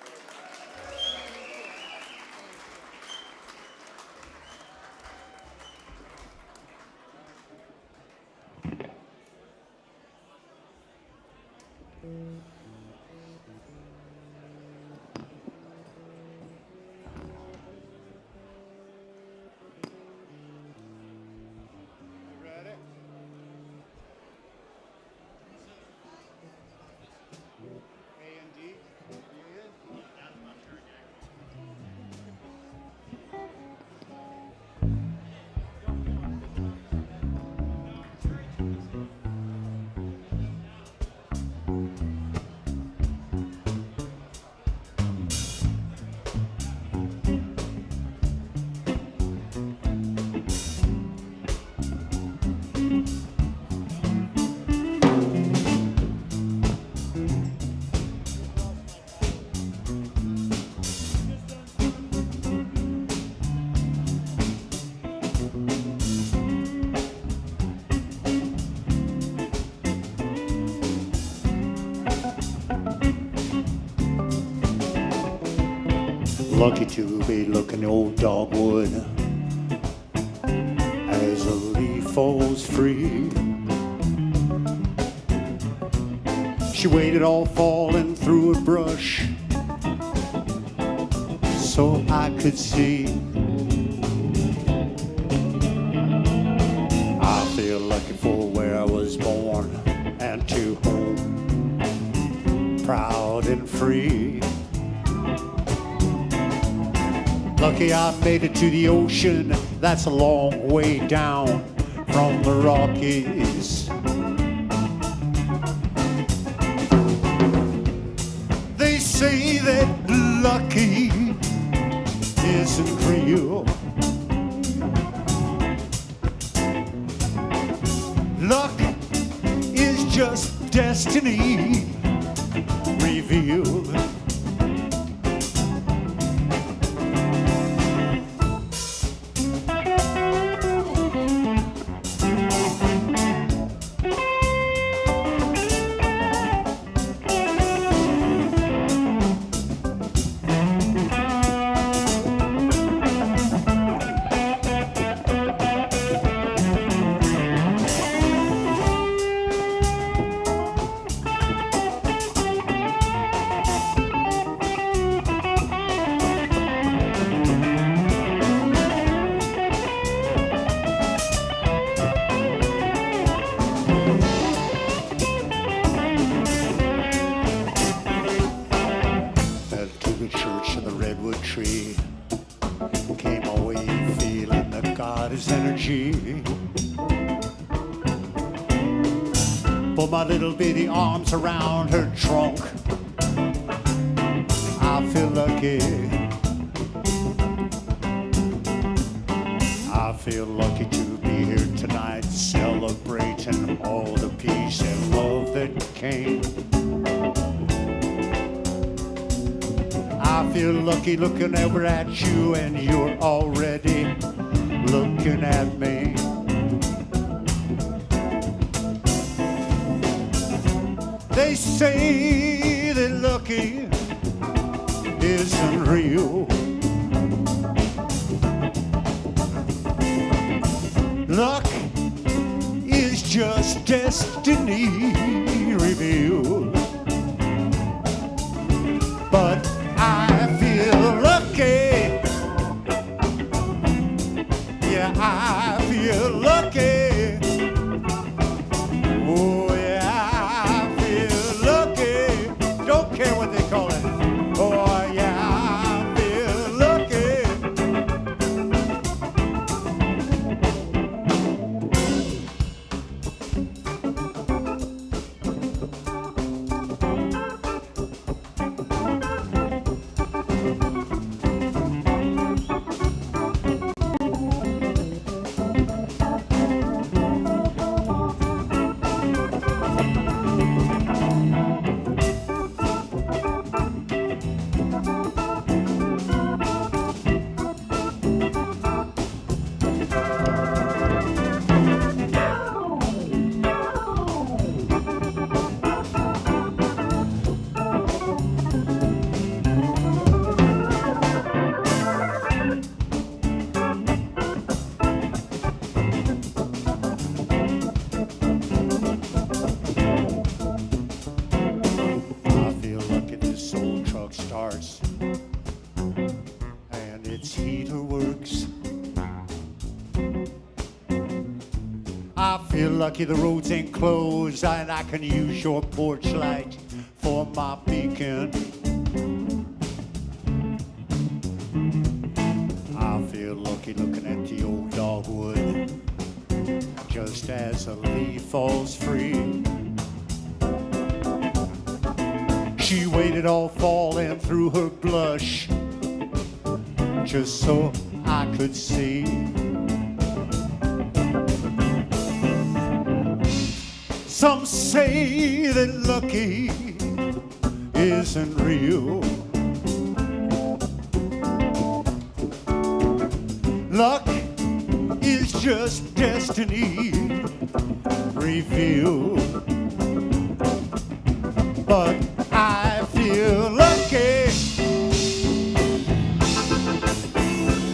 Lucky to be looking old dogwood as a leaf falls free. She waited all falling through a brush so I could see. I feel lucky for where I was born and to home, proud and free. Lucky I made it to the ocean, that's a long way down from the Rockies. They say that lucky isn't real. Luck is just destiny revealed. My little bitty arms around her trunk, I feel lucky. I feel lucky to be here tonight, celebrating all the peace and love that came. I feel lucky looking over at you, and you're already looking at me. They say that lucky isn't real. Luck is just destiny revealed. But I feel lucky. Yeah, I feel lucky. Oh, don't care what they call it. Oh, yeah, I feel lucky. hearts, and its heater works. I feel lucky the roads ain't closed, and I can use your porch light for my beacon. I feel lucky looking at the old dogwood just as a leaf falls free. She waited all fall and through her blush just so I could see. Some say that lucky isn't real. Luck is just destiny revealed. But I feel lucky.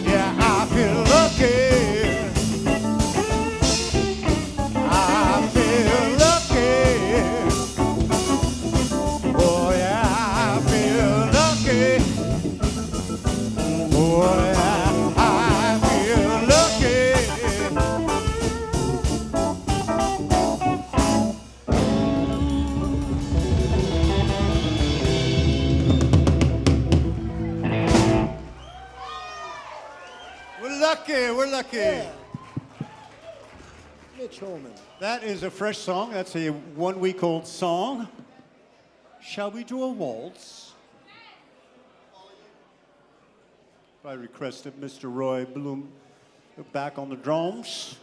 Yeah, I feel lucky. I feel lucky. Oh yeah, I feel lucky. Oh yeah, I feel lucky. We're lucky. Yeah. Mitch Holman. That is a fresh song. That's a 1 week old song. Shall we do a waltz? By request of Mr. Roy Bloom back on the drums.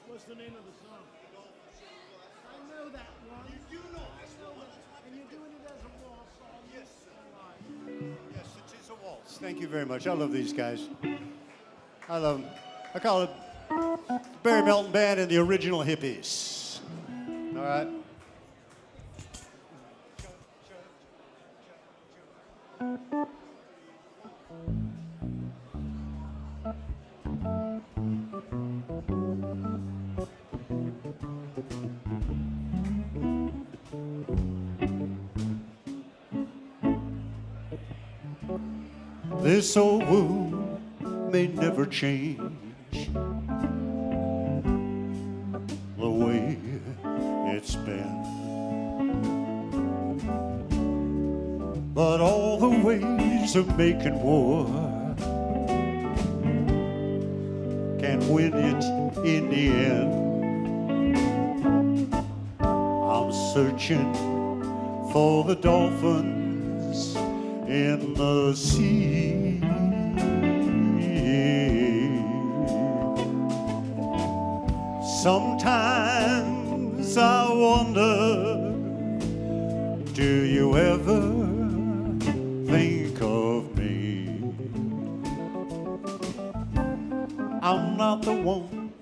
What's the name of the song? I know that one. You do know it. And you're doing it as a waltz song. Yes. Yes, it is a waltz. Thank you very much. I love these guys. I love them. I call it the Barry Melton Band and the Original Hippies. All right. This old world may never change the way it's been, but all the ways of making war can't win it in the end. I'm searching for the dolphins in the sea. Sometimes I wonder, do you ever think of me? I'm not the one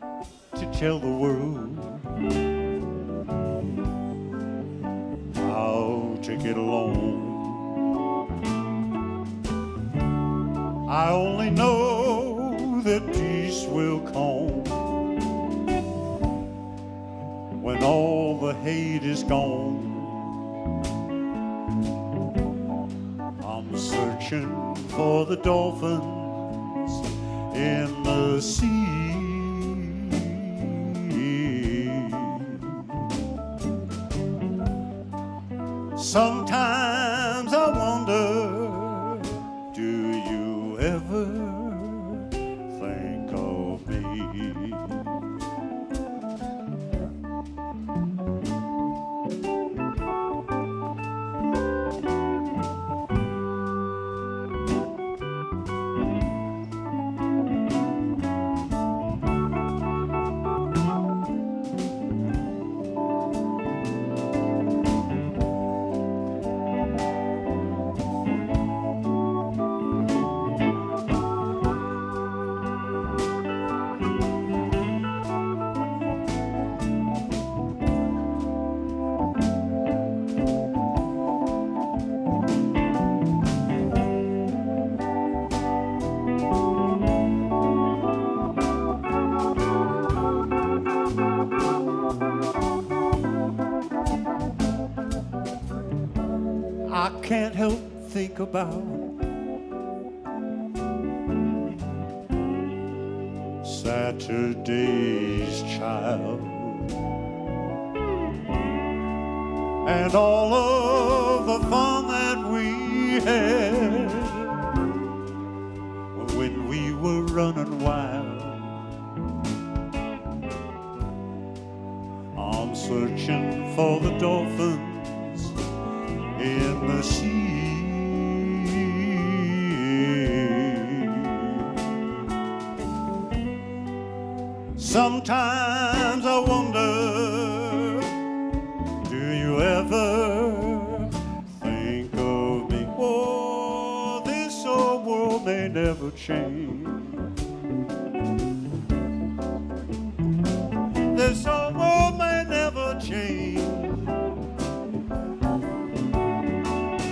to tell the world how to get along. I only know that peace will come when all the hate is gone. I'm searching for the dolphins in the sea. Sometimes I wonder, do you ever think of me? can't help think about Saturday's Child and all of the fun that we had when we were running wild. I'm searching for the dolphins in the sea. Sometimes I wonder, do you ever think of me? Oh, this old world may never change. This old world may never change.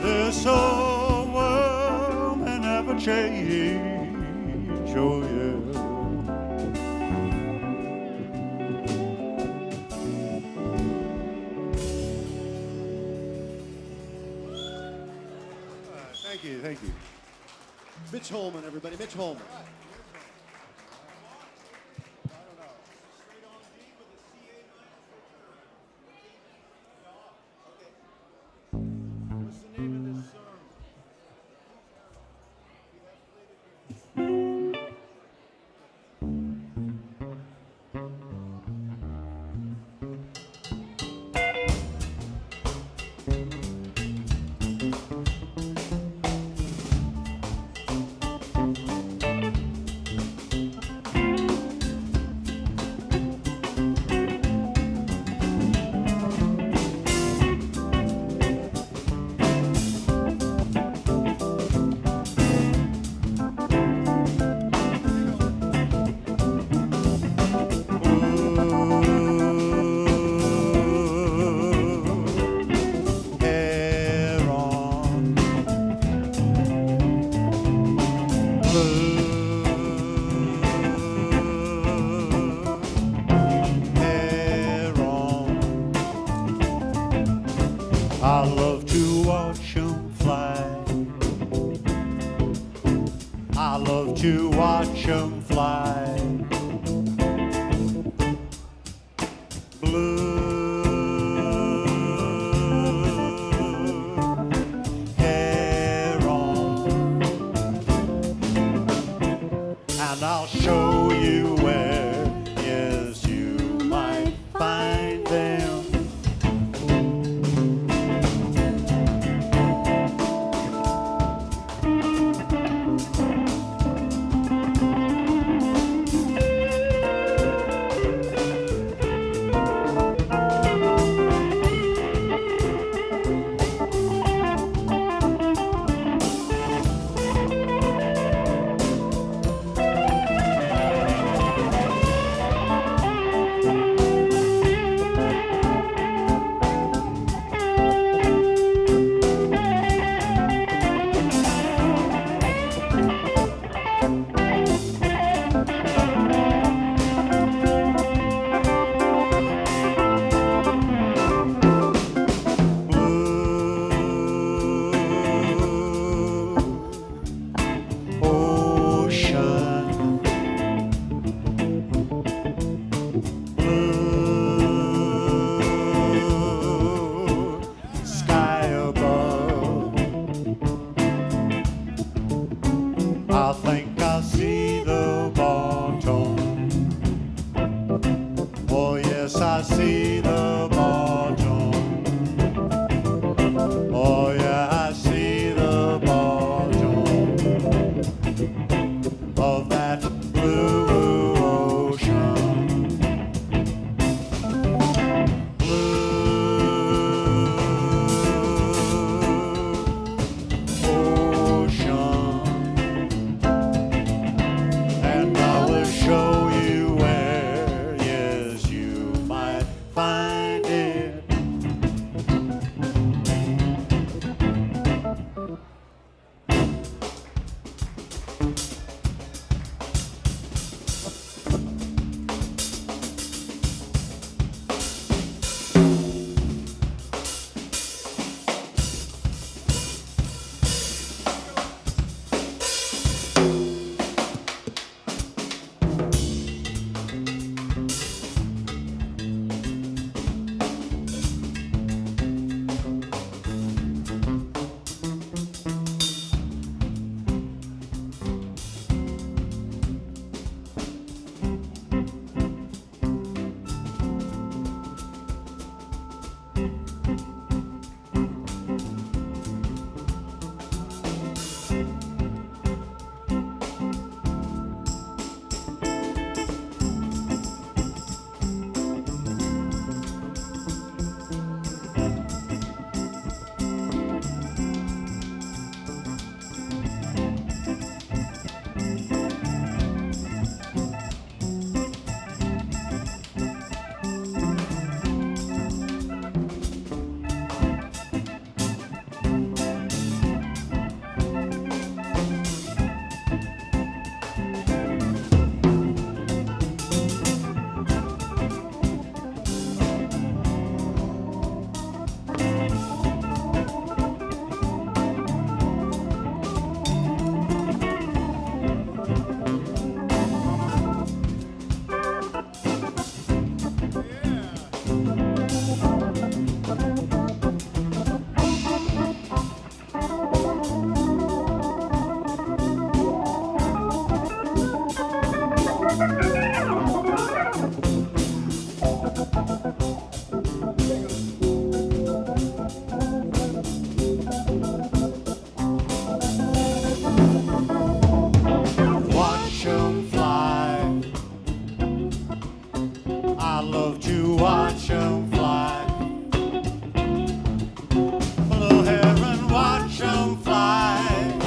This old world may never change. Oh, yeah. Thank you. Mitch Holman, everybody. Mitch Holman. What's the name of this song? I love to watch 'em fly. I love to watch 'em fly. Blue heron, and I'll show you where, yes, you might find them. them fly.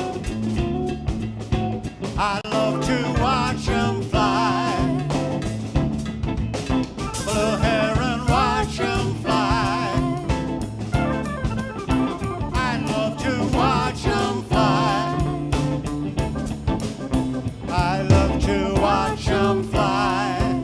I love to watch them fly. Blue heron, watch them fly. I love to watch them fly. I love to watch them fly.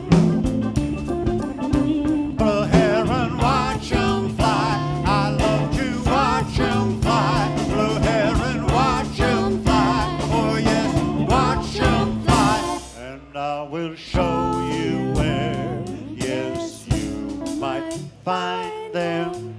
Blue heron, watch them fly. I love to watch them fly. Blue heron, watch them fly. Oh yes, watch them fly. And I will show you where, yes, you might find them.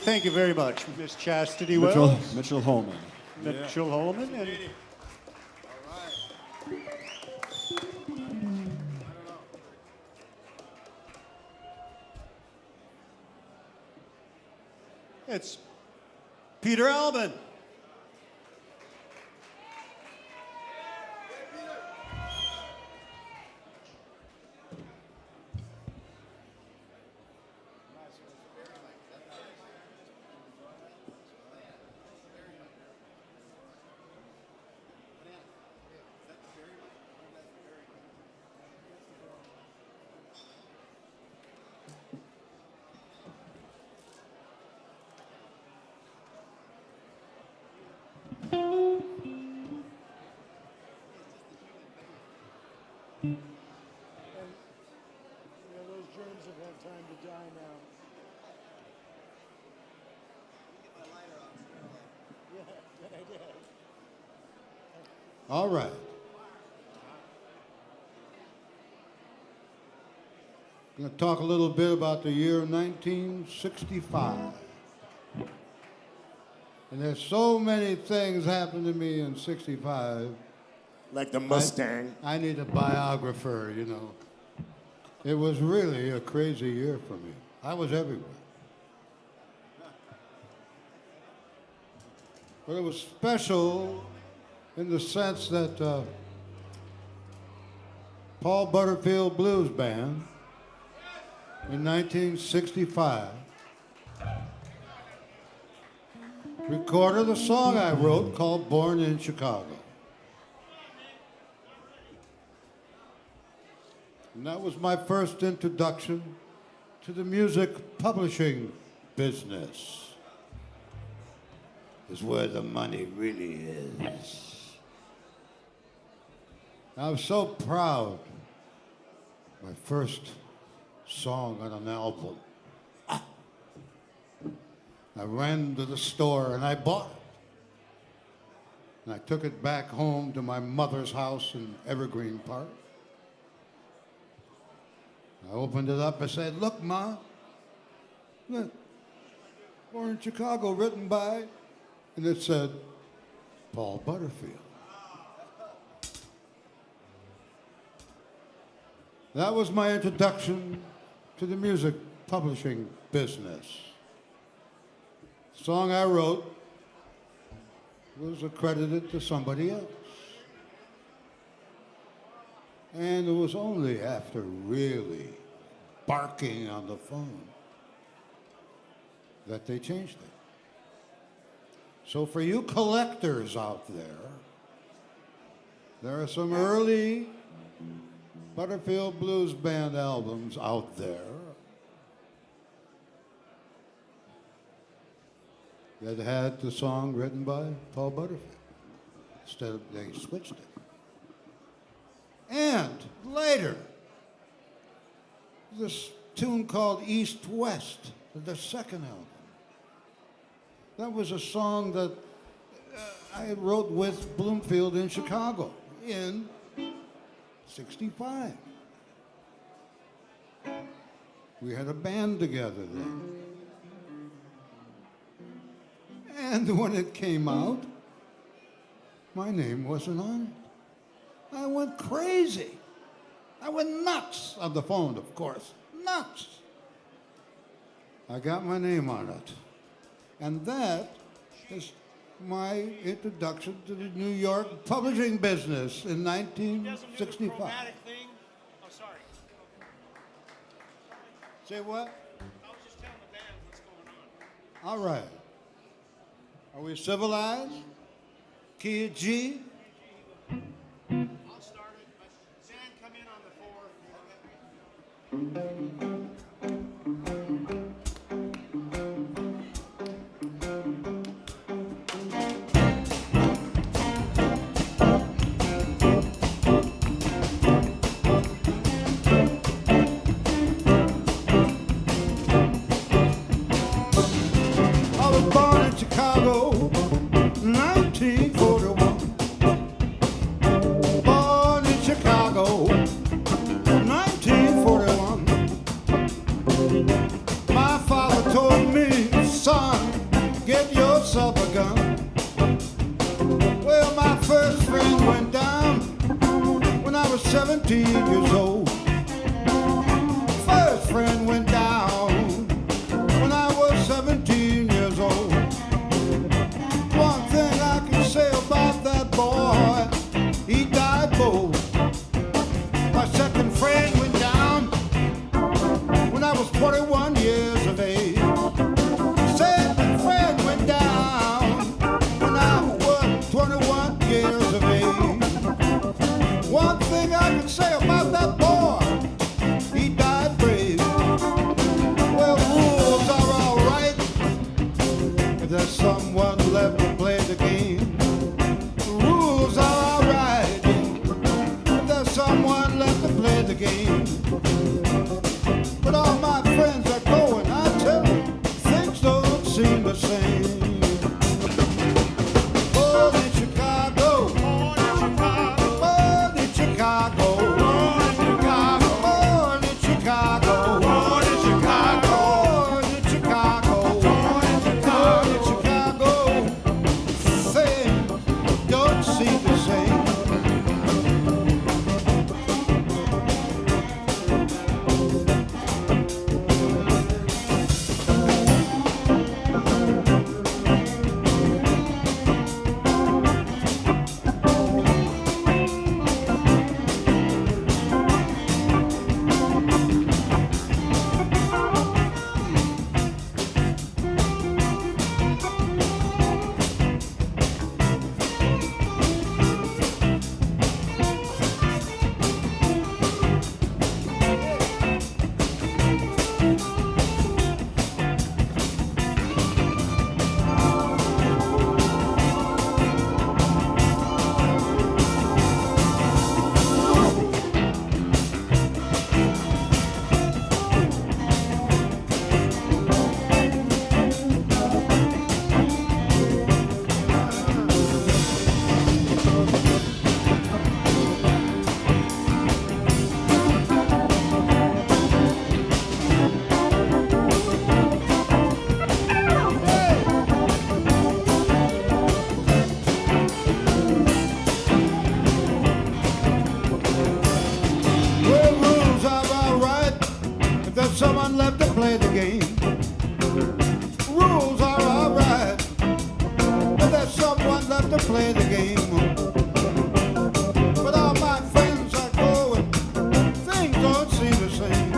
Thank you very much, Miss Chastity Wells. Mitchell Holman. Mitchell Holman. And it's Peter Albin. Those germs have had time to die now. Yeah, good idea. All right. I'm going to talk a little bit about the year 1965. And there's so many things happened to me in 65. Like the Mustang. I need a biographer, you know. It was really a crazy year for me. I was everywhere. But it was special in the sense that Paul Butterfield Blues Band in 1965 recorded a song I wrote called Born in Chicago. And that was my first introduction to the music publishing business. Is where the money really is. I was so proud. My first song on an album. I ran to the store and I bought it. And I took it back home to my mother's house in Evergreen Park. I opened it up and said, "Look, Ma, look, Born in Chicago, written by," and it said, Paul Butterfield. That was my introduction to the music publishing business. The song I wrote was accredited to somebody else. And it was only after really barking on the phone that they changed it. So for you collectors out there are some early Butterfield Blues Band albums out there that had the song written by Paul Butterfield. Instead of, they switched it. And later, this tune called East West, the second album. That was a song that I wrote with Bloomfield in Chicago in '65. We had a band together then. And when it came out, my name wasn't on it. I went crazy. I went nuts on the phone, of course. Nuts. I got my name on it. And that is my introduction to the New York publishing business in 1965. Say what? I was just telling the band what's going on. All right. Are we civilized? Key G? I'll start it, but Zan, come in on the 4. I was born in Chicago, 1941. Born in Chicago, 1941. My father told me, son, get yourself a gun. Well, my first friend went down when I was 17 years old. First friend went down when I was 17 years old. One thing I can say about that boy, he died bold. My second friend went down when I was 21 years of age. Second friend went down when I was 21 years of age. One thing I can say about that boy, he died brave. Well, rules are all right if there's someone left to play the game. The rules are all right if there's someone left to play the game. But all my friends are going, I tell you, things don't seem the same. Born in Chicago, born in Chicago, born in Chicago, born in Chicago, born in Chicago, born in Chicago, born in Chicago, born in Chicago. Things don't seem the same. Someone left to play the game. Rules are all right, but there's someone left to play the game. But all my friends are going, things don't seem the same.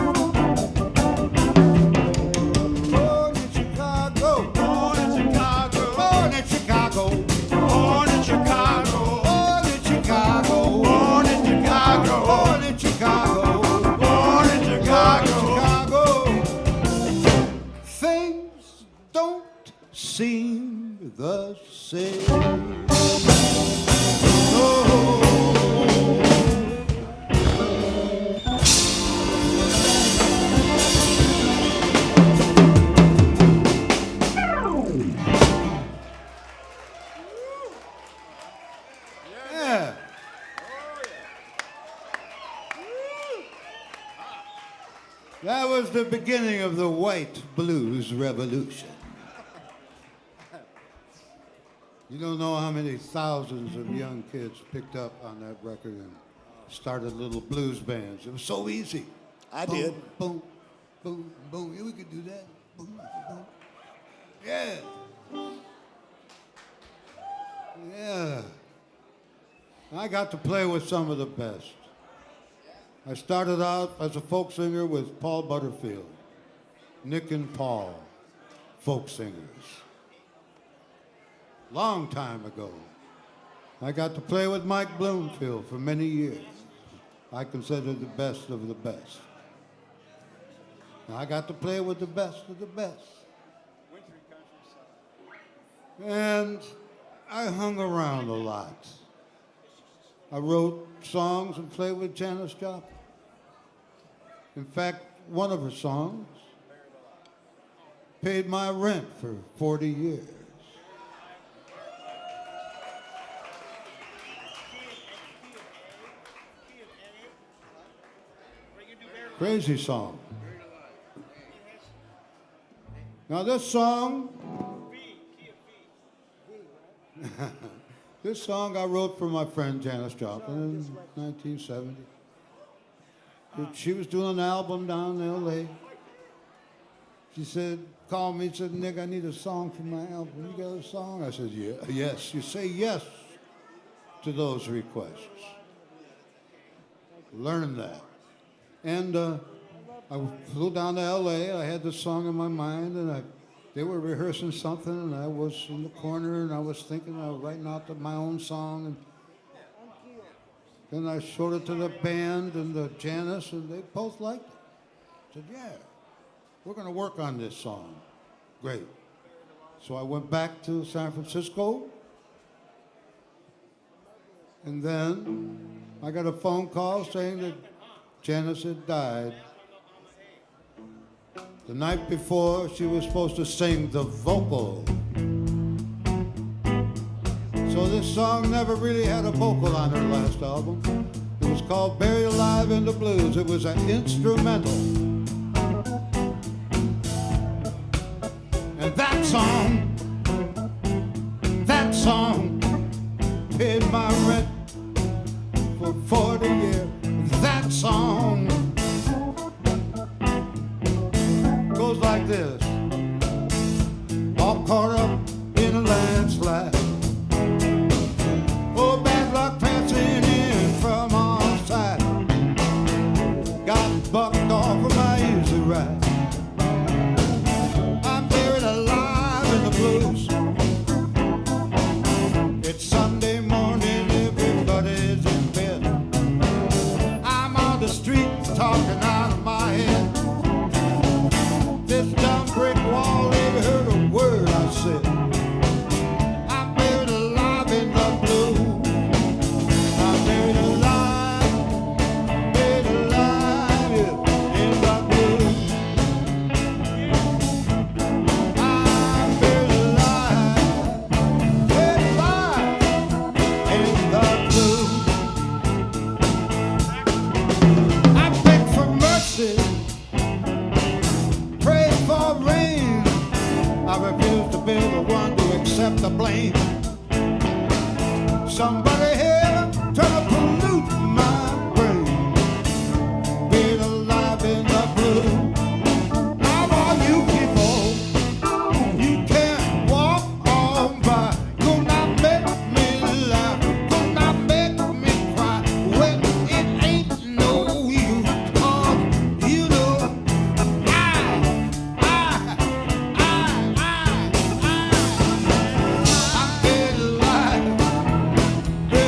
Born in Chicago, born in Chicago, born in Chicago, born in Chicago, born in Chicago, born in Chicago, born in Chicago, born in Chicago. Things don't seem the same. Yeah. That was the beginning of the white blues revolution. You don't know how many thousands of young kids picked up on that record and started little blues bands. It was so easy. I Boom, did. Boom, boom, boom. Yeah, we could do that. Boom, boom. Yeah. Yeah. I got to play with some of the best. I started out as a folk singer with Paul Butterfield. Nick and Paul, folk singers. Long time ago, I got to play with Mike Bloomfield for many years. I consider the best of the best. I got to play with the best of the best. And I hung around a lot. I wrote songs and played with Janis Joplin. In fact, one of her songs paid my rent for 40 years. Crazy song. Now this song, this song I wrote for my friend Janis Joplin in 1970. She was doing an album down in L.A. She said, called me, said, Nick, I need a song for my album. You got a song? I said, yeah, yes. You say yes to those requests. Learn that. And I flew down to L.A. I had this song in my mind, and they were rehearsing something, and I was in the corner, and I was thinking, I was writing out my own song. And then I showed it to the band and the Janis, and they both liked it. Said, yeah, we're going to work on this song. Great. So I went back to San Francisco, and then I got a phone call saying that Janis had died. The night before, she was supposed to sing the vocal. So this song never really had a vocal on her last album. It was called Buried Alive in the Blues. It was an instrumental. And that song paid my rent for 40 years. That song goes like this. All caught up in a landslide. Oh, bad luck passing in from all sides. Got bucked off of my easy ride. I'm buried alive in the blues. It's Sunday morning, everybody's in bed. I'm on the street talking out of my head. This dumb brick wall ain't heard a word I said. I'm buried alive in the blue. I'm buried alive yeah, in the blue. I'm buried alive in the blue. I beg for mercy. Pray for rain. I refuse to be the one to accept the blame. Somebody here trying to pollute my brain. Being alive in the blue. Now all you people, you can't walk on by. Could not make me laugh. Could not make me cry. Well, it ain't no use. 'Cause you know I'm buried alive in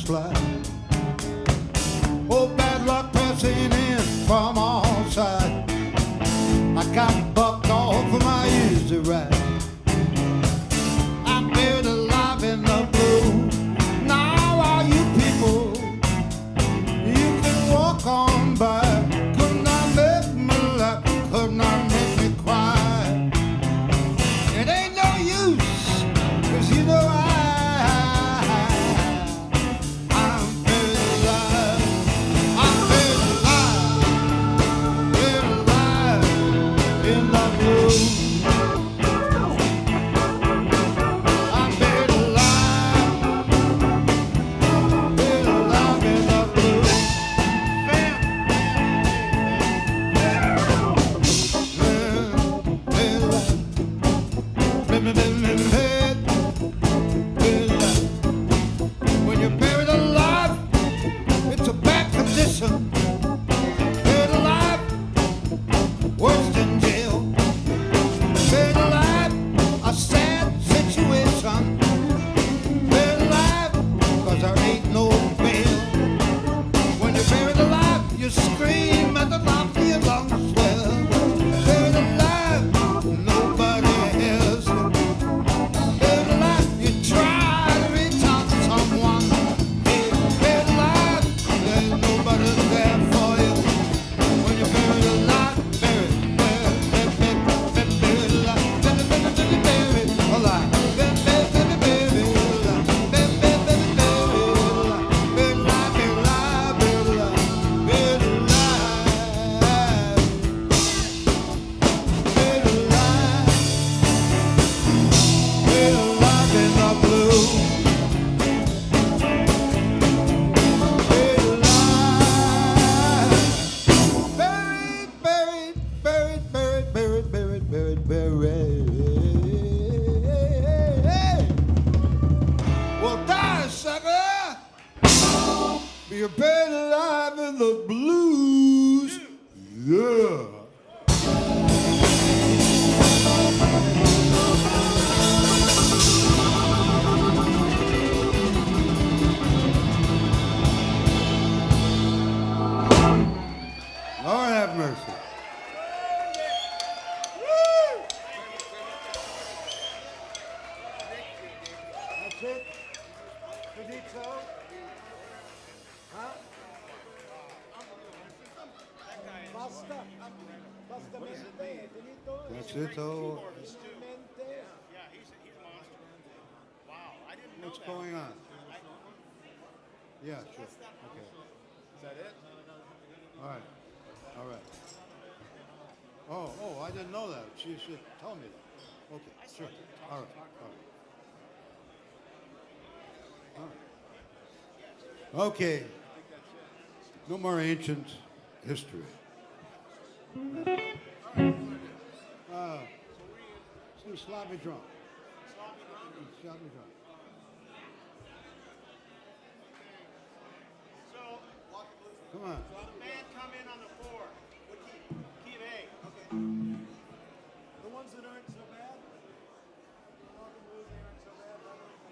fly. Oh, bad luck pressing in from all sides. I got bucked off for my easy ride. I'm buried alive in the blue. Now all you people, you can walk on by. Could not make me laugh, could not make me cry. It ain't no use, 'cause you know I'm buried alive. I'm buried alive, buried alive in the blue. I'm buried alive, buried alive in the blue. When you're buried alive, it's a bad condition. Buried alive, worse than jail. Buried alive, a sad situation. Buried alive, 'cause there ain't no bail. When you're buried alive, you scream at the top of your lungs swell. Buried alive, nobody hears you. Buried alive, you try to reach out to someone. Buried alive, there's nobody there for you. When you're buried alive, buried alive, buried alive, buried alive, in the blue. Buried, buried, buried, buried, buried, buried, buried, buried. Well, die, sucker! You're buried alive in the blues. Yeah. Lord have mercy. That's it? Finito? Huh? Basta. Basta mente. Finito? That's it, oh. Yeah, he's monster. Wow, I didn't know What's that. going on? Yeah, sure. Okay. Is that it? All right. All right. Oh, I didn't know that. She should tell me that. Okay, sure. All right. All right. Okay. No more ancient history. Let's do sloppy drunk. Sloppy drunk. So, Come on. so the band come in on the floor. Key of A. Okay. The ones that aren't so bad?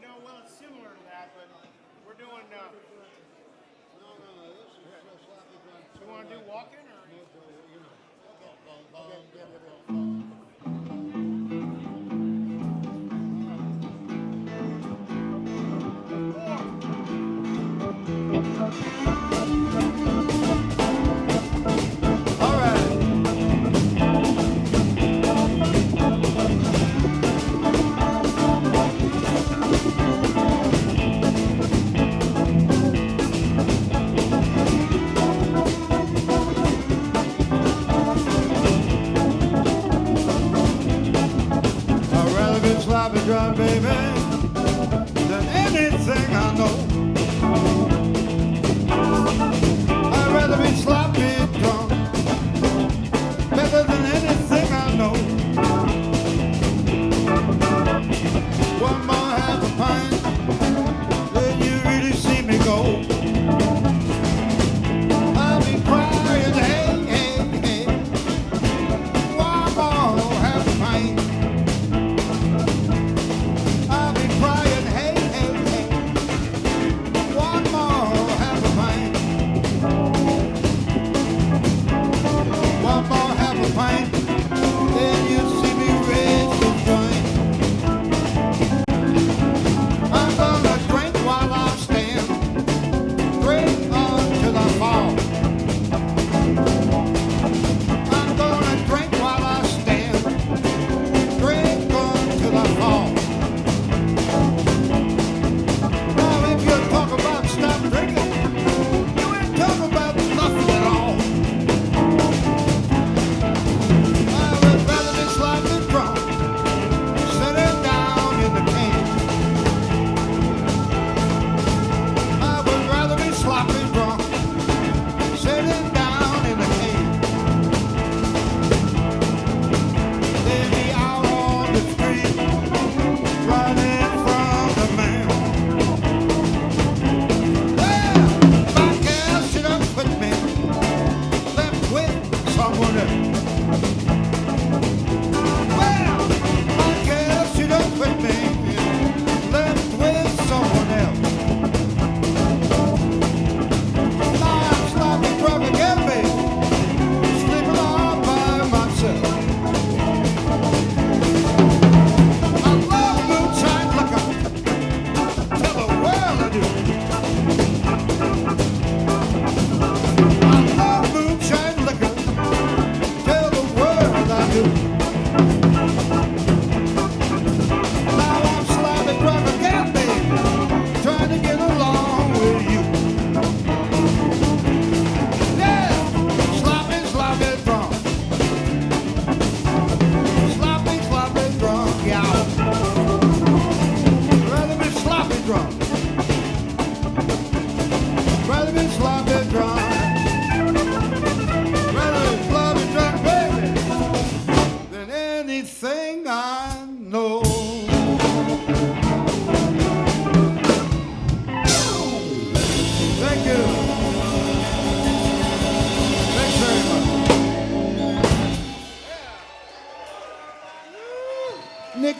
No, well, it's similar to that, but we're doing. No, this is sloppy drunk. So you want to do walking or? All right. I'd rather be sloppy drunk, baby, than anything I know. I'd rather be sloppy drunk, better than anything I know. One more half a pint, then you really see me go. I'll be crying, hey, hey, hey. One more half a pint. I'll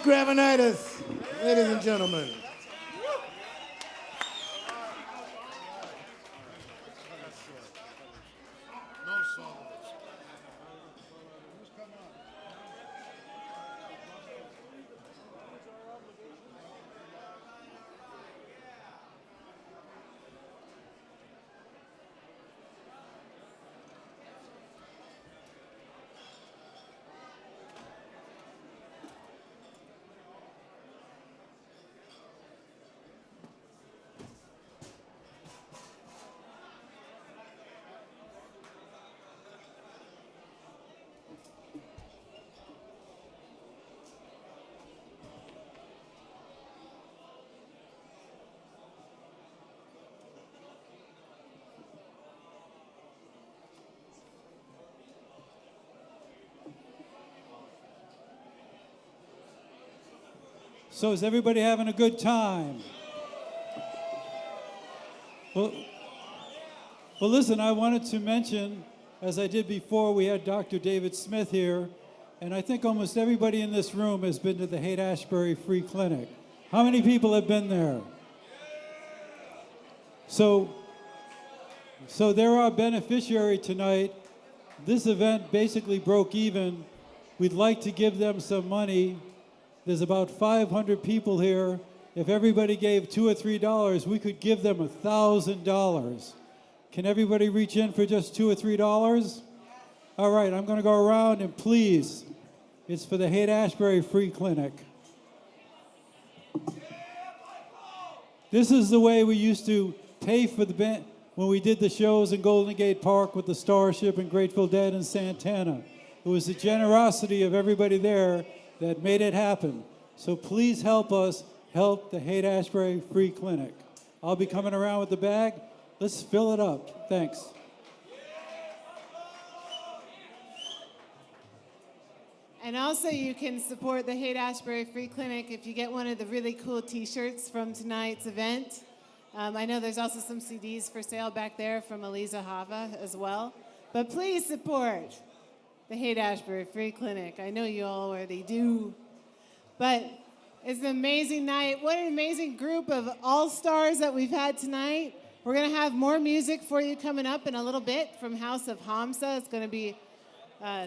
Gravenitis, ladies and gentlemen. So is everybody having a good time? Well, listen, I wanted to mention, as I did before, we had Dr. David Smith here, and I think almost everybody in this room has been to the Haight Ashbury Free Clinic. How many people have been there? So they're our beneficiary tonight. This event basically broke even. We'd like to give them some money. There's about 500 people here. If everybody gave $2 or $3, we could give them $1,000. Can everybody reach in for just $2 or $3? All right, I'm going to go around and please, it's for the Haight Ashbury Free Clinic. This is the way we used to pay for the band when we did the shows in Golden Gate Park with the Starship and Grateful Dead and Santana. It was the generosity of everybody there that made it happen. So please help us help the Haight Ashbury Free Clinic. I'll be coming around with the bag. Let's fill it up. Thanks. And also you can support the Haight Ashbury Free Clinic if you get one of the really cool t-shirts from tonight's event. I know there's also some CDs for sale back there from Eliza Hava as well. But please support the Haight Ashbury Free Clinic. I know you all already do. But it's an amazing night. What an amazing group of all-stars that we've had tonight. We're going to have more music for you coming up in a little bit from House of Hamza. It's going to be,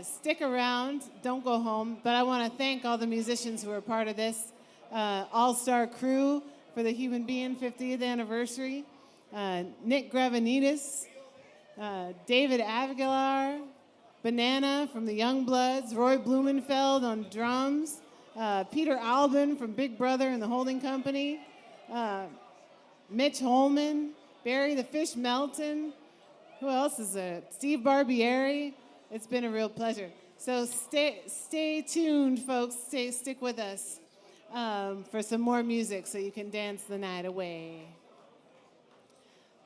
stick around, don't go home. But I want to thank all the musicians who are part of this all-star crew for the Human Being 50th anniversary. Nick Gravenitis, David Aguilar, Banana from the Youngbloods, Roy Blumenfeld on drums, Peter Albin from Big Brother and the Holding Company, Mitch Holman, Barry the Fish Melton, who else is there? Steve Barbieri. It's been a real pleasure. So stay tuned, folks. Stick with us for some more music so you can dance the night away.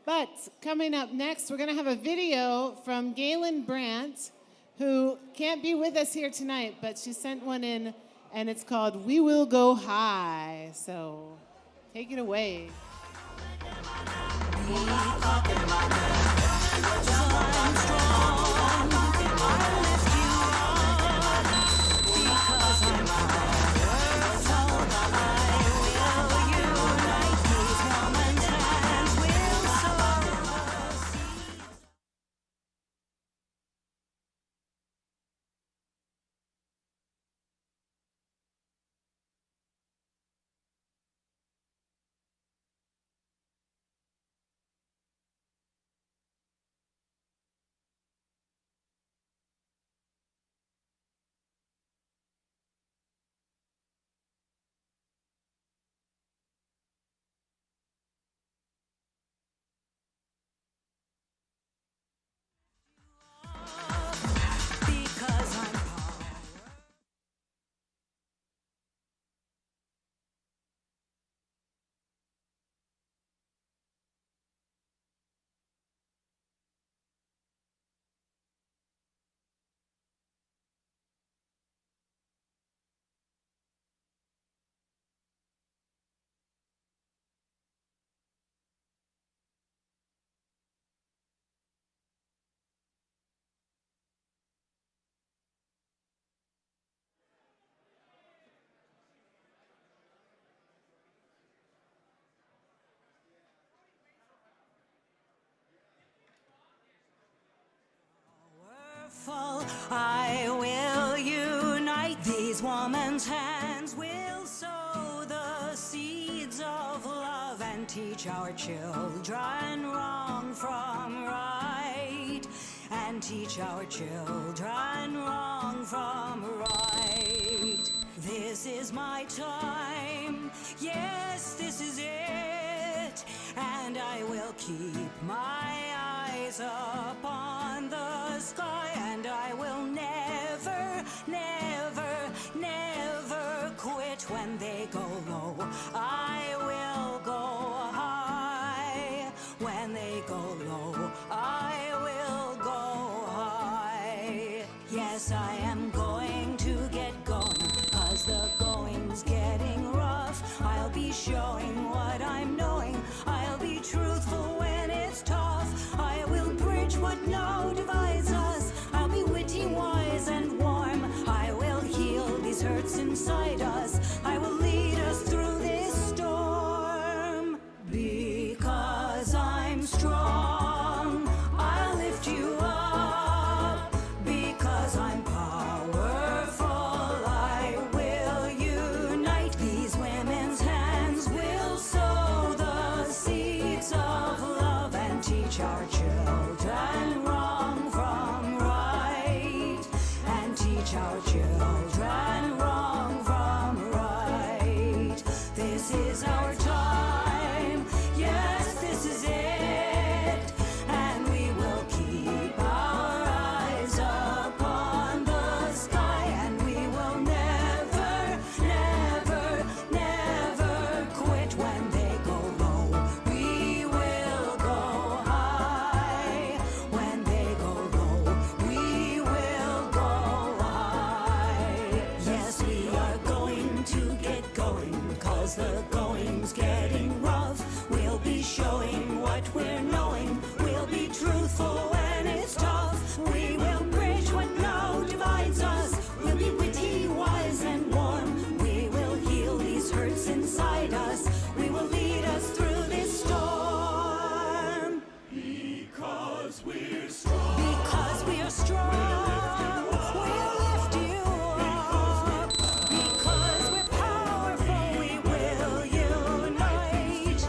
But coming up next, we're going to have a video from Galen Brandt, who can't be with us here tonight, but she sent one in, and it's called We Will Go High. So take it away. I will unite these women's hands. We'll sow the seeds of love and teach our children wrong from right. And teach our children wrong from right. This is my time. Yes, this is it. And I will keep my eyes upon the sky. And I will never, never, never quit when they go low. I will go high. When they go low, I will go high. Yes, I am going to get going, 'cause the going's getting rough. I'll be showing what I'm knowing. I'll be truthful when it's tough. I will bridge what now divides us. I'll be witty, wise, and warm. I will heal these hurts inside us. I will lead us through this storm. Because I'm strong, I'll lift you up. Because I'm powerful, I will unite these women's hands. We'll sow the seeds of love and teach our children wrong from right. And teach our children wrong from right. This is our time. Yes, this is it. And we will keep our eyes upon the sky. And we will never, never, never quit when they go low. We will go high. When they go low, we will go high. Yes, we are going to get going, 'cause the going's getting rough. We'll be showing what we're knowing. We'll be truthful when it's tough. We will bridge what now divides us. We'll be witty, wise, and warm. We will heal these hurts inside us. We will lead us through this storm. Because we're strong. Because we are strong. We'll lift you up. Because we're powerful, we will unite.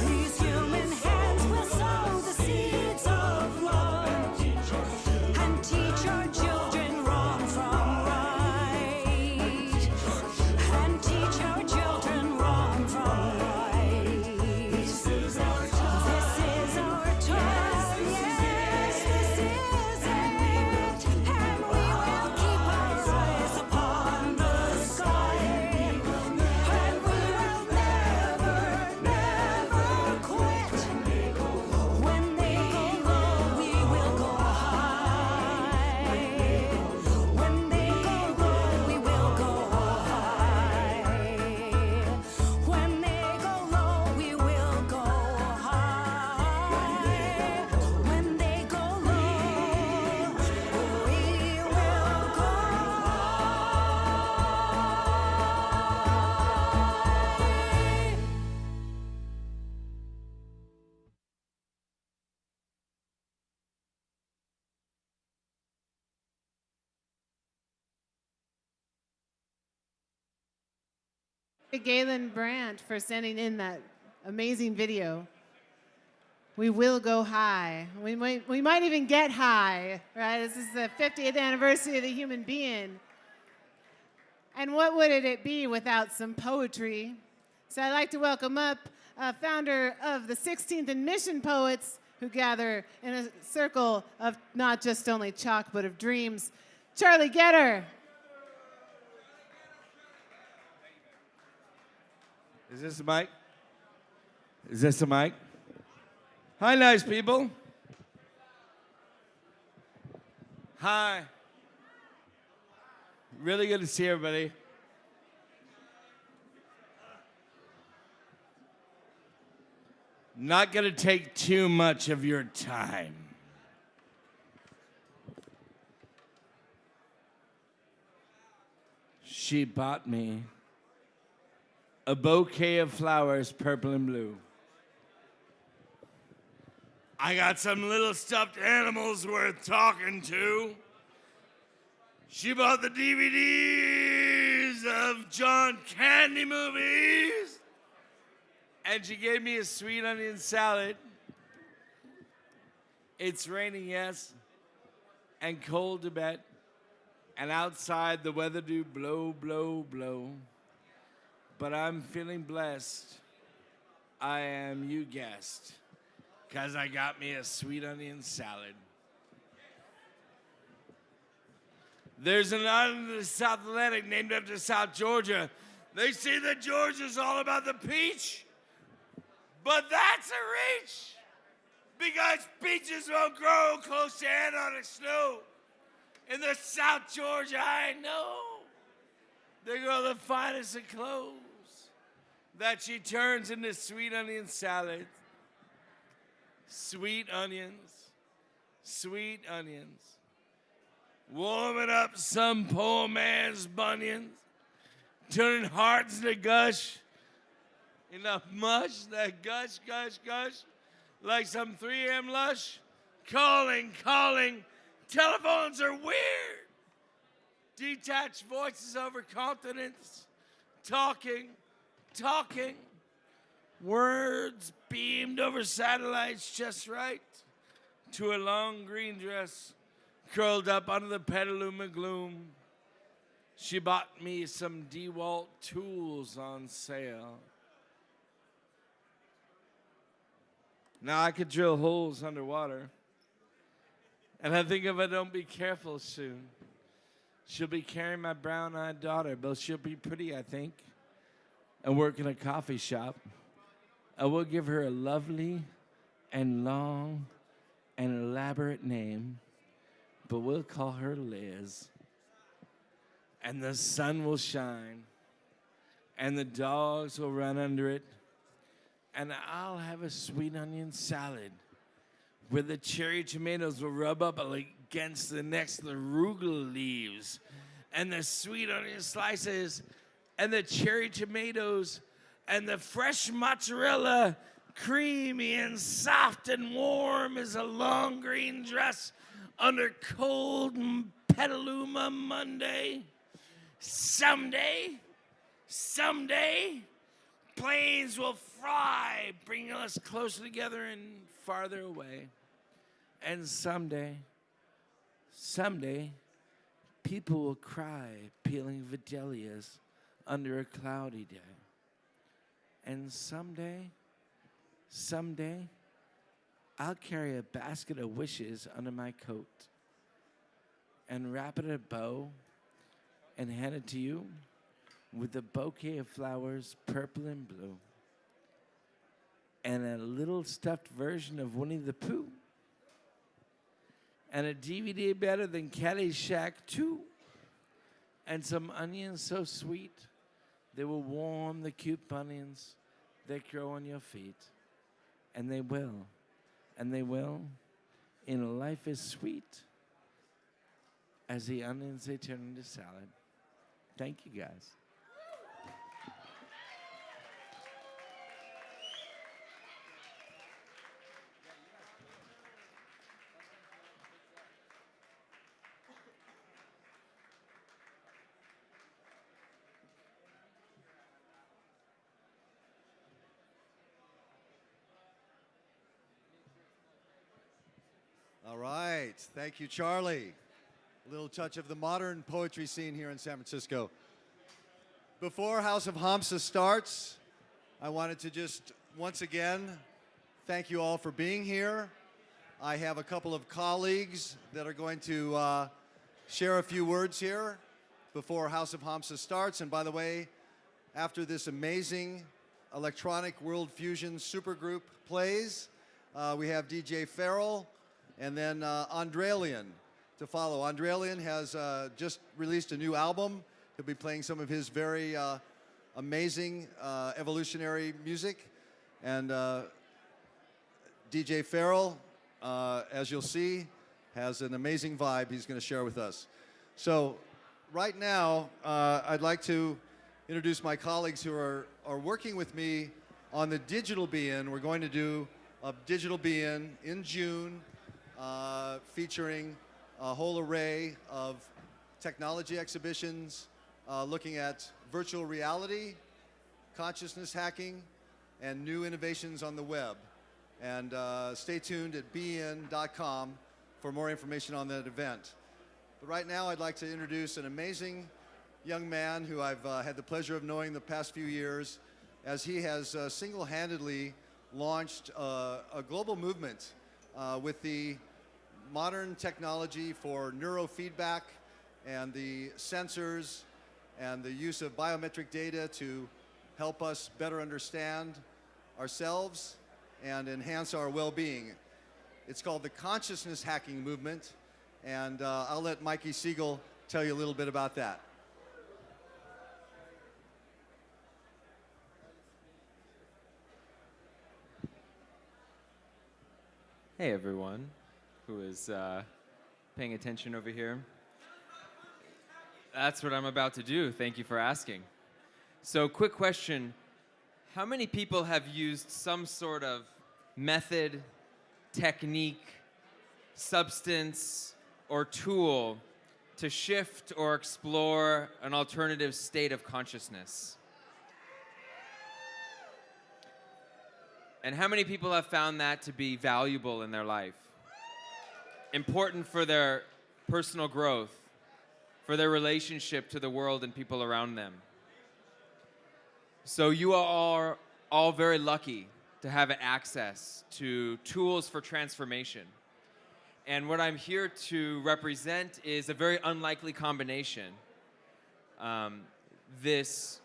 These human hands will sow the seeds of love. And teach our children wrong from right. And teach our children wrong from right. This is our time. This is our time. Yes, this is it. And we will keep our eyes upon the sky. And we will never, never quit. When they go low, we will go high. When they go low, we will go high. When they go low, we will go high. When they go low, we will go high. Galen Brandt for sending in that amazing video. We will go high. We might even get high, right? This is the 50th anniversary of the human being. And what would it be without some poetry? So I'd like to welcome up founder of the 16th and Mission Poets, who gather in a circle of not just only chalk, but of dreams, Charlie Getter. Is this a mic? Is this a mic? Hi, nice people. Hi. Really good to see everybody. Not going to take too much of your time. She bought me a bouquet of flowers, purple and blue. I got some little stuffed animals worth talking to. She bought the DVDs of John Candy movies. And she gave me a sweet onion salad. It's raining, yes, and cold to bet. And outside the weather do blow, blow, blow. But I'm feeling blessed. I am you guessed. 'Cause I got me a sweet onion salad. There's an island in the South Atlantic named after South Georgia. They say that Georgia's all about the peach, but that's a reach, because peaches won't grow close to Antarctic snow. In the South Georgia, I know, they grow the finest of cloves that she turns into sweet onion salad. Sweet onions, sweet onions. Warming up some poor man's bunions, turning hearts to gush, enough mush that gush, gush, gush, like some 3 a.m. lush. Calling, calling, telephones are weird. Detached voices over continents, talking, talking. Words beamed over satellites just right to a long green dress curled up under the petaluma gloom. She bought me some DeWalt tools on sale. Now I could drill holes underwater. And I think if I don't be careful soon, she'll be carrying my brown-eyed daughter, but she'll be pretty, I think, and work in a coffee shop. I will give her a lovely and long and elaborate name, but we'll call her Liz. And the sun will shine, and the dogs will run under it, and I'll have a sweet onion salad where the cherry tomatoes will rub up against the next arugula leaves, and the sweet onion slices, and the cherry tomatoes, and the fresh mozzarella, creamy and soft and warm as a long green dress under cold Petaluma Monday. Someday, planes will fly, bringing us closer together and farther away. And someday, people will cry peeling vidalias under a cloudy day. And someday, I'll carry a basket of wishes under my coat and wrap it in a bow and hand it to you with a bouquet of flowers, purple and blue, and a little stuffed version of Winnie the Pooh, and a DVD better than Caddyshack 2, and some onions so sweet they will warm the cute bunions that grow on your feet. And they will, in a life as sweet as the onions they turn into salad. Thank you, guys. All right. Thank you, Charlie. A little touch of the modern poetry scene here in San Francisco. Before House of Hamsa starts, I wanted to just once again thank you all for being here. I have a couple of colleagues that are going to share a few words here before House of Hamsa starts. And by the way, after this amazing electronic world fusion supergroup plays, we have DJ Faire and then Andreilien to follow. Andreilien has just released a new album. He'll be playing some of his very amazing evolutionary music. And DJ Faire, as you'll see, has an amazing vibe he's going to share with us. So right now, I'd like to introduce my colleagues who are working with me on the digital be-in. We're going to do a digital be-in in June, featuring a whole array of technology exhibitions looking at virtual reality, consciousness hacking, and new innovations on the web. And stay tuned at bn.com for more information on that event. But right now, I'd like to introduce an amazing young man who I've had the pleasure of knowing the past few years, as he has single-handedly launched a global movement with the modern technology for neurofeedback and the sensors and the use of biometric data to help us better understand ourselves and enhance our well-being. It's called the Consciousness Hacking Movement, and I'll let Mikey Siegel tell you a little bit about that. Hey everyone who is paying attention over here. That's what I'm about to do. Thank you for asking. So, quick question. How many people have used some sort of method, technique, substance, or tool to shift or explore an alternative state of consciousness? And how many people have found that to be valuable in their life? Important for their personal growth, for their relationship to the world and people around them. So you are all very lucky to have access to tools for transformation. And what I'm here to represent is a very unlikely combination. This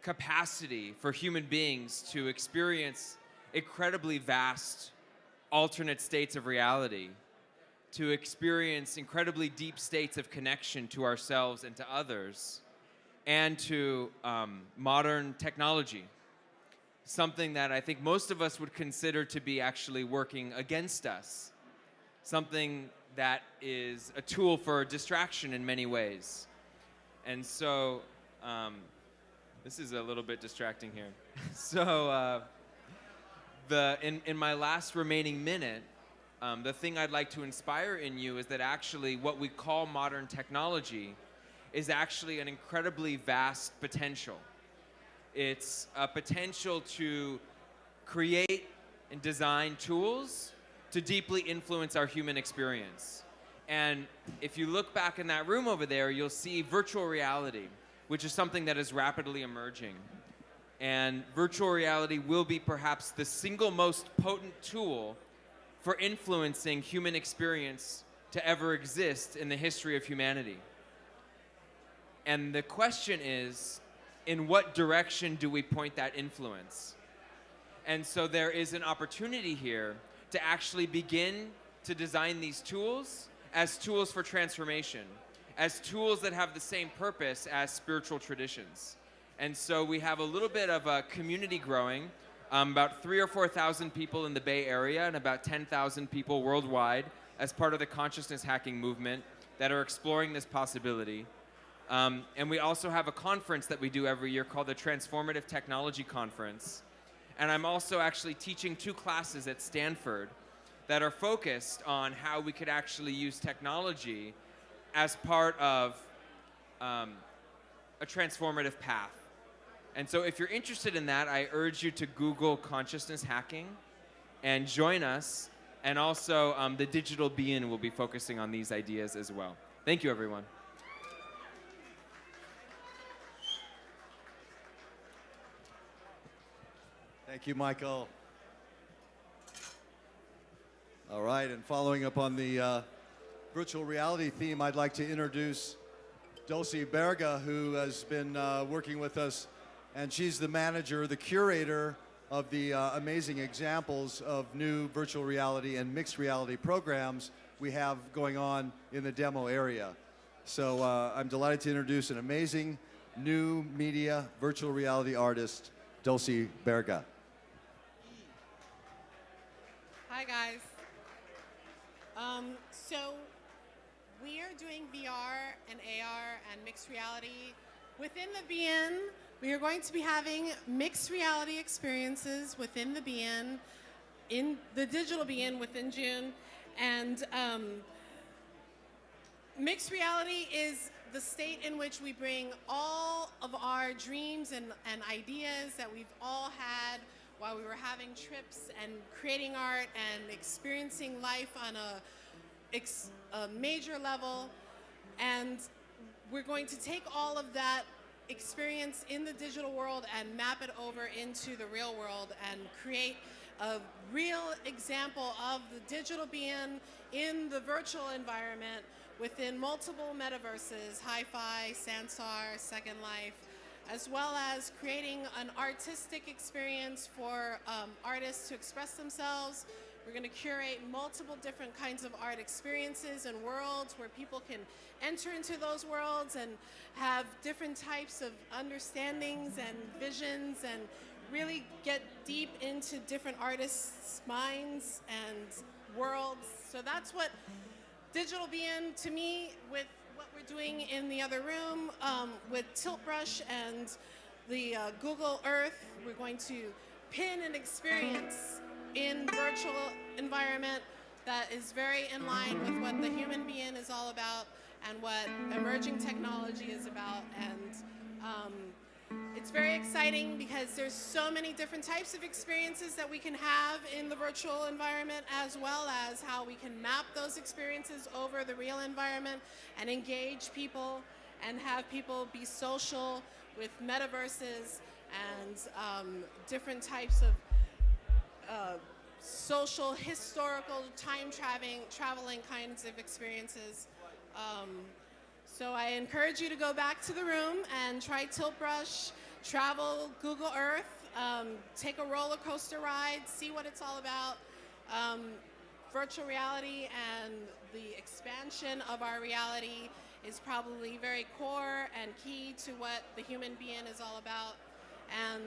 capacity for human beings to experience incredibly vast alternate states of reality, to experience incredibly deep states of connection to ourselves and to others, and to modern technology, something that I think most of us would consider to be actually working against us, something that is a tool for distraction in many ways. And so, this is a little bit distracting here. So, in my last remaining minute, the thing I'd like to inspire in you is that actually what we call modern technology is actually an incredibly vast potential. It's a potential to create and design tools to deeply influence our human experience. And if you look back in that room over there, you'll see virtual reality, which is something that is rapidly emerging. And virtual reality will be perhaps the single most potent tool for influencing human experience to ever exist in the history of humanity. And the question is, in what direction do we point that influence? And so there is an opportunity here to actually begin to design these tools as tools for transformation, as tools that have the same purpose as spiritual traditions. And so we have a little bit of a community growing, about 3,000 or 4,000 people in the Bay Area and about 10,000 people worldwide as part of the consciousness hacking movement that are exploring this possibility. And we also have a conference that we do every year called the Transformative Technology Conference. And I'm also actually teaching 2 classes at Stanford that are focused on how we could actually use technology as part of a transformative path. And so if you're interested in that, I urge you to Google consciousness hacking and join us. And also the Digital Being will be focusing on these ideas as well. Thank you, everyone. Thank you, Michael. All right, and following up on the virtual reality theme, I'd like to introduce Dulcie Berga, who has been working with us, and she's the manager, the curator of the amazing examples of new virtual reality and mixed reality programs we have going on in the demo area. So I'm delighted to introduce an amazing new media virtual reality artist, Dulcie Berga. Hi guys. So we are doing VR and AR and mixed reality. Within the BN, we are going to be having mixed reality experiences within the BN, in the digital BN within June. And Mixed reality is the state in which we bring all of our dreams and ideas that we've all had while we were having trips and creating art and experiencing life on a major level. And we're going to take all of that experience in the digital world and map it over into the real world and create a real example of the digital being in the virtual environment within multiple metaverses, Hi-Fi, Sansar, Second Life, as well as creating an artistic experience for artists to express themselves. We're going to curate multiple different kinds of art experiences and worlds where people can enter into those worlds and have different types of understandings and visions and really get deep into different artists' minds and worlds. So that's what digital being to me, with what we're doing in the other room with Tilt Brush and the Google Earth. We're going to pin an experience in virtual environment that is very in line with what the human being is all about and what emerging technology is about. And it's very exciting because there's so many different types of experiences that we can have in the virtual environment, as well as how we can map those experiences over the real environment and engage people and have people be social with metaverses and different types of social, historical, traveling kinds of experiences. So I encourage you to go back to the room and try Tilt Brush, travel Google Earth, take a roller coaster ride, see what it's all about. Virtual reality and the expansion of our reality is probably very core and key to what the human being is all about. And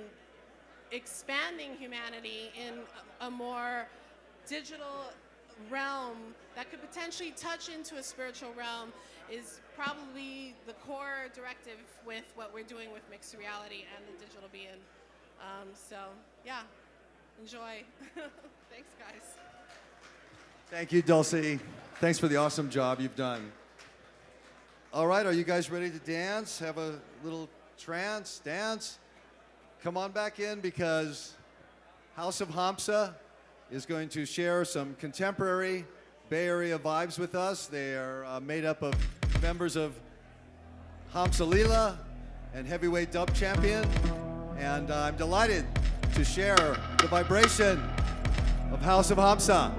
expanding humanity in a more digital realm that could potentially touch into a spiritual realm is probably the core directive with what we're doing with mixed reality and the digital being. So yeah, enjoy. Thanks, guys. Thank you, Dulcie. Thanks for the awesome job you've done. All right, are you guys ready to dance? Have a little trance, dance? Come on back in, because House of Hamsa is going to share some contemporary Bay Area vibes with us. They are made up of members of Hamsa Lila and heavyweight dub champion. And I'm delighted to share the vibration of House of Hamsa.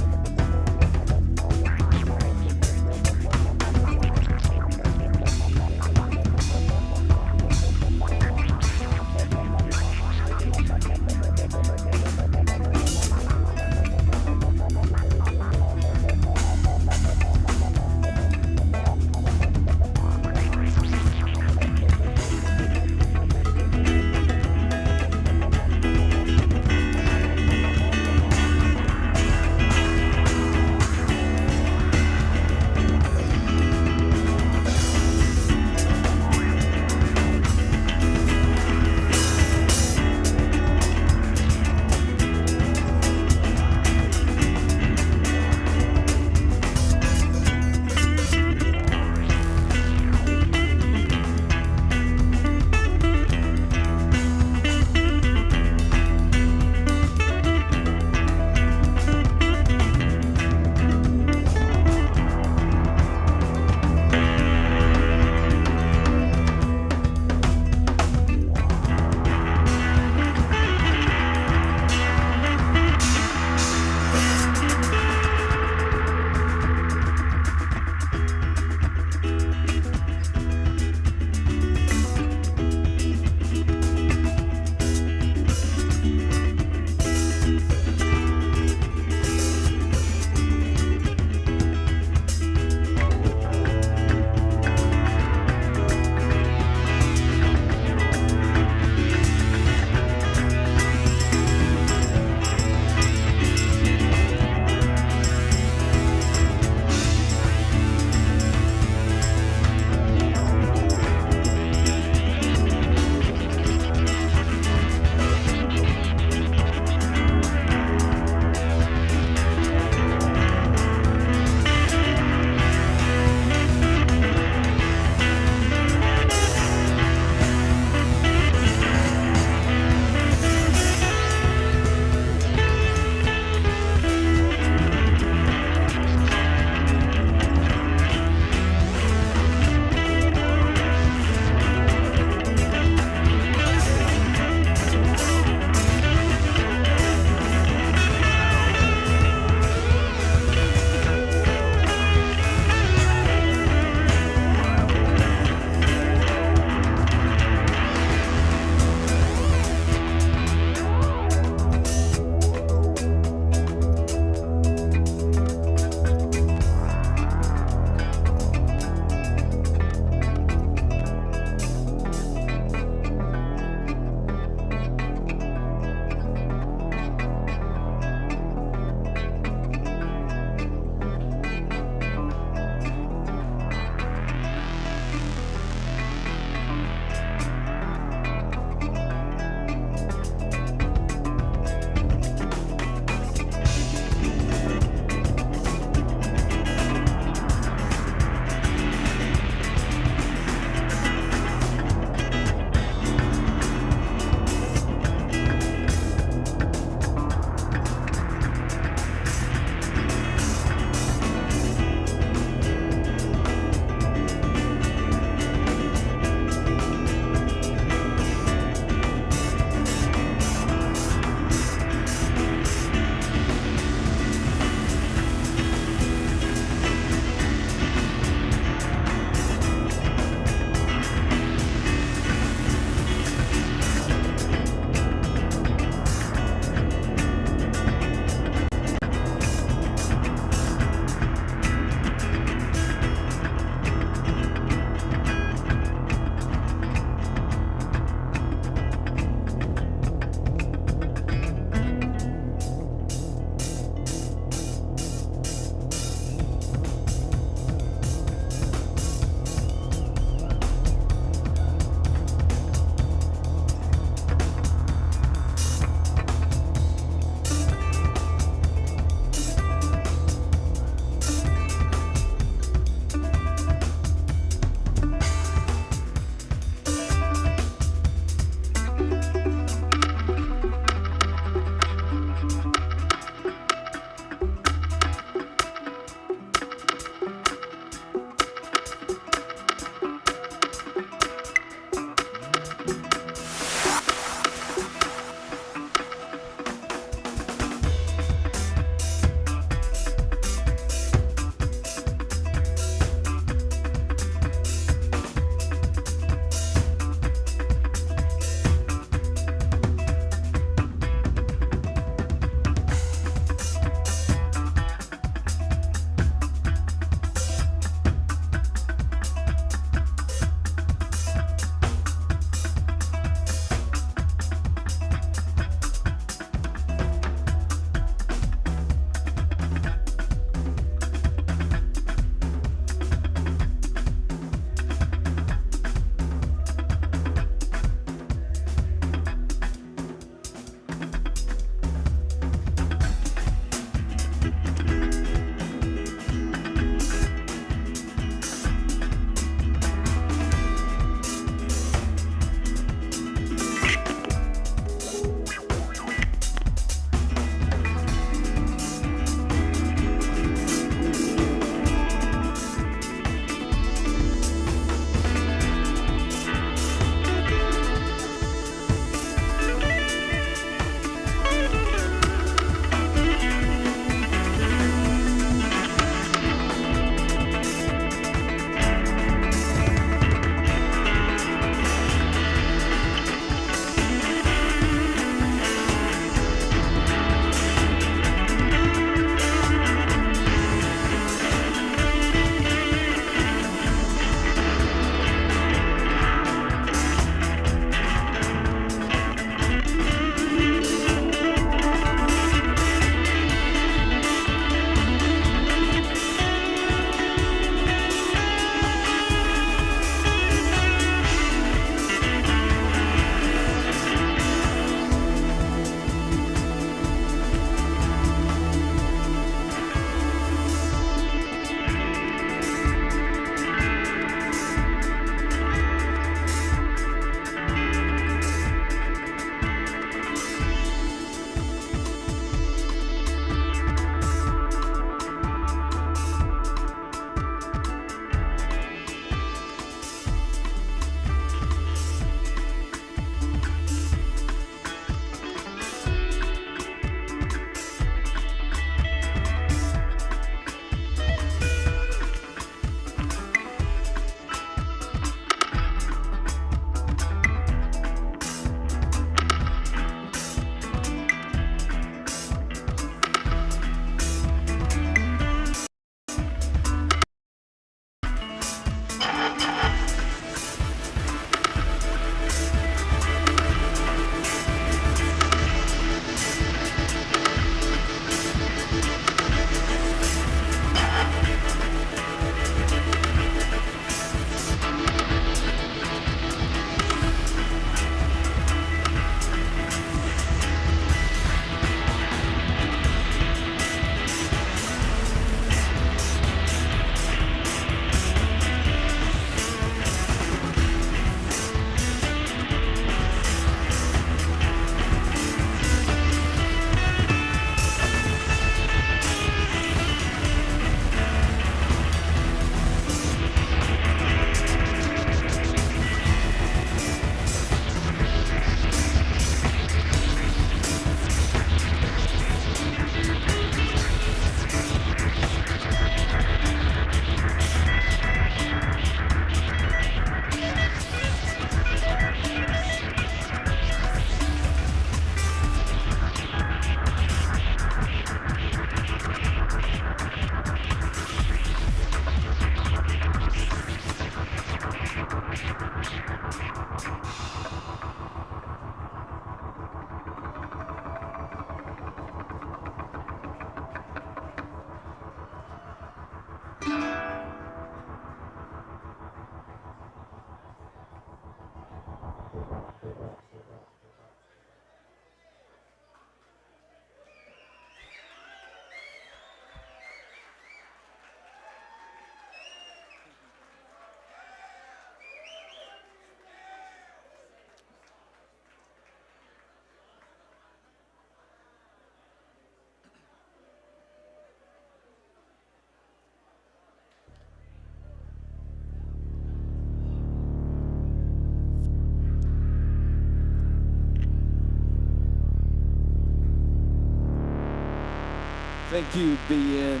Thank you, BN.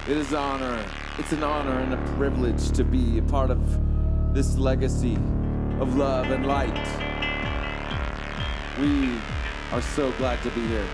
It is it's an honor and a privilege to be a part of this legacy of love and light. We are so glad to be here.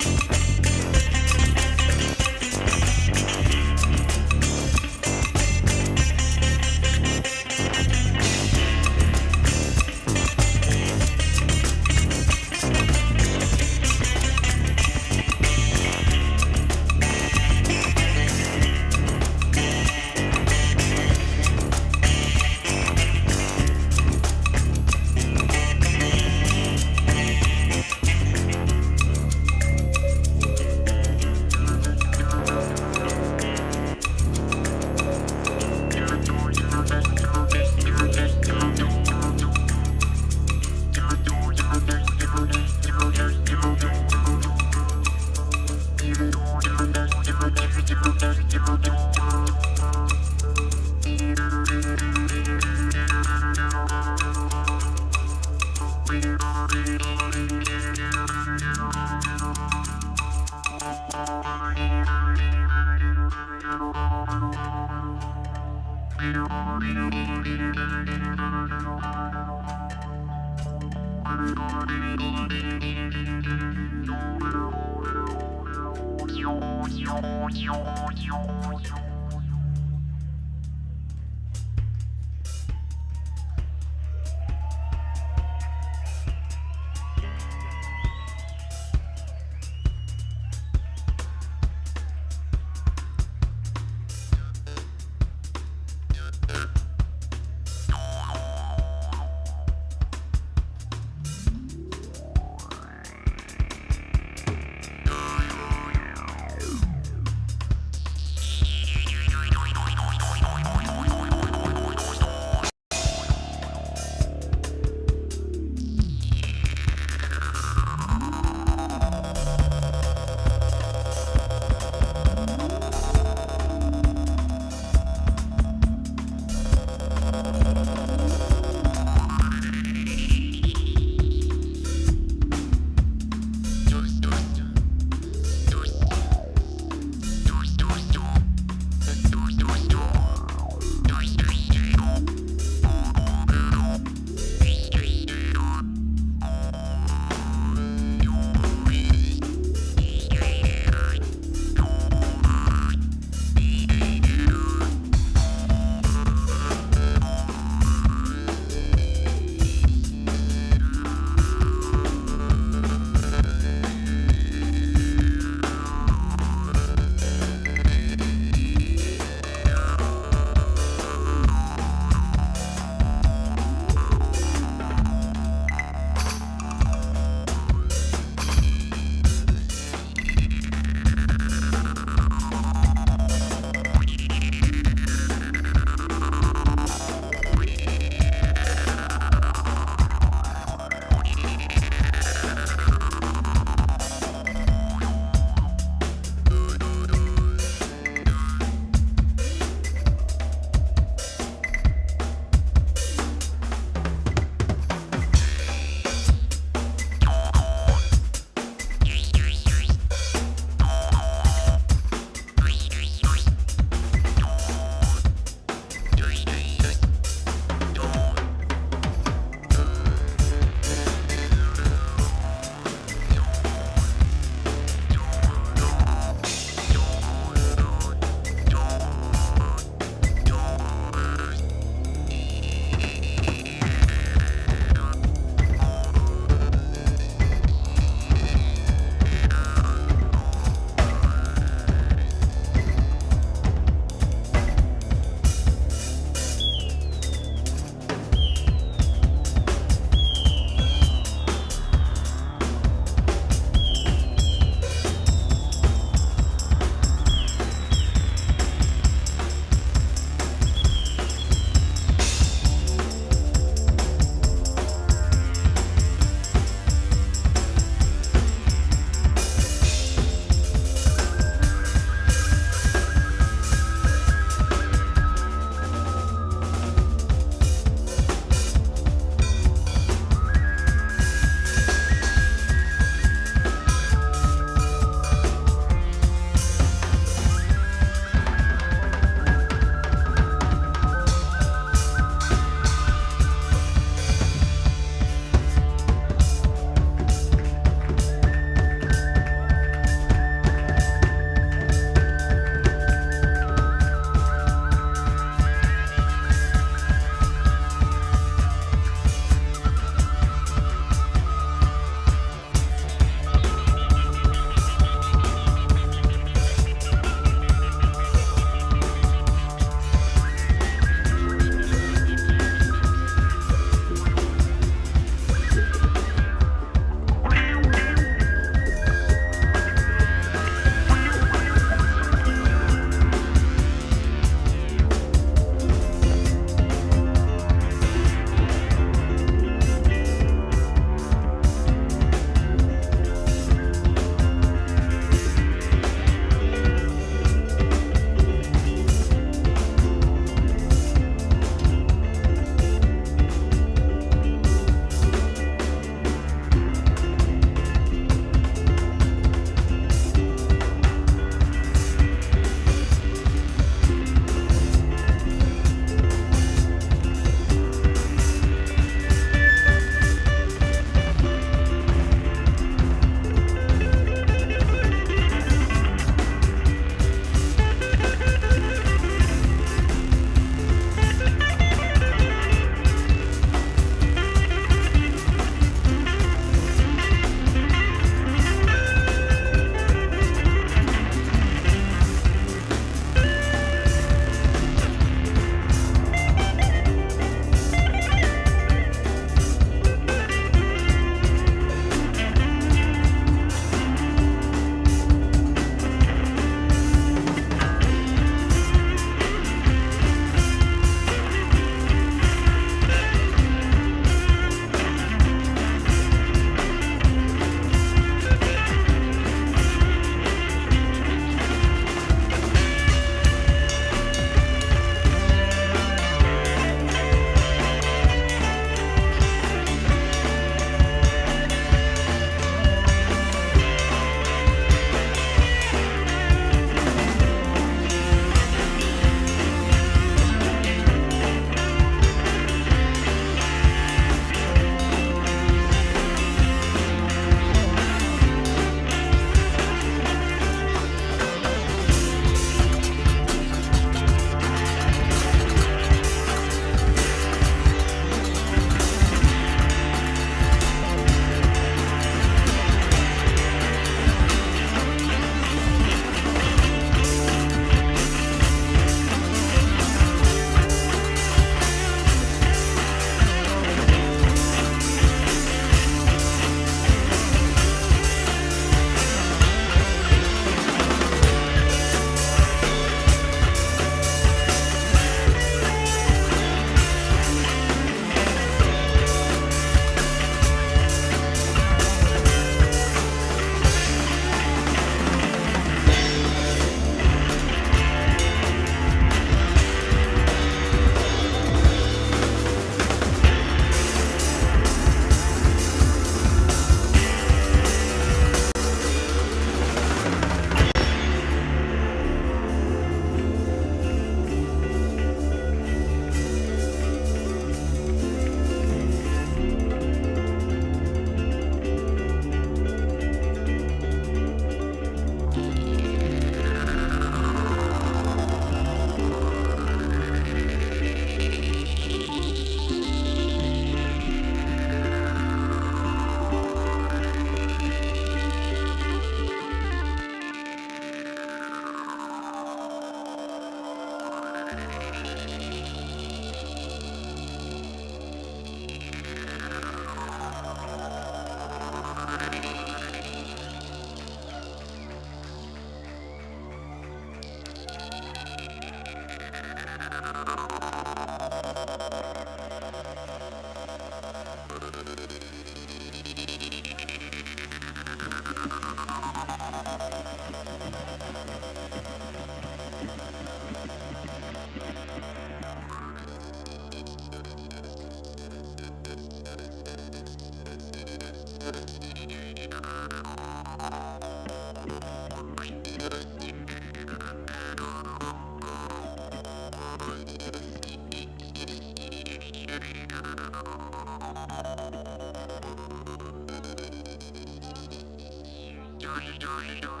We'll